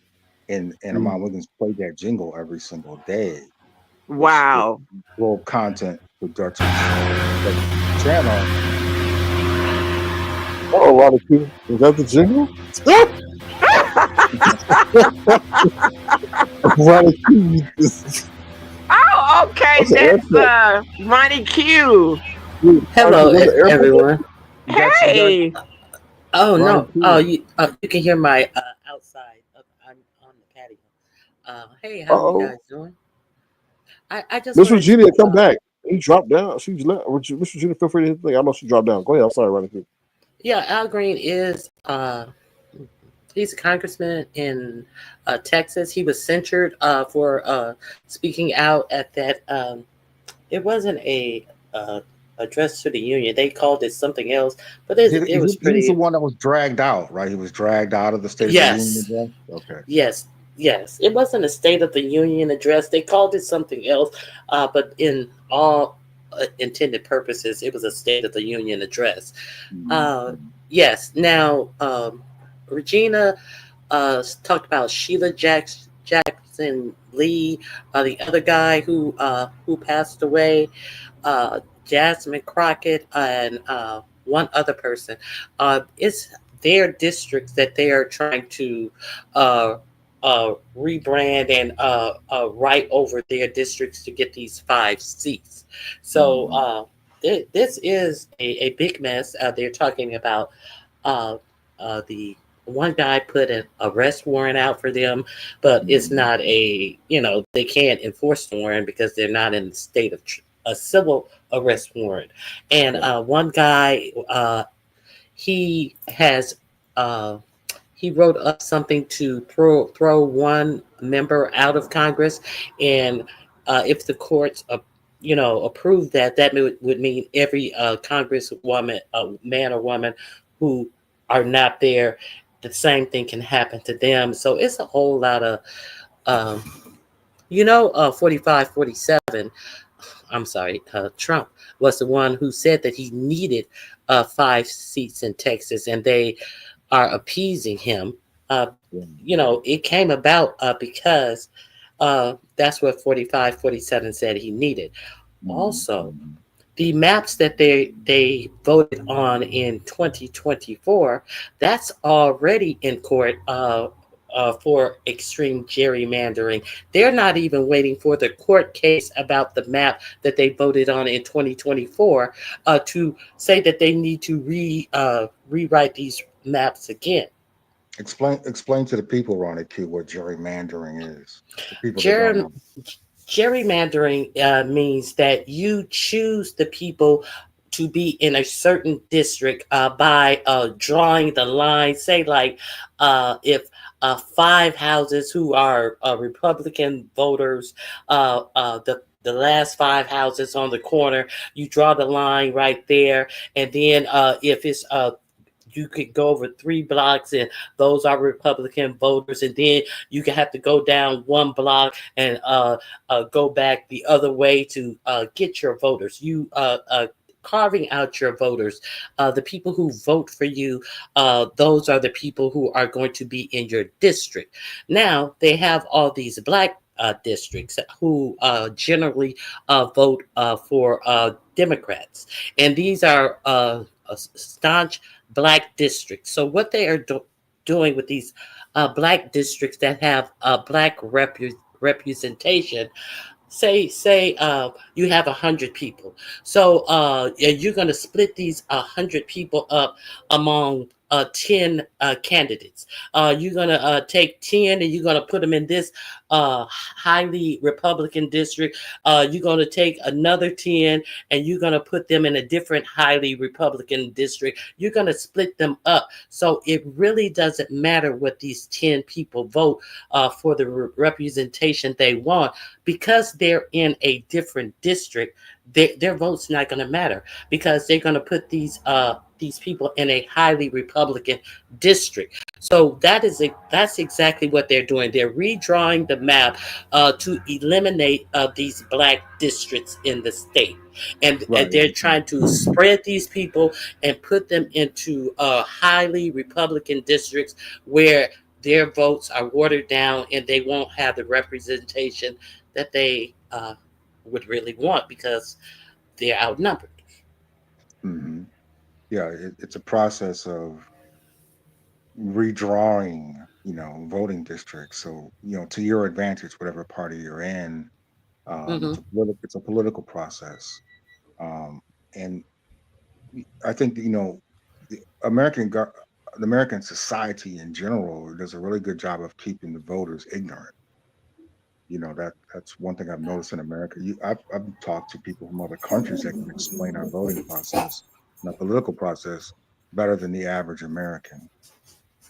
and Mm. Ahmad Wiggins played that jingle every single day, which Wow. drove content to Duchess channel. Oh, Ronnie Q. Is that the jingle? Ronnie Q. Oh, okay. That's an That's airport. Ronnie Q. Ronnie Q, Hello, that's an airport. everyone. You got Hey. Oh Ronnie no, Q. you can hear my outside. I'm on the patio. Hey, how you Uh-oh. guys doing? I just Miss wanted Virginia, to. come back. He dropped down. She's left. Miss Virginia, feel free to hit the thing. I know she dropped down. Go ahead. I'm sorry, Ronnie Q. Yeah, Al Green is. He's a congressman in Texas. He was censured for speaking out at that. It wasn't a address to the union. They called it something else, but it was He was the pretty. one that was dragged out, right? He was dragged out of the State of the Union Yes, address. Okay. yes, yes. It wasn't a State of the Union address. They called it something else, but in all intended purposes, it was a State of the Union address. Uh, Mhm. yes. Now, Regina talked about Sheila Jackson Lee, the other guy who passed away, Jasmine Crockett, and one other person. It's their districts that they are trying to uh, rebrand and write over their districts to get these 5 seats. So Mhm. this is a big mess. They're talking about uh, the one guy put an arrest warrant out for them, but it's Mhm. not they can't enforce the warrant because they're not in the state of a civil arrest warrant. And Right. one guy, he has uh, he wrote up something to throw one member out of Congress, and if the courts, approve that, that would mean every Congresswoman, man or woman who are not there, the same thing can happen to them. So it's a whole lot of, um, 45, 47. I'm sorry, Trump was the one who said that he needed 5 seats in Texas, and they are appeasing him. Uh, Yeah. it came about because that's what 45, 47 said he needed. Mhm. Also, Mhm. the maps that they voted on in 2024, that's already in court for extreme gerrymandering. They're not even waiting for the court case about the map that they voted on in 2024 to say that they need to rewrite these maps again. Explain to the people, Ronnie Q, what gerrymandering is. The people that don't Gerry, know. Gerrymandering means that you choose the people to be in a certain district by drawing the line. Say, like, if 5 houses who are Republican voters, the last 5 houses on the corner, you draw the line right there, and then if it's you could go over 3 blocks and those are Republican voters, and then you can have to go down 1 block and go back the other way to get your voters. You carving out your voters, the people who vote for you, those are the people who are going to be in your district. Now they have all these black districts who generally vote for Democrats, and these are staunch black districts. So what they are doing with these black districts that have black representation, say you have 100 people, so you're going to split these 100 people up among 10 candidates. You're going to take 10 and you're going to put them in this highly Republican district. You're going to take another 10 and you're going to put them in a different highly Republican district. You're going to split them up, so it really doesn't matter what these 10 people vote for the representation they want, because they're in a different district. Their vote's not going to matter because they're going to put these people in a highly Republican district. So that's exactly what they're doing. They're redrawing the map to eliminate these black districts in the state, and Right. they're trying to spread these people and put them into highly Republican districts where their votes are watered down and they won't have the representation that they would really want because they're outnumbered. Hmm. Yeah, it's a process of redrawing, voting districts. So, to your advantage, whatever party you're in, Hmm. it's a political process. Um, and I think that, the the American society in general does a really good job of keeping the voters ignorant. That's one thing I've noticed in America. I've talked to people from other countries that can explain our voting process and our political process better than the average American.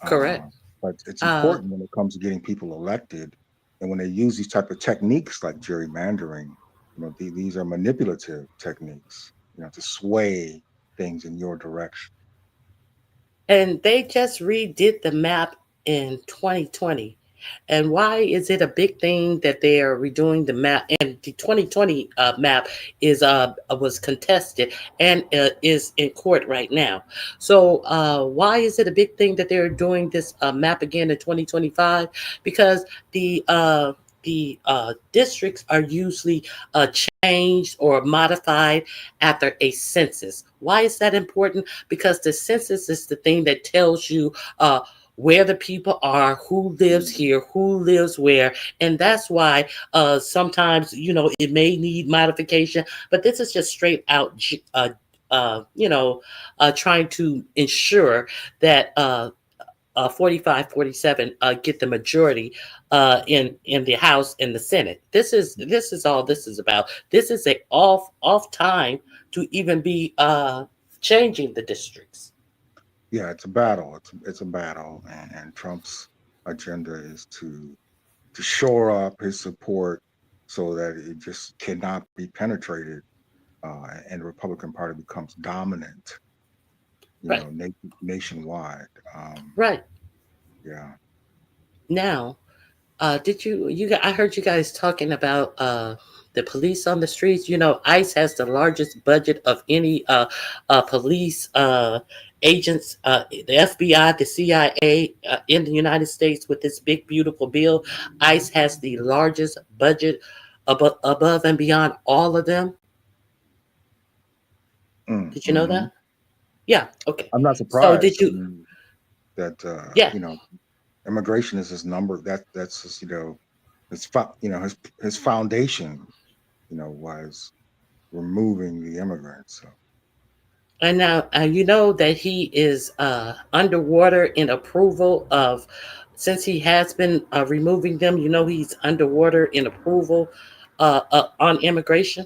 Correct. Uh, but it's Uh, important when it comes to getting people elected, and when they use these type of techniques like gerrymandering. These are manipulative techniques. To sway things in your direction. and they just redid the map in 2020. And why is it a big thing that they are redoing the map? And the 2020 map was contested and is in court right now. So why is it a big thing that they're doing this map again in 2025? Because the districts are usually changed or modified after a census. Why is that important? Because the census is the thing that tells you where the people are, who lives here, who lives where, and that's why sometimes it may need modification. But this is just straight out, uh, you know, trying to ensure that 45, 47 get the majority in the House and the Senate. This is all this is about. This is a off time to even be changing the districts. Yeah, it's a battle. It's a battle, and Trump's agenda is to shore up his support so that it just cannot be penetrated, and the Republican Party becomes dominant, Right, nationwide. right. Yeah. Now, did I heard you guys talking about the police on the streets. ICE has the largest budget of any police agents. The FBI, the CIA in the United States with this big beautiful bill. ICE has the largest budget above and beyond all of them. Did you know Mm-hmm. that? Yeah. Okay. I'm not So did surprised. I you? mean, that Yeah. immigration is his number. That's his, his foundation. Was removing the immigrants. So And now you know that he is underwater in approval of, since he has been removing them. He's underwater in approval on immigration.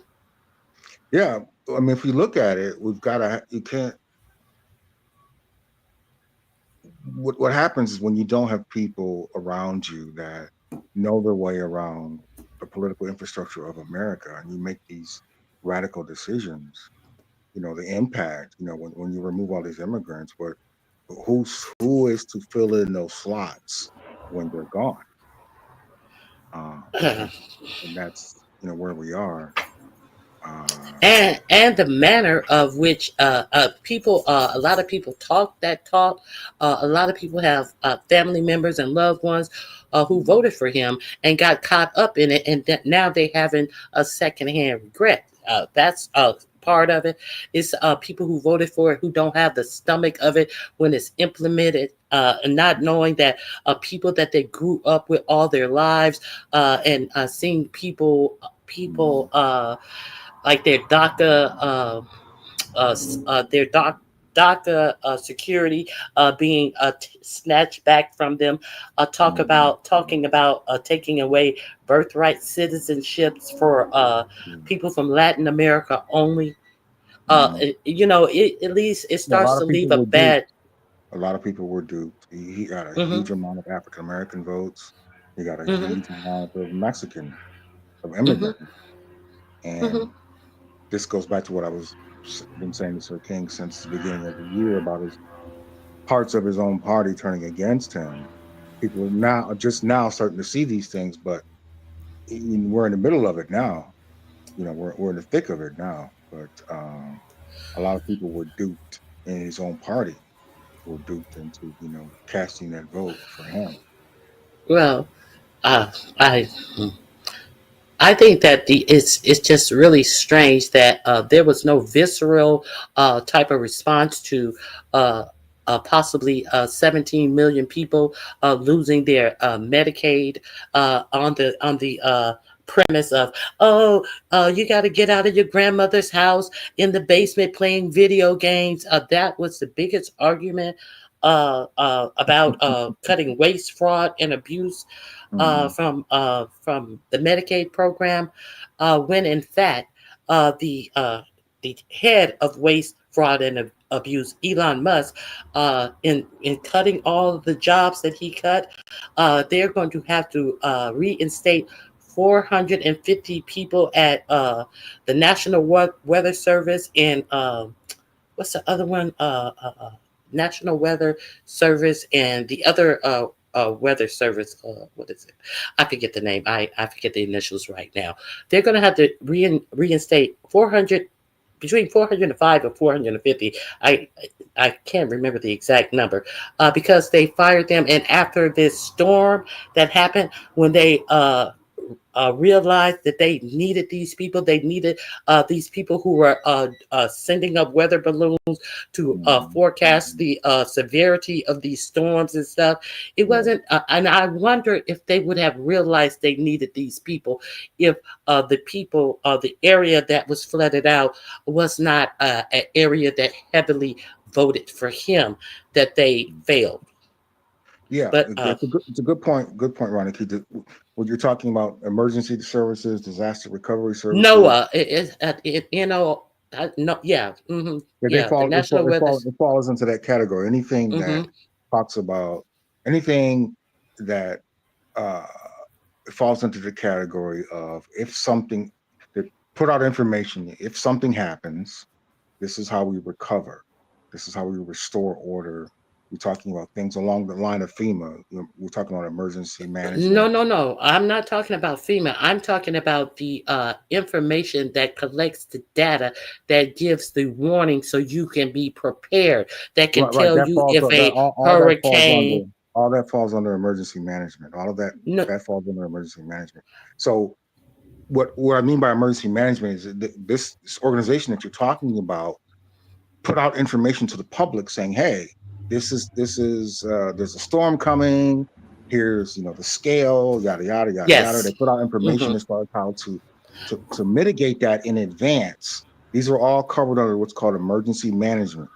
yeah, I mean, if you look at it, we've got to. You can't. What happens is when you don't have people around you that know their way around the political infrastructure of America, and you make these radical decisions. The impact. When you remove all these immigrants, but who is to fill in those slots when they're gone? And, and that's where we are. Uh, And the manner of which people, a lot of people talk that talk. A lot of people have family members and loved ones who voted for him and got caught up in it, and that now they having a secondhand regret. That's part of it. It's people who voted for it who don't have the stomach of it when it's implemented, and not knowing that people that they grew up with all their lives, and seeing people. Like their DACA, their DACA security being snatched back from them. Talking about taking away birthright citizenships for people from Latin America only. mhm. At least it Yeah, a starts lot to of people leave a were duped. bad. A lot of people were duped. He got a Hmm. huge amount of African American votes. He got a Hmm. huge amount of Mexican, of Hmm. immigrant. Hmm. And this goes back to what been saying to Sir King since the beginning of the year about his parts of his own party turning against him. People are just now starting to see these things, but we're in the middle of it now. We're in the thick of it now. But a lot of people were duped in his own party. Were duped into casting that vote for him. Well, uh, I I think that it's just really strange that there was no visceral type of response to uh, possibly 17 million people losing their Medicaid on the premise of, oh, you got to get out of your grandmother's house in the basement playing video games. That was the biggest argument about cutting waste, fraud, and abuse Mhm. from the Medicaid program, when in fact the head of waste, fraud, and abuse, Elon Musk, in cutting all of the jobs that he cut, they're going to have to reinstate 450 people at the National Weather Service and what's the other one? National Weather Service and the other weather service. What is it? I forget the name. I forget the initials right now. They're going to have to reinstate 400, between 405 and 450. I can't remember the exact number because they fired them. And after this storm that happened, when they realized that they needed these people. They needed these people who were sending up weather balloons to Mhm. forecast the severity of these storms and stuff. It Right. wasn't, and I wonder if they would have realized they needed these people if the people, the area that was flooded out was not an area that heavily voted for him, that they failed. Yeah, But it's a good point. Good point, Ronnie. When you're talking about emergency services, disaster recovery services, NOAA, you know, no, yeah, yeah, yeah, the National Weather. it falls into that category. Anything that Mm-hmm. talks about anything that uh, falls into the category of if something that put out information, if something happens, this is how we recover. This is how we restore order. We're talking about things along the line of FEMA. We're talking about emergency No, management. no, no. I'm not talking about FEMA. I'm talking about the information that collects the data that gives the warning so you can be prepared. That can Right, right. tell That you falls if that a under hurricane. emergency management. All of that No, that falls under emergency management. So what I mean by emergency management is that this organization that you're talking about put out information to the public saying, "Hey, there's a storm coming. Here's the scale, yada yada yada yada." They yes. put out information Hmm. as far as how to mitigate that in advance. These are all covered under what's called emergency management.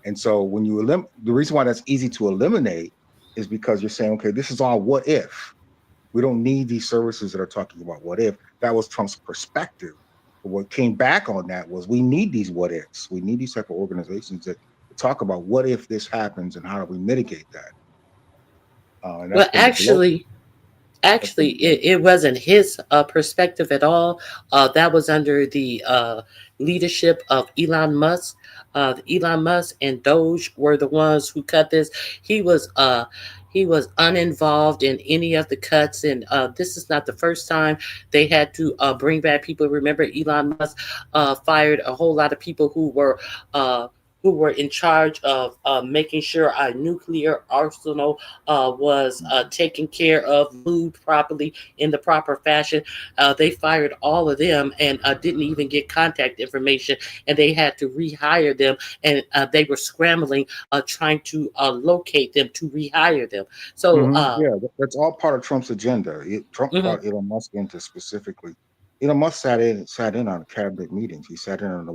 And so when the reason why that's easy to eliminate is because you're saying, okay, this is all what if. We don't need these services that are talking about what if. That was Trump's perspective. But what came back on that was we need these what ifs. We need these type of organizations that talk about what if this happens and how do we mitigate that. And that's Well, been the blow. That's been actually, the blow. it wasn't his perspective at all. That was under the leadership of Elon Musk. Elon Musk and Doge were the ones who cut this. He was uh, he was uninvolved in any of the cuts, and this is not the first time they had to bring back people. Remember, Elon Musk fired a whole lot of people uh, who were in charge of making sure our nuclear arsenal was taken care of, moved properly in the proper fashion. They fired all of them and didn't even get contact information, and they had to rehire them, and they were scrambling, trying to locate them to rehire them. So, Yeah, that's all part of Trump's agenda. Trump mhm, brought Elon Musk into specifically. Elon Musk sat in on cabinet meetings. He sat in on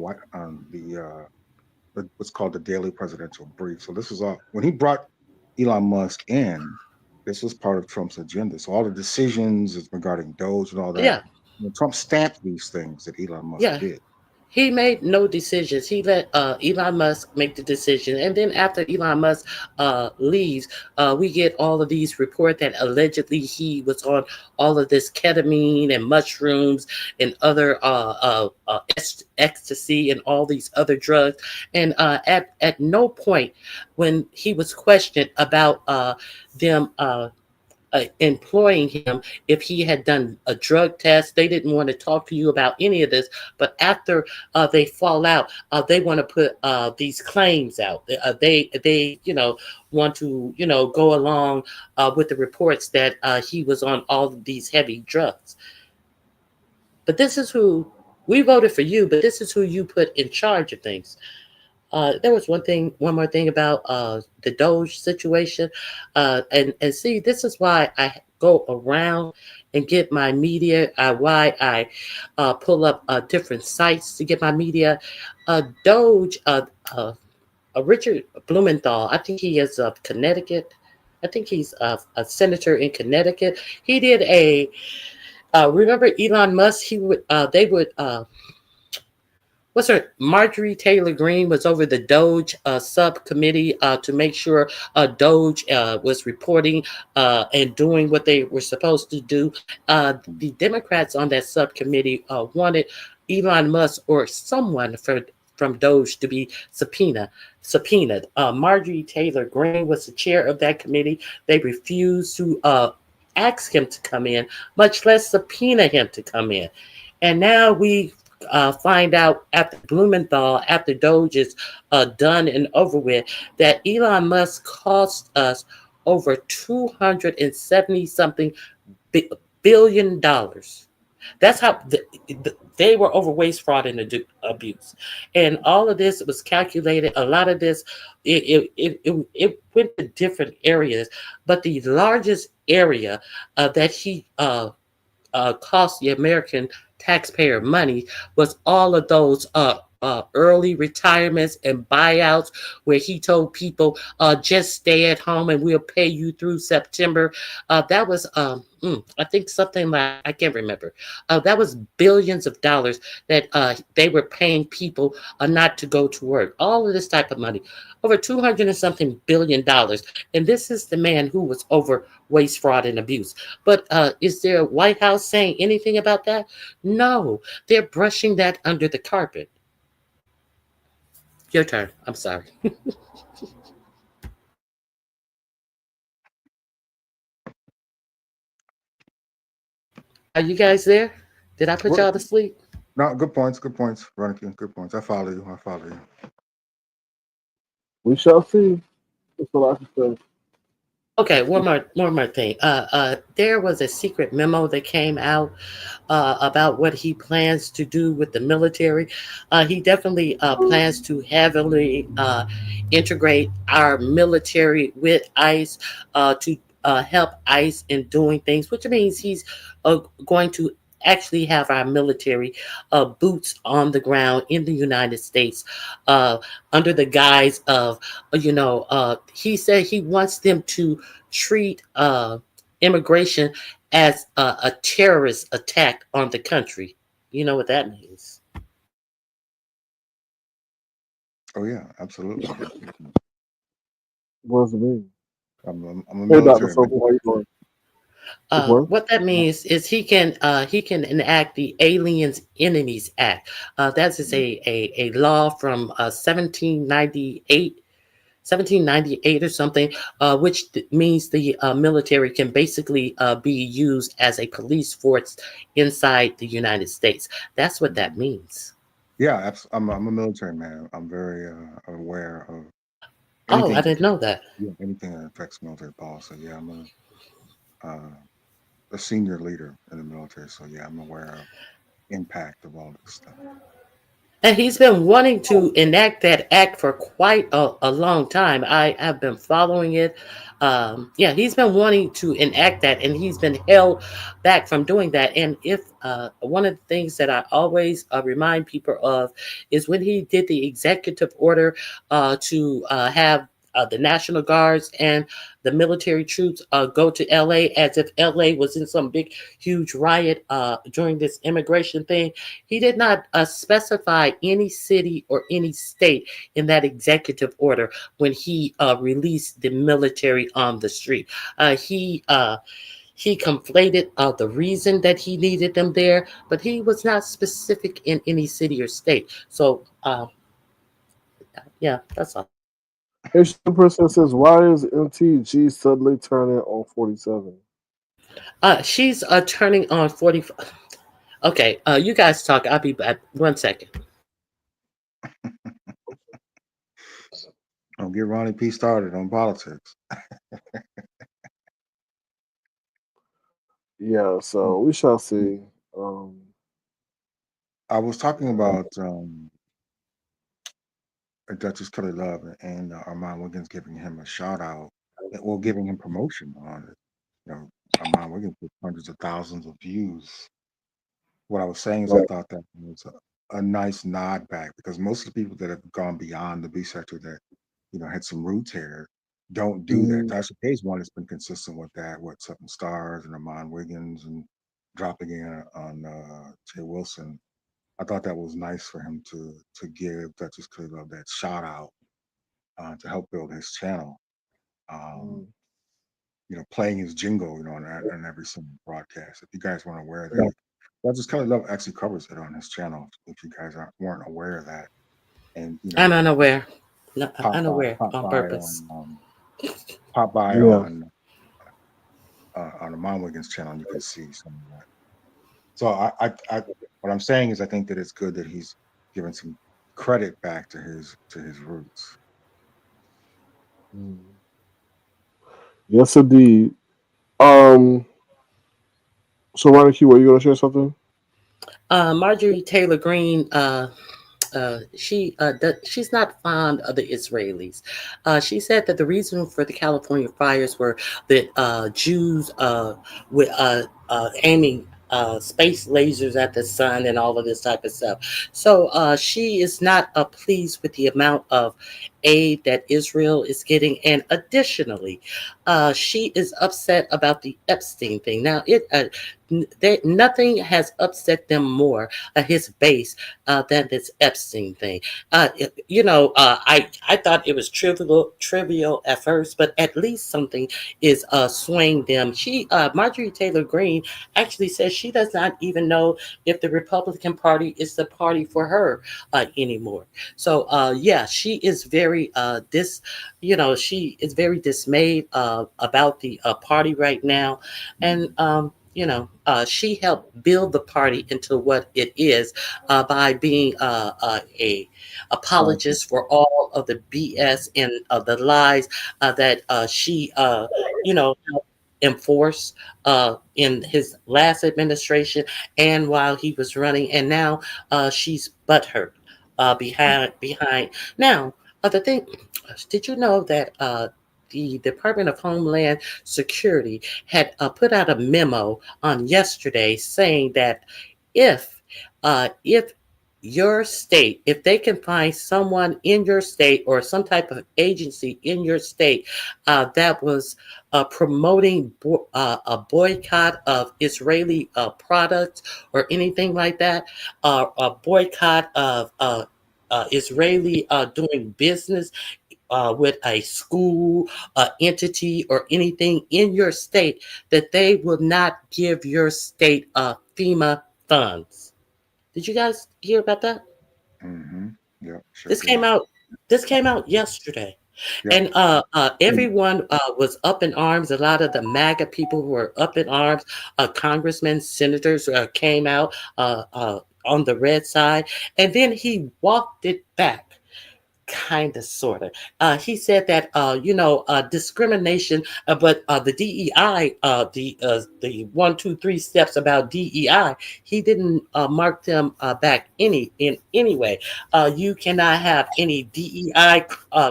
what's called the daily presidential brief. So this was all when he brought Elon Musk in. This was part of Trump's agenda. So all the decisions regarding Doge and all that, yeah, Trump stamped these things that Elon Musk yeah. did. He made no decisions. He let Elon Musk make the decision, and then after Elon Musk leaves, we get all of these reports that allegedly he was on all of this ketamine and mushrooms and other ecstasy and all these other drugs. And at no point when he was questioned about them employing him if he had done a drug test. They didn't want to talk to you about any of this. But after they fall out, they want to put these claims out. They want to go along with the reports that he was on all of these heavy drugs. But this is who we voted for you, but this is who you put in charge of things. There was one more thing about the Doge situation, and see, this is why I go around and get my media. Why I pull up different sites to get my media. Doge, Richard Blumenthal. I think he is of Connecticut. I think he's a senator in Connecticut. He did a. Remember Elon Musk? He would. They would. What's her Marjorie Taylor Greene was over the Doge subcommittee to make sure Doge was reporting and doing what they were supposed to do. The Democrats on that subcommittee wanted Elon Musk or someone from Doge to be subpoenaed. Marjorie Taylor Greene was the chair of that committee. They refused to ask him to come in, much less subpoena him to come in. And now we find out after Blumenthal, after Doge is done and over with, that Elon Musk cost us over 270 something billion dollars. That's how they were over waste, fraud, and abuse, and all of this was calculated. A lot of this, it went to different areas, but the largest area that he cost the American taxpayer money was all of those early retirements and buyouts where he told people just stay at home and we'll pay you through September. That was I think something like I can't remember. That was billions of dollars that they were paying people not to go to work. All of this type of money, over 200 and something $billion, and this is the man who was over waste, fraud, and abuse. But is there a White House saying anything about that? No, they're brushing that under the carpet. Your turn. I'm sorry. Are you guys there? Did I put Well, y'all to sleep? no, good points, Veronica, good points. I follow you. I follow you. We shall see. That's all I can say. Okay, one more thing. There was a secret memo that came out about what he plans to do with the military. He definitely plans to heavily integrate our military with ICE to help ICE in doing things, which means he's going to actually have our military boots on the ground in the United States uh, under the guise of, he said he wants them to treat immigration as a terrorist attack on the country. You know what that means? Oh yeah, absolutely. What does it mean? I'm a Hey, Dr. military man. Sophie, how you doing? What? What that means is he can enact the Aliens Enemies Act. That is a law from 1798 or something, which means the military can basically be used as a police force inside the United States. That's what that means. Yeah, I'm a military man. I'm very aware of Oh, I anything. didn't know that. Yeah, anything that affects military policy. Yeah, I'm a senior leader in the military, so yeah, I'm aware of impact of all this stuff. And he's been wanting to enact that act for quite a long time. I have been following it. Yeah, he's been wanting to enact that, and he's been held back from doing that. And if one of the things that I always remind people of is when he did the executive order to have the National Guards and the military troops go to LA as if LA was in some big, huge riot during this immigration thing. He did not specify any city or any state in that executive order when he released the military on the street. He conflated the reason that he needed them there, but he was not specific in any city or state. So, yeah, that's all. Asian person says, why is MTG suddenly turning on 47? She's turning on 40. Okay, you guys talk. I'll be back. 1 second. Don't get Ronnie P started on politics. Yeah, so we shall see. Um, I was talking about Duchess Kelly Love and Armand Wiggins giving him a shout out, well, giving him promotion on it. You know, Armand Wiggins with hundreds of thousands of views. What I was saying is I Right. thought that was a nice nod back because most of the people that have gone beyond the B sector that had some roots here don't do that. Mm, Tasha K's one has been consistent with that. What Seven Stars and Armand Wiggins and dropping in on Jay Wilson. I thought that was nice for him to give Duchess Kelly Love that shout out to help build his channel. Um, mm, playing his jingle, on every single broadcast. If you guys weren't aware of that, yeah. Duchess Kelly Love actually covers it on his channel. If you guys weren't aware of that, and I'm unaware. No, pop by unaware pop on by purpose. on pop by Yeah. on the Mom Wiggins channel, and you can see some of that. So what I'm saying is, I think that it's good that he's given some credit back to his roots. Mm. Yes, indeed. Um. So, Ronnie Q, were you gonna share something? Marjorie Taylor Greene, she's not fond of the Israelis. She said that the reason for the California fires were that Jews with aiming space lasers at the sun and all of this type of stuff. So she is not pleased with the amount of aid that Israel is getting, and additionally, she is upset about the Epstein thing. Now, nothing has upset them more, his base, than this Epstein thing. I thought it was trivial at first, but at least something is swaying them. Marjorie Taylor Greene actually says she does not even know if the Republican Party is the party for her anymore. So yeah, she is very she is very dismayed about the party right now, and she helped build the party into what it is by being a apologist for all of the BS and the lies that she helped enforce in his last administration and while he was running, and now she's butthurt behind. Now, the thing, did you know that the Department of Homeland Security had put out a memo on yesterday saying that if your state, if they can find someone in your state or some type of agency in your state that was promoting a boycott of Israeli products or anything like that, a boycott of Israeli doing business with a school, entity, or anything in your state, that they will not give your state FEMA funds. Did you guys hear about that? Mm-hmm. Yep, sure This did. came out. This came out yesterday, Yep. and everyone was up in arms. A lot of the MAGA people were up in arms. Congressmen, senators came out on the red side, and then he walked it back. Kind of, sort of. He said that discrimination, but the DEI, the 1, 2, 3 steps about DEI, he didn't mark them back in any way. You cannot have any DEI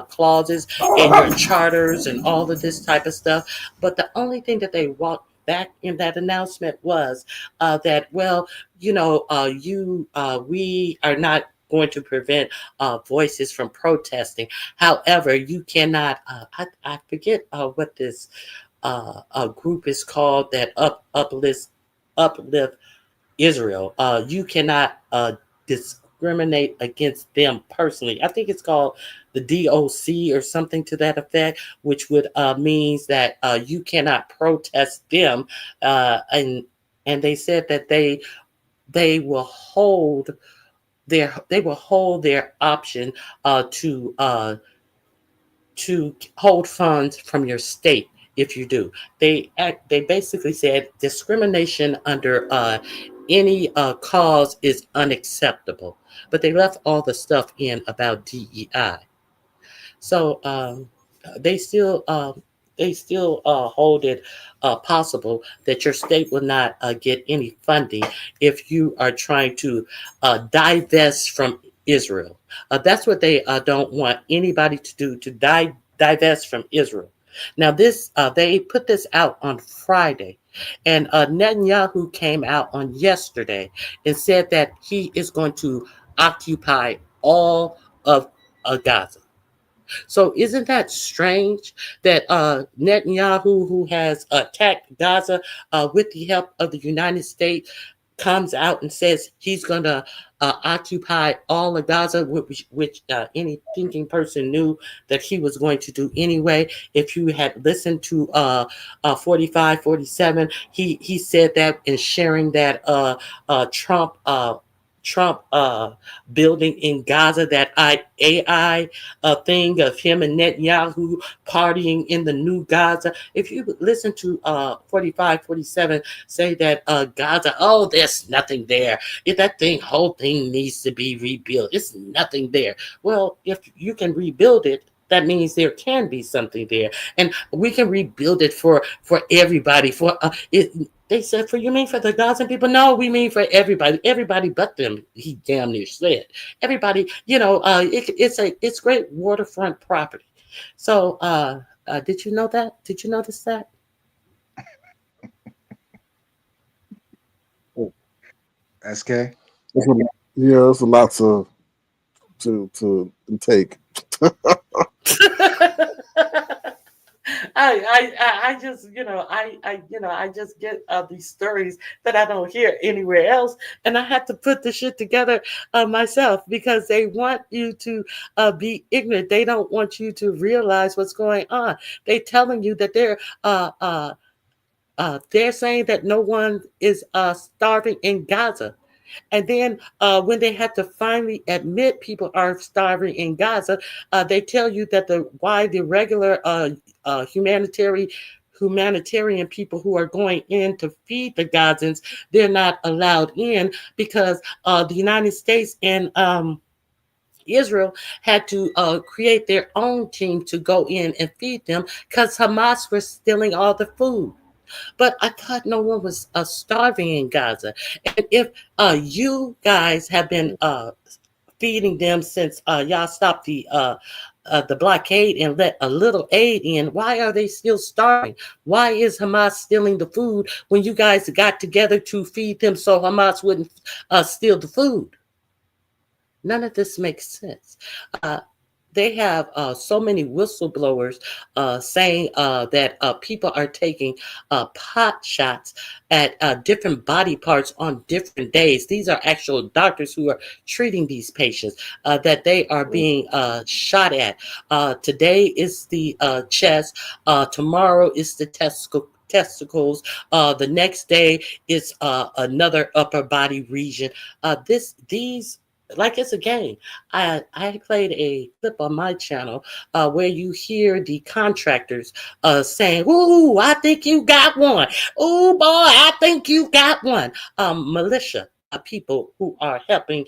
clauses in your charters and all of this type of stuff. But the only thing that they walked back in that announcement was that, well, we are not going to prevent voices from protesting. However, you cannot. I forget what this group is called that uplift Israel. You cannot discriminate against them personally. I think it's called the DOC or something to that effect, which would means that you cannot protest them. And they said that they will hold their option to hold funds from your state if you do. They basically said discrimination under any cause is unacceptable, but they left all the stuff in about DEI. So they still hold it possible that your state will not get any funding if you are trying to divest from Israel. That's what they don't want anybody to do, to divest from Israel. Now, this they put this out on Friday, and Netanyahu came out on yesterday and said that he is going to occupy all of Gaza. So isn't that strange that Netanyahu, who has attacked Gaza with the help of the United States, comes out and says he's going to occupy all of Gaza, which any thinking person knew that he was going to do anyway. If you had listened to 45, 47, he said that in sharing that Trump building in Gaza, that AI thing of him and Netanyahu partying in the new Gaza. If you listen to 45, 47 say that Gaza, oh, there's nothing there. If that whole thing needs to be rebuilt. It's nothing there. Well, if you can rebuild it, that means there can be something there, and we can rebuild it for everybody. For it, they said, for you mean for the Gazan people? No, we mean for everybody but them. He damn near said everybody. It's great waterfront property. So, did you know that? Did you notice that? SK. It's a, yeah, it's a lot to take. I just I just get these stories that I don't hear anywhere else, and I have to put the shit together myself, because they want you to be ignorant. They don't want you to realize what's going on. They telling you that they're saying that no one is starving in Gaza. And then when they have to finally admit people are starving in Gaza, they tell you that the regular humanitarian people who are going in to feed the Gazans, they're not allowed in because the United States and Israel had to create their own team to go in and feed them because Hamas was stealing all the food. But I thought no one was starving in Gaza. And if you guys have been feeding them since y'all stopped the blockade and let a little aid in, why are they still starving? Why is Hamas stealing the food when you guys got together to feed them so Hamas wouldn't steal the food? None of this makes sense. Uh, they have so many whistleblowers saying that people are taking pot shots at different body parts on different days. These are actual doctors who are treating these patients that they are being shot at. Today is the chest. Tomorrow is the testicles. The next day is another upper body region. These like it's a game. I played a clip on my channel where you hear the contractors saying, "Ooh, I think you got one. Ooh, boy, I think you got one." Militia people who are helping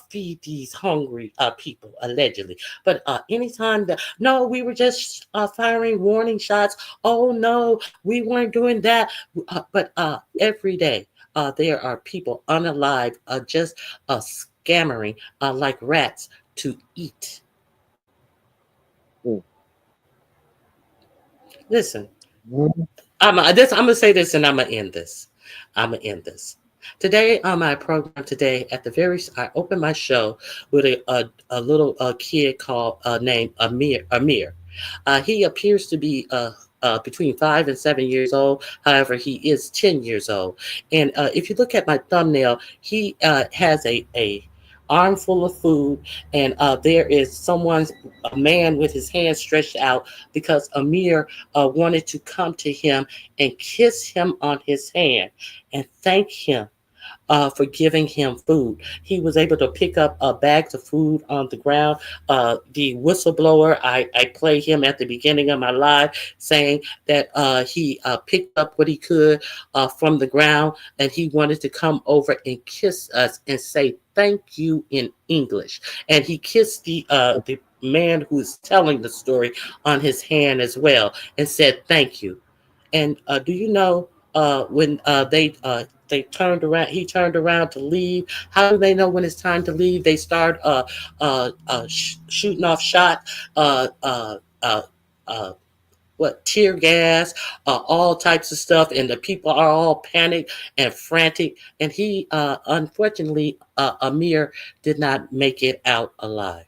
feed these hungry people allegedly. But anytime that no, we were just firing warning shots. Oh no, we weren't doing that. But every day there are people unalive just scammering like rats to eat. Mm. Listen, Mhm. I'm gonna say this and I'm gonna end this. I'm gonna end this. Today on my program today, I opened my show with a little kid called named Amir. He appears to be between 5 and 7 years old. However, he is 10 years old. And if you look at my thumbnail, he has a armful of food, and there is a man with his hand stretched out because Amir wanted to come to him and kiss him on his hand and thank him for giving him food. He was able to pick up bags of food on the ground. The whistleblower, I played him at the beginning of my live saying that he picked up what he could from the ground, and he wanted to come over and kiss us and say thank you in English. And he kissed the man who is telling the story on his hand as well, and said thank you. And do you know when they turned around, he turned around to leave. How do they know when it's time to leave? They start shooting off shot, uh, uh, uh, uh, what, tear gas, all types of stuff, and the people are all panicked and frantic. And he, unfortunately, Amir did not make it out alive.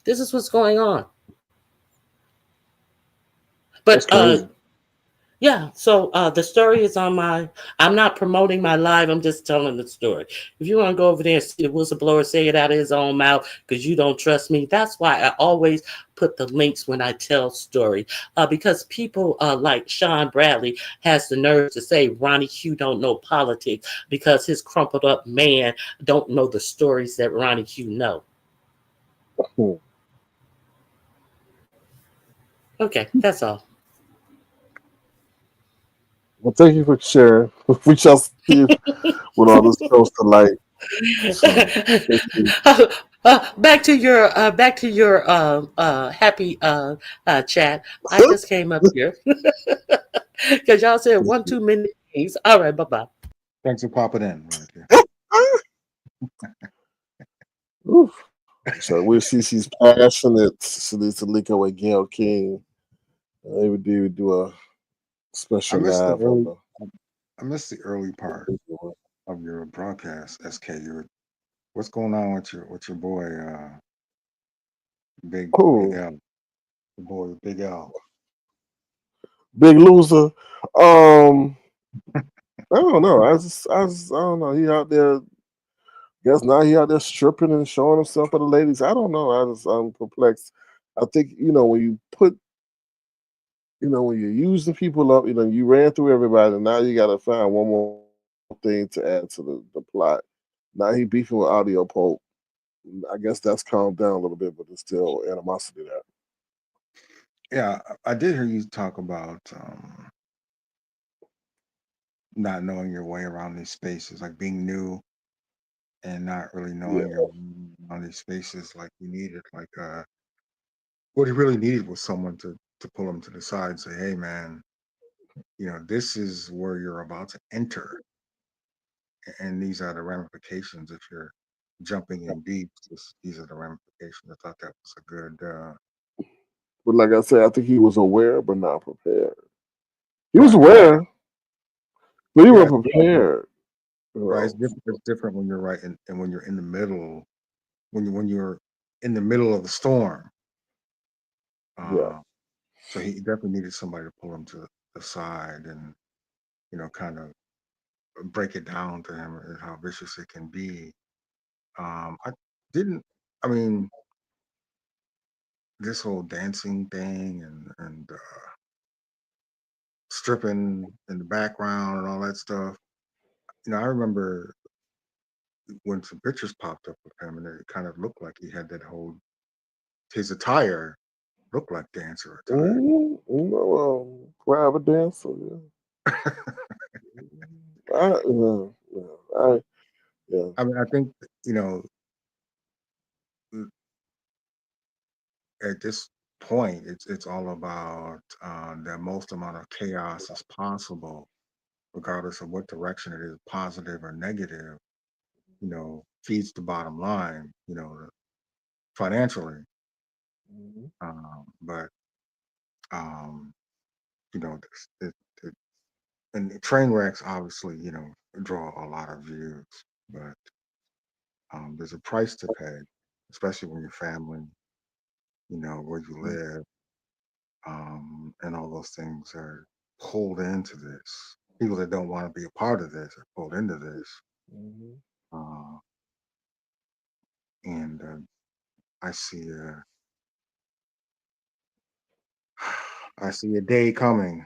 This is what's going on. That's But crazy. yeah, so the story is on my. I'm not promoting my live. I'm just telling the story. If you want to go over there and see the whistleblower say it out of his own mouth because you don't trust me, that's why I always put the links when I tell story. Because people like Sean Bradley has the nerve to say Ronnie Q don't know politics because his crumpled up man don't know the stories that Ronnie Q know. Hmm. Okay, that's all. Well, thank you for sharing. We shall see when all this comes to light. So, thank you. Back to your happy chat. I just came up here because y'all said one too many things. All right, bye bye. Thanks for popping in right there. Oof. So we see she's passionate. She needs to link up with Gail King. Maybe we do a I special missed the live on early. the. I missed the early part of your broadcast, SK. What's going on with your boy, Big Cool. L, the boy Big L? Big loser. I don't know. I don't know. He out there. Guess now he out there stripping and showing himself for the ladies. I don't know. I'm perplexed. I think when you put when you use the people up, you ran through everybody, and now you got to find one more thing to add to the plot. Now he beefing with Audio Pope. I guess that's calmed down a little bit, but there's still animosity there. Yeah, I did hear you talk about not knowing your way around these spaces, like being new and not really Yeah. knowing your way around these spaces like you needed. Like what he really needed was someone to pull him to the side and say, "Hey, man, this is where you're about to enter, and these are the ramifications if you're jumping in deep. These are the ramifications." I thought that was a good. But like I said, I think he was aware but not prepared. He was Right. aware, but he Yeah. wasn't prepared. You Right. It's know. different. It's different when you're right and when you're in the middle. When you're in the middle of the storm. Yeah. Uh, so he definitely needed somebody to pull him to the side and kind of break it down to him and how vicious it can be. I didn't. I mean, this whole dancing thing and stripping in the background and all that stuff. I remember when some pictures popped up of him, and it kind of looked like he had that whole his attire looked like dancer attire. Private dancer. Yeah. Yeah, yeah, yeah. I mean, I think you know at this point, it's all about the most amount of chaos as possible, regardless of what direction it is, positive or negative. Feeds the bottom line. Financially. Mhm. But um, it, and the train wrecks obviously draw a lot of views, but there's a price to pay, especially when your family, where you live, and all those things are pulled into this. People that don't want to be a part of this are pulled into this, Mhm. uh, and I see a I see a day coming.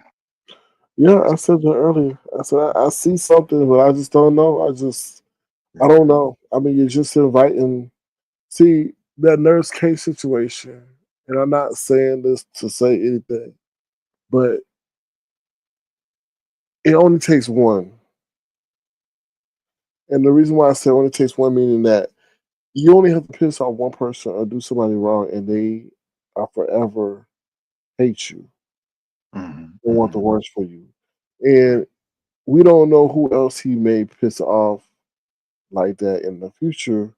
Yeah, I said that earlier. I said I see something, but I just don't know. I Yeah, don't know. I mean, you're just inviting. See that nurse case situation, and I'm not saying this to say anything, but it only takes one. And the reason why I say it only takes one, meaning that you only have to piss off one person or do somebody wrong, and they are forever hate you Hmm. and want the Hmm. worst for you. Right. And we don't know who else he may piss off like that in the future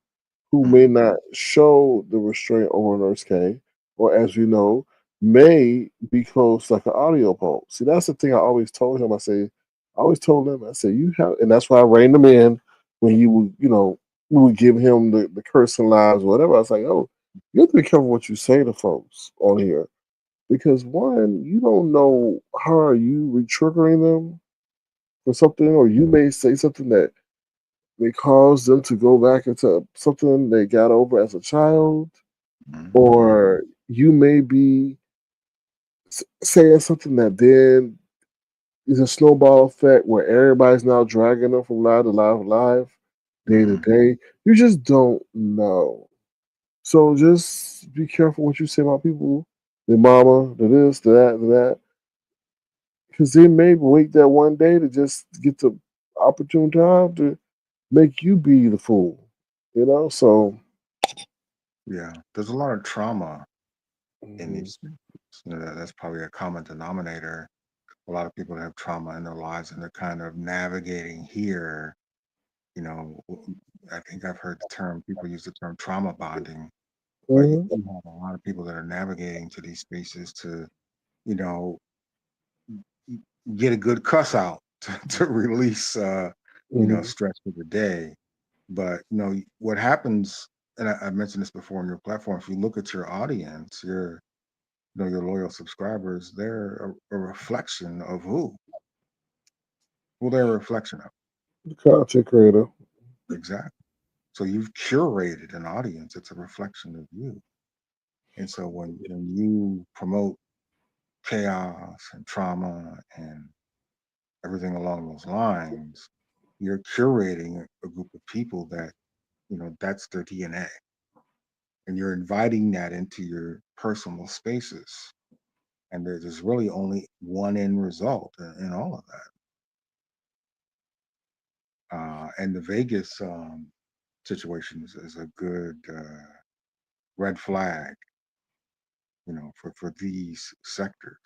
who may Hmm. not show the restraint over Nurse K, or as we know, may be close like an audio pole. See, that's the thing I always told him. I always told him, I said, you have, and that's why I reined him in when he would, we would give him the cursing lives or whatever. I was like, oh, you have to be careful what you say to folks on here. Because one, you don't know how are you re-triggering them for something, or you may say something that may cause them to go back into something they got over as a child, Hmm. or you may be saying something that then is a snowball effect where everybody's now dragging them from live to live to live, day to Hmm. day. You just don't know. So just be careful what you say about people, their mama, the this, the that, the that, because they may wait that one day to just get the opportune time to make you be the fool. So. Yeah. There's a lot of trauma in Mhm, these spaces. That's probably a common denominator. A lot of people that have trauma in their lives and they're kind of navigating here. You know, I think I've heard the term, people use the term trauma bonding, but you mhm, have a lot of people that are navigating to these spaces to, you know, get a good cuss out to release, mhm, stress for the day. But, what happens, and I mentioned this before on your platform, if you look at your audience, your loyal subscribers, they're a reflection of who? Who they're a reflection of. the content creator. Exactly. So you've curated an audience. It's a reflection of you. And so when you promote chaos and trauma and everything along those lines, you're curating a group of people that, that's their DNA. And you're inviting that into your personal spaces. And there's really only one end result in all of that. And the Vegas situation is a good red flag, for these sectors.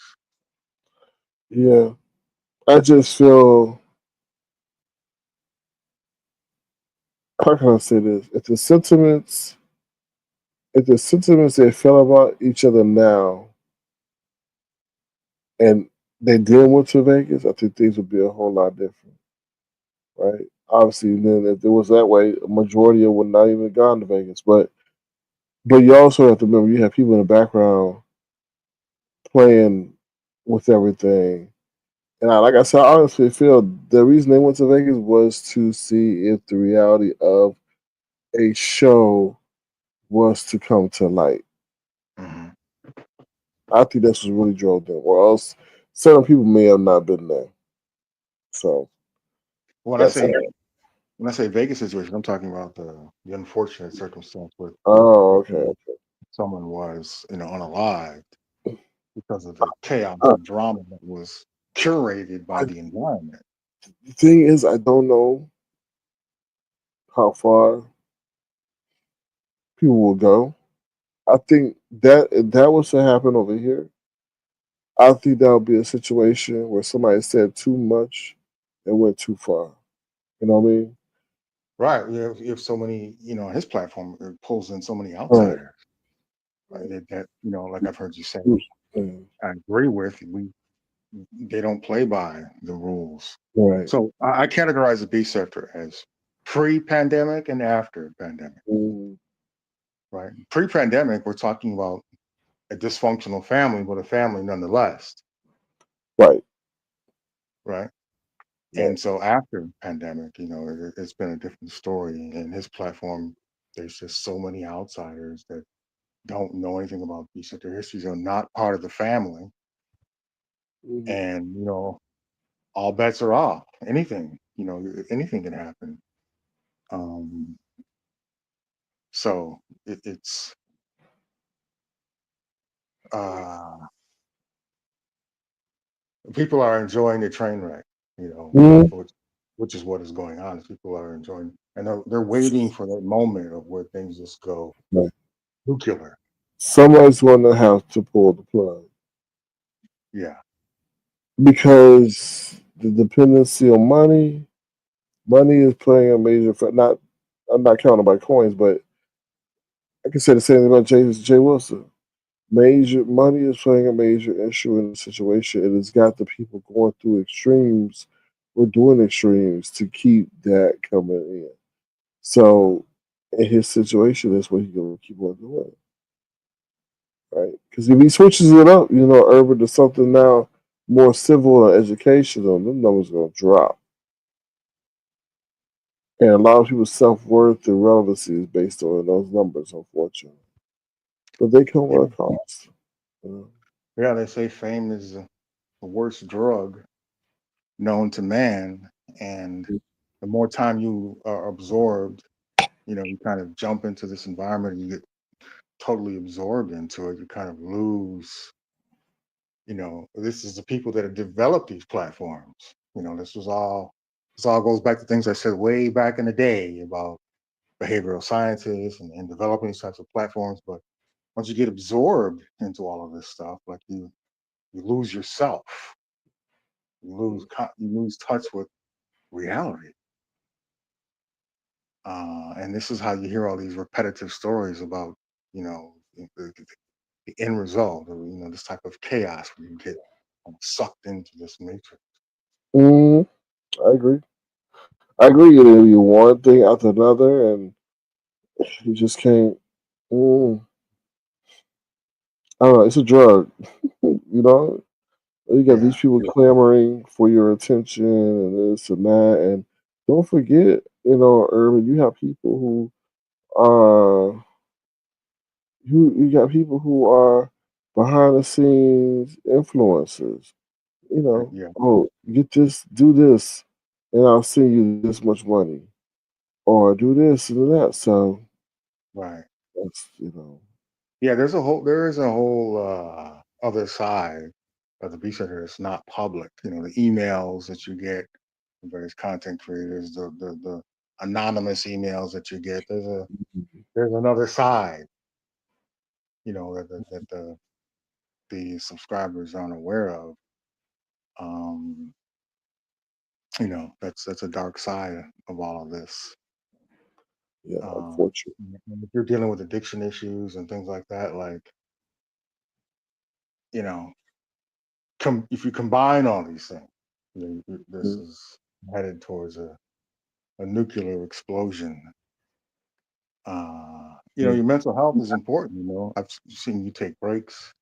Yeah, I just feel, how can I say this? If the sentiments they feel about each other now, and they did went to Vegas, I think things would be a whole lot different, right? Obviously, then if it was that way, a majority of would not even gone to Vegas. But you also have to remember you have people in the background playing with everything. And like I said, I honestly feel the reason they went to Vegas was to see if the reality of a show was to come to light. Hmm. I think that's what really drove them, or else certain people may have not been there. So When I that's say it. when I say Vegas situation, I'm talking about the unfortunate circumstance where Oh, okay. um, someone was, unalived because of the chaos Uh, and drama that was curated by the environment. the thing is, I don't know how far people will go. I think that if that was to happen over here, I think that would be a situation where somebody said too much and went too far. You know what I mean? Right. You have so many, his platform it pulls in so many Right. outsiders. Right? Right. That, like I've heard you say, Mm, I agree with. They don't play by the rules. right. So I categorize the B sector as pre-pandemic and after pandemic. Mm, Right. Pre-pandemic, we're talking about a dysfunctional family, but a family nonetheless. right. Right. Right. And so after pandemic, it's been a different story. And his platform, there's just so many outsiders that don't know anything about B sector histories, are not part of the family. Mhm. And, all bets are off. Anything can happen. Um, so it's uh, people are enjoying the train wreck, Mhm. unfortunately. which is what is going on. Is people are enjoying, and they're waiting for that moment of where things just go Right. nuclear. Somebody's going to have to pull the plug Yeah, because the dependency on money, money is playing a major. Not, I'm not counting by coins, but I can say the same thing about Jay Wilson. Major money is playing a major issue in the situation. It has got the people going through extremes or doing extremes to keep that coming in. So in his situation, that's what he's going to keep on doing, right? Because if he switches it up, urban to something now more civil and educational, them numbers going to drop. And a lot of people's self worth and relevancy is based on those numbers, unfortunately. But they come yeah, with a cost. You know? yeah. They say fame is the worst drug known to man, and the more time you are absorbed, you kind of jump into this environment and you get totally absorbed into it. You kind of lose. This is the people that have developed these platforms. This was all. This all goes back to things I said way back in the day about behavioral scientists and developing these types of platforms. But once you get absorbed into all of this stuff, like you lose yourself. You lose touch with reality. And this is how you hear all these repetitive stories about, the end result, or this type of chaos where you get sucked into this matrix. Mm, I agree. I agree. It'll be one thing after another, and you just can't. Mm, I don't know. It's a drug. you know, you got these Yeah, people clamoring for your attention and this and that, and don't forget, Urban. You have people who are you got people who are behind the scenes influencers. yeah, Oh, get this, do this, and I'll send you this much money, or do this and that. So right. that's Yeah, there is a whole other side of the beast center that's not public. The emails that you get from various content creators, the anonymous emails that you get. There's another side, that the subscribers aren't aware of. Um, that's a dark side of all of this. yeah, Um, unfortunate. and if you're dealing with addiction issues and things like that, like you know, if you combine all these things, this Mm, is headed towards a nuclear explosion. mm, Your mental health is important. I've seen you take breaks.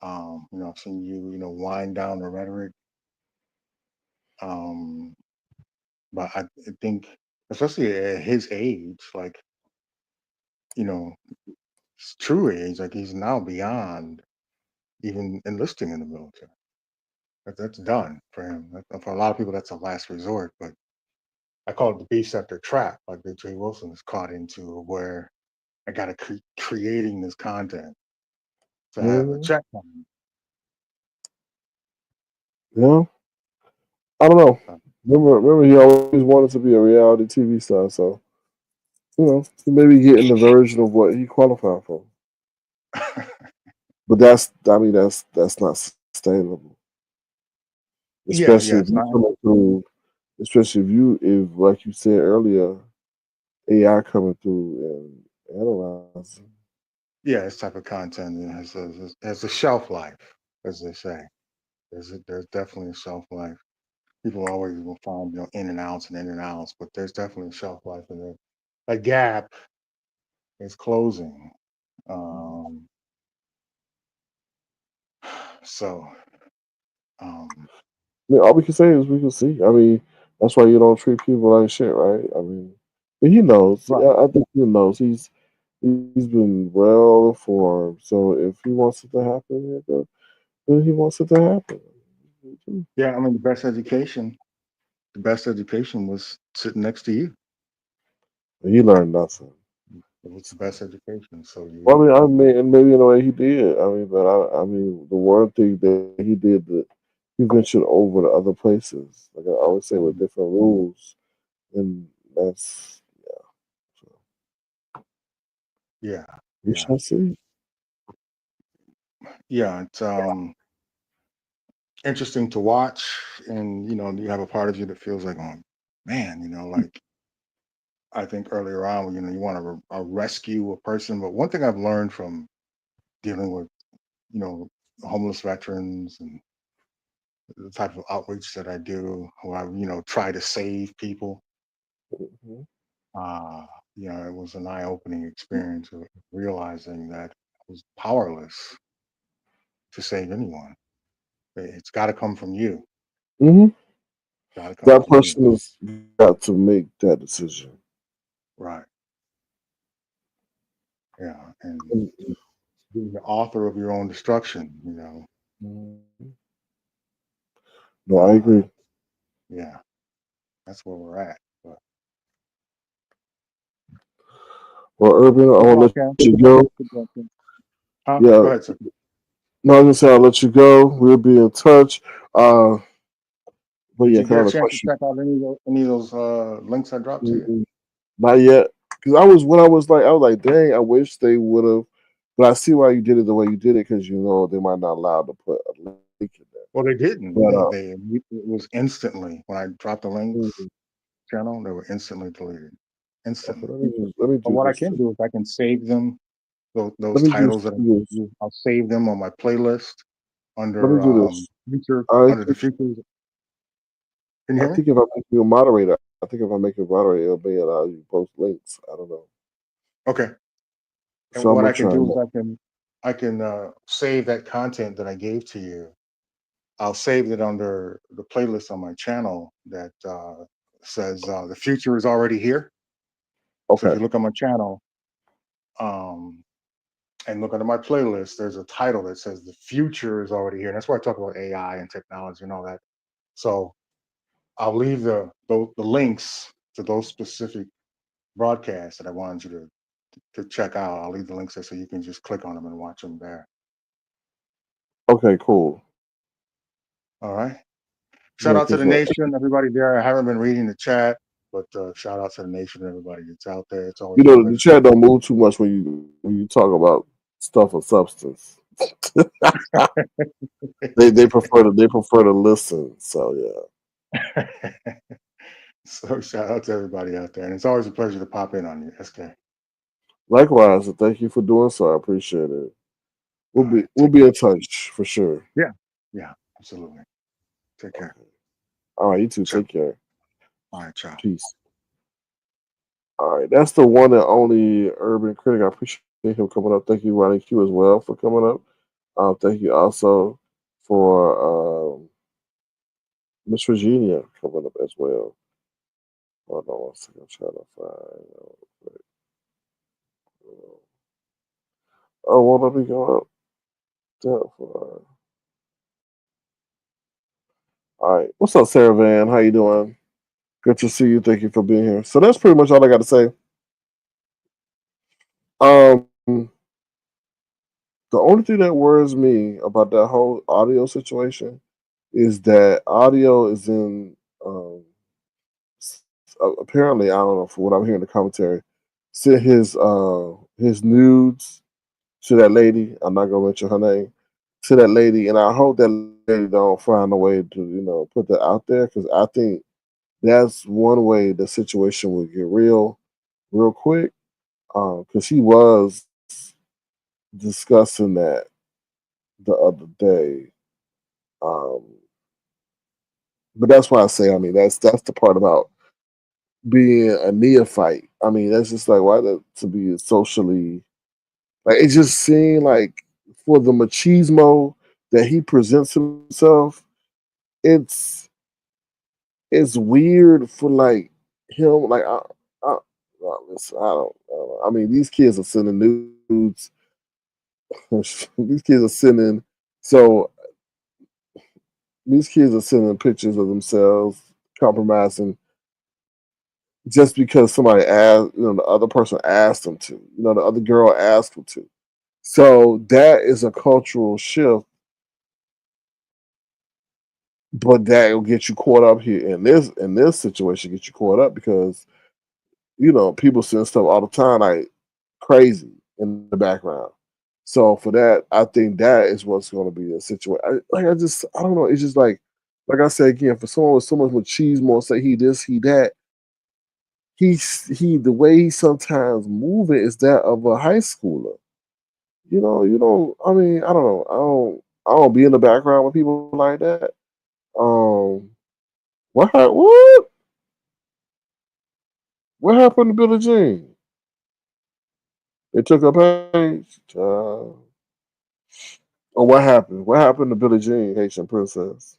I've seen you, wind down the rhetoric. Um, but I think, especially at his age, like, you know, his true age, like he's now beyond even enlisting in the military. That's done for him. For a lot of people, that's a last resort. But I call it the beast after trap, like that Jay Wilson is caught into, where I got to creating this content to have a mm. check on. Yeah, I don't know. Uh, Remember, he always wanted to be a reality TV star, so he may be getting the version of what he qualified for. But that's not sustainable, yeah, especially yeah, if it's you not. coming through. Especially if like you said earlier, AI coming through and analyzing. Yeah, this type of content has a shelf life, as they say. There's definitely a shelf life. People always will find in and outs and in and outs, but there's definitely a shelf life, and a gap is closing. Um, so um, I mean, all we can say is we can see. I mean, that's why you don't treat people like shit, right? I mean, but he knows. right, I think he knows. He's been well informed. So if he wants it to happen, then he wants it to happen. yeah. I mean, the best education was sitting next to you. He learned nothing. It was the best education. So Well, I mean, and maybe in a way he did. I mean, but I mean, the one thing that he did that you ventured over to other places. Like I always say, with Mhm. different rules, and that's so Yeah, we yeah, shall see. yeah. It's interesting to watch, and you have a part of you that feels like, oh man, like I think earlier on, you want to rescue a person. But one thing I've learned from dealing with, you know, homeless veterans and the type of outreach that I do, where I, try to save people. Mhm. Uh, it was an eye-opening experience of realizing that I was powerless to save anyone. It's got to come from you. Mhm. Got to come That from you. person has got to make that decision. Right. Yeah. And And- being the author of your own destruction, Mhm. No, I uh, agree. yeah, that's where we're at. But Well, Urban, I it's want to all let okay. you go. Huh? Go Yeah, ahead, sir. no, I was gonna say I'll let you go. We'll be in touch. But Did yeah, you get kind a of the chance to question. check out any of those links I dropped to you? Mm, not yet, because I was like, dang, I wish they would have. But I see why you did it the way you did it, because they might not allow to put a link in there. Well, they didn't. But It was instantly when I dropped the links mm, channel, they were instantly deleted. okay, Instantly. let me But do what I this. can do is I can save them. Those Let me do titles that I this. use, I'll save them on my playlist Let me under do this. future I under the think futures. Can you I hear me? think if I make you a moderator, it'll be allow you to post links. I don't know. Okay. And So I'm what gonna I can try do is that. I can save that content that I gave to you. I'll save it under the playlist on my channel that says the future is already here. So if Okay. you look on my channel um, and look under my playlist, there's a title that says the future is already here. And that's where I talk about AI and technology and all that. So I'll leave the links to those specific broadcasts that I wanted you to check out. I'll leave the links there so you can just click on them and watch them there. Okay. Cool. All right. Shout Yeah, out to because the nation, everybody there. I haven't been reading the chat, but shout out to the nation, everybody that's out there. It's always a the pleasure. chat don't move too much when you talk about stuff of substance. They prefer to listen. So yeah. So shout out to everybody out there, and it's always a pleasure to pop in on you, SK. Likewise, and thank you for doing so. I appreciate it. We'll All be right, we'll take be care. in touch for sure. Yeah, yeah, absolutely. Take care. Okay. All right, you too. Ciao. Take care. All right, ciao. Peace. All right, that's the one and only Urban Critic. I appreciate him coming up. Thank you, Ronnie Q, as well for coming up. Thank you also for Miss Virginia coming up as well. Hold on one second. I'm trying to find. Oh, well, let me go up. All right. What's up, Sarah Van? How you doing? Good to see you. Thank you for being here. So that's pretty much all I got to say. The only thing that worries me about that whole audio situation is that audio is in apparently, I don't know, for what I'm hearing in the commentary, sent his nudes to that lady. I'm not gonna mention her name, to that lady, and I hope that lady don't find a way to put that out there, because I think that's one way the situation would get real quick. Because he was discussing that the other day. Um, but that's why I say, I mean, that's the part about being a neophyte. I mean, that's just like why to be socially, like it just seemed like, for the machismo that he presents himself, it's it's weird for like him. Like I, listen, I don't know. I mean, these kids are sending nudes. these kids are sending so these kids are sending pictures of themselves compromising just because somebody asked, the other person asked them to, the other girl asked them to. So that is a cultural shift but that will get you caught up here in this situation. Get you caught up because people send stuff all the time like crazy in the background. So for that, I think that is what's going to be a situation. I don't know. It's just like I said again, for someone with so much machismo, say he this, he that. The way he sometimes moving is that of a high schooler. You don't. I mean, I don't know. I don't be in the background with people like that. Um, what what happened to Billie Jean? They took her page. Or what happened? What happened to Billie Jean, Haitian princess?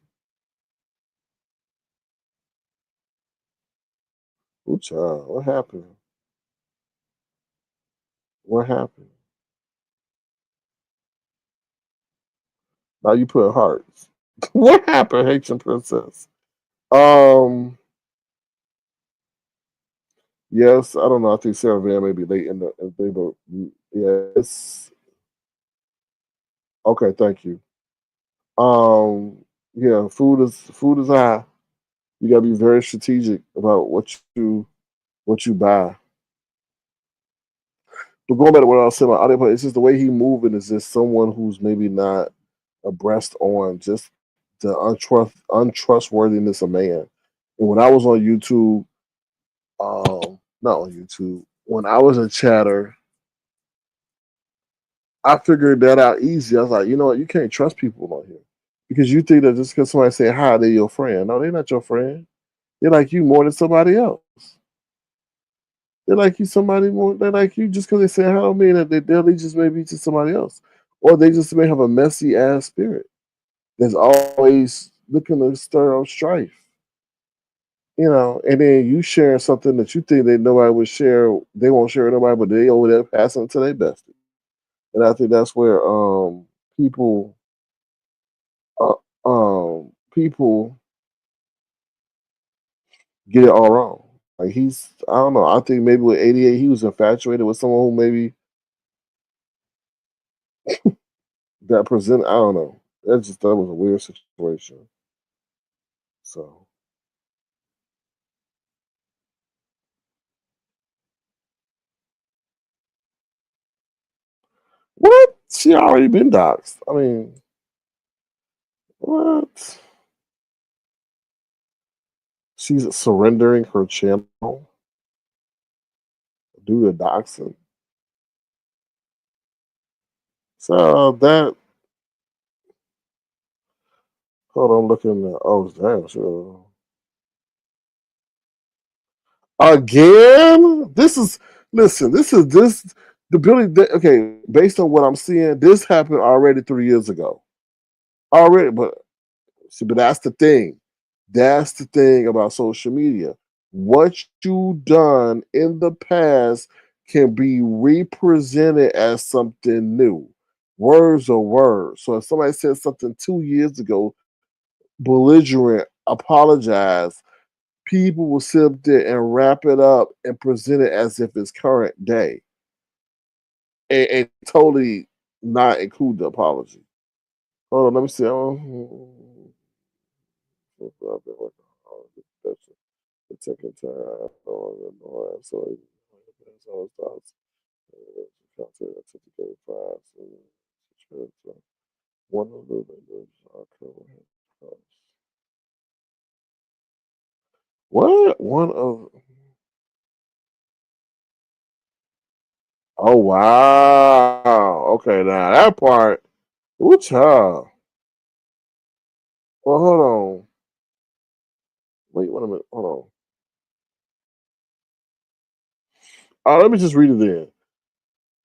Ooh, child, what happened? What happened? Now you put hearts. What happened, Haitian princess? Um, yes, I don't know. I think Sarah Van may be late in the thing, but yeah, it's okay. Thank you. Um, yeah, food is high. You gotta be very strategic about what you buy. But going back to what I was saying about Adebayo, it's just the way he moving is just someone who's maybe not abreast on just the untrustworthiness of man. And when I was on YouTube, not on YouTube, when I was in Chatter, I figured that out easy. I was like, you know what, you can't trust people on here because you think that just because somebody say hi, they're your friend. No, they're not your friend. They like you more than somebody else. They like you somebody more. They like you just because they say hi don't mean that they just may be to somebody else, or they just may have a messy ass spirit that's always looking to stir up strife. And then you share something that you think that nobody would share, they won't share with nobody, but they over there passing it to their bestie. And I think that's where people uh, people get it all wrong. Like I don't know. I think maybe with 88, he was infatuated with someone who maybe that present. I don't know. That was a weird situation. So what? She already been doxxed. I mean, what? She's surrendering her channel due to doxing. So that hold on, I'm looking at oh damn sure. Again? This is listen, this the Billy okay, based on what I'm seeing, this happened already 3 years ago. Already, but see, but that's the thing. That's the thing about social media. What you done in the past can be represented as something new. Words are words. So if somebody said something 2 years ago, belligerent, apologize, people will sit up there and wrap it up and present it as if it's current day and totally not include the apology. Hold on, let me see. The second time, so all thoughts. One of the members are co-head. What? One of Oh wow. Okay, now that part. Ooh, child. Well, hold on. Wait, wait a minute. Hold on. Let me just read it in.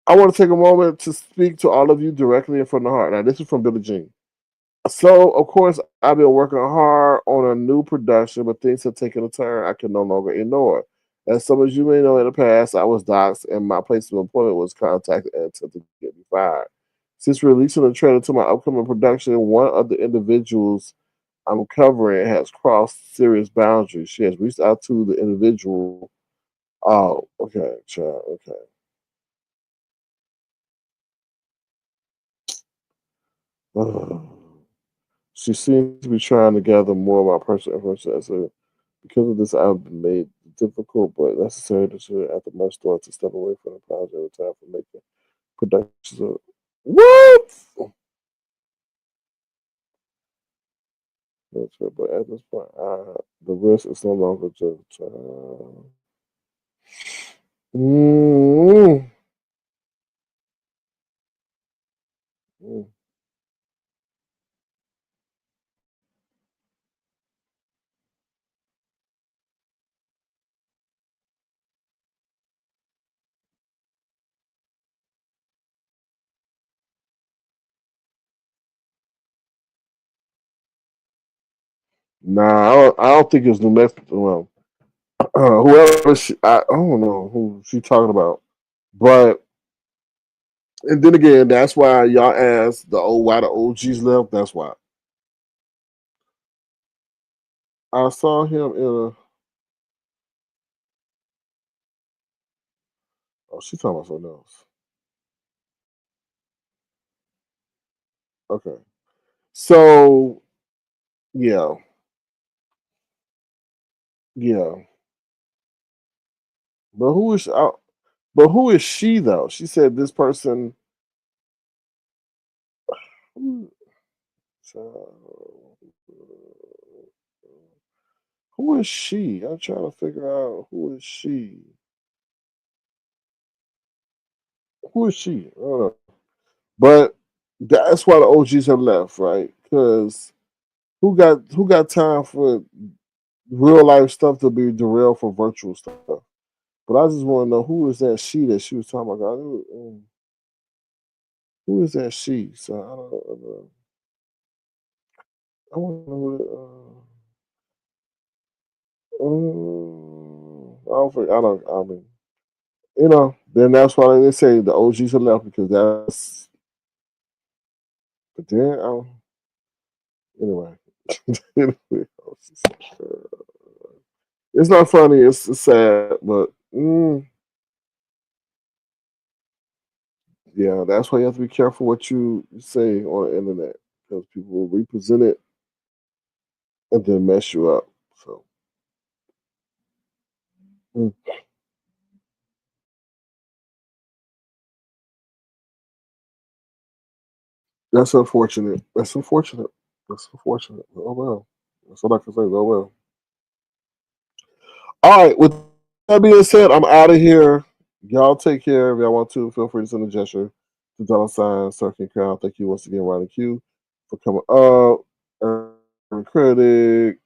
I want to take a moment to speak to all of you directly and from the heart. Now, this is from Billie Jean. So, of course, I've been working hard on a new production, but things have taken a turn I can no longer ignore. As some of you may know, in the past, I was doxxed and my place of employment was contacted and attempted to get me fired. Since releasing the trailer to my upcoming production, one of the individuals I'm covering has crossed serious boundaries. She has reached out to the individual. Oh, okay, child, okay. She seems to be trying to gather more of my personal information as a because of this I've been made difficult but necessary decision after my store to step away from the project over time for making productions of what? That's right, but at this point, the risk is no longer just. Mm, mm. Nah, I don't think it's New Mexico. Well, whoever I don't know who she talking about, but and then again, that's why y'all asked why the OGs left. That's why I saw him in a. Oh, she talking about something else. Okay, so yeah, yeah, but who is she though? She said this person. Who, who is she? I'm trying to figure out who is she. Who is she? I don't know. But that's why the OGs have left, right? Because who got time for real life stuff to be derailed for virtual stuff? But I just want to know who is that she that she was talking about. Who is that she? So I want to know. I don't. I don't. I mean, then that's why they say the OGs are left because that's. But then, anyway, anyway, it's not funny. It's sad, but yeah, that's why you have to be careful what you say on the internet because people will represent it and then mess you up. So mm, that's unfortunate. That's unfortunate. That's unfortunate. Oh well. That's what I can say. Oh well. All right. With that being said, I'm out of here. Y'all take care. If y'all want to, feel free to send a gesture to $ Circuit Crown. Thank you once again, Ronnie Q, for coming up. Critic,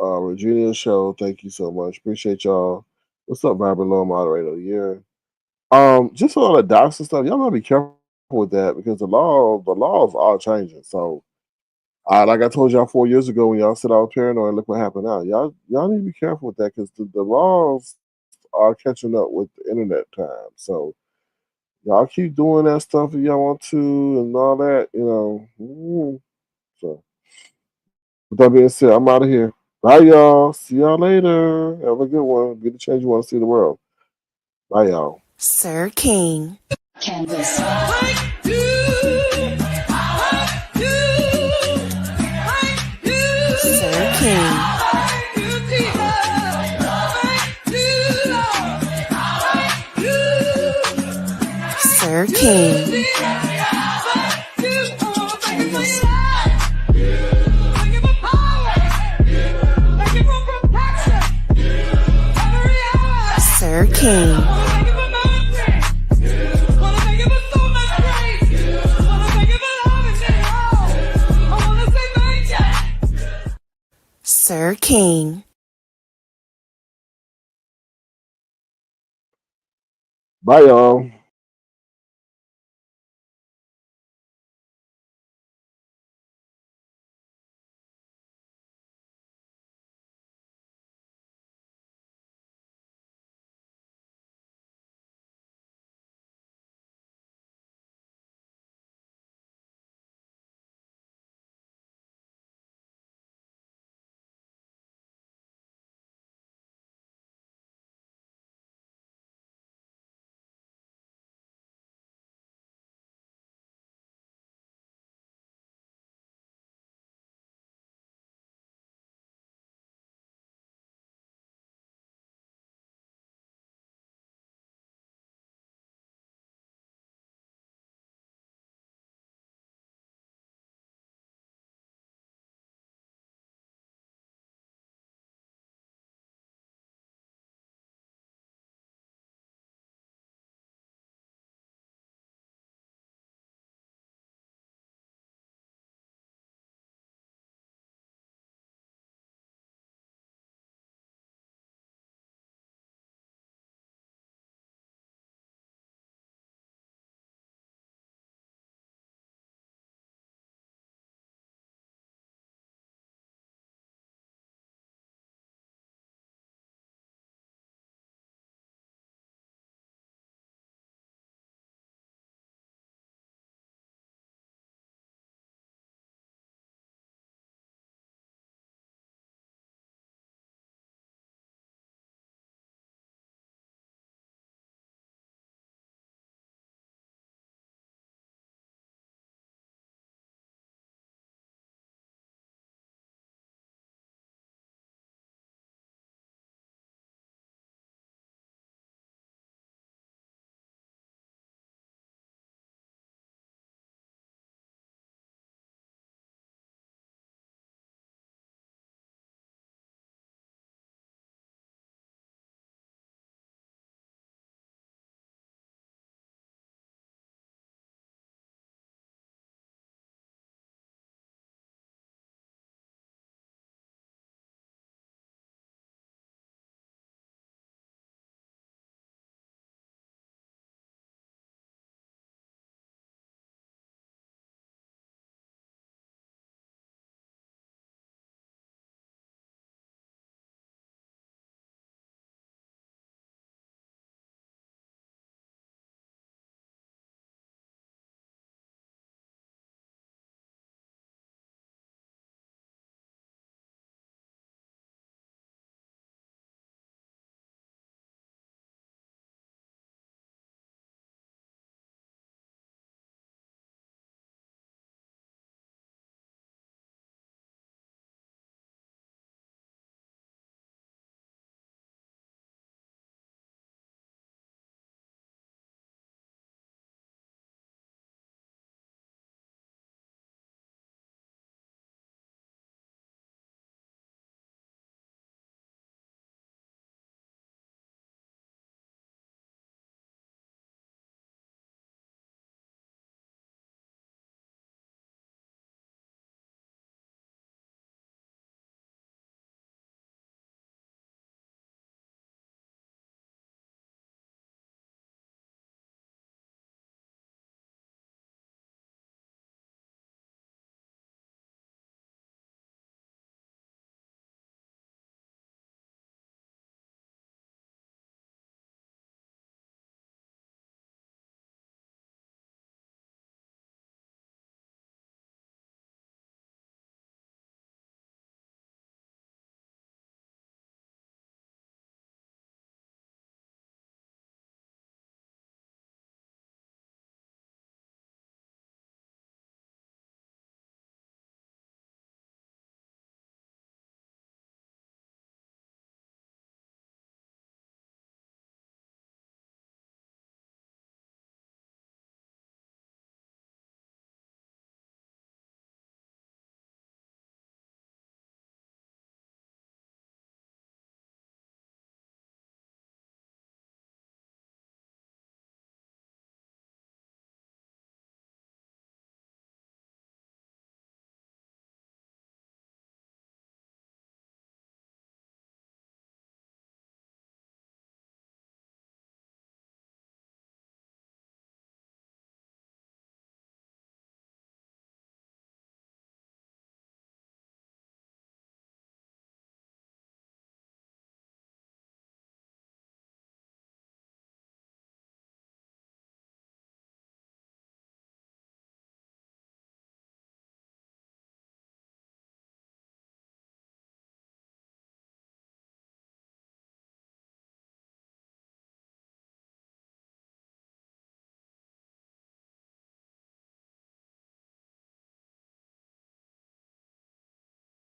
Regina Show. Thank you so much. Appreciate y'all. What's up, Vibrant Law Moderator of the Year? Just all the docs and stuff. Y'all gotta be careful with that because the laws are changing. So, like I told y'all 4 years ago when y'all said I was paranoid, look what happened now. Y'all need to be careful with that because the laws are catching up with the internet time. So y'all keep doing that stuff if y'all want to and all that. So with that being said, I'm out of here. Bye, y'all. See y'all later. Have a good one. Be the change you want to see in the world. Bye, y'all. Sir King. Canvas. Sir King. Sir King. Sir King. Sir King. Bye, y'all.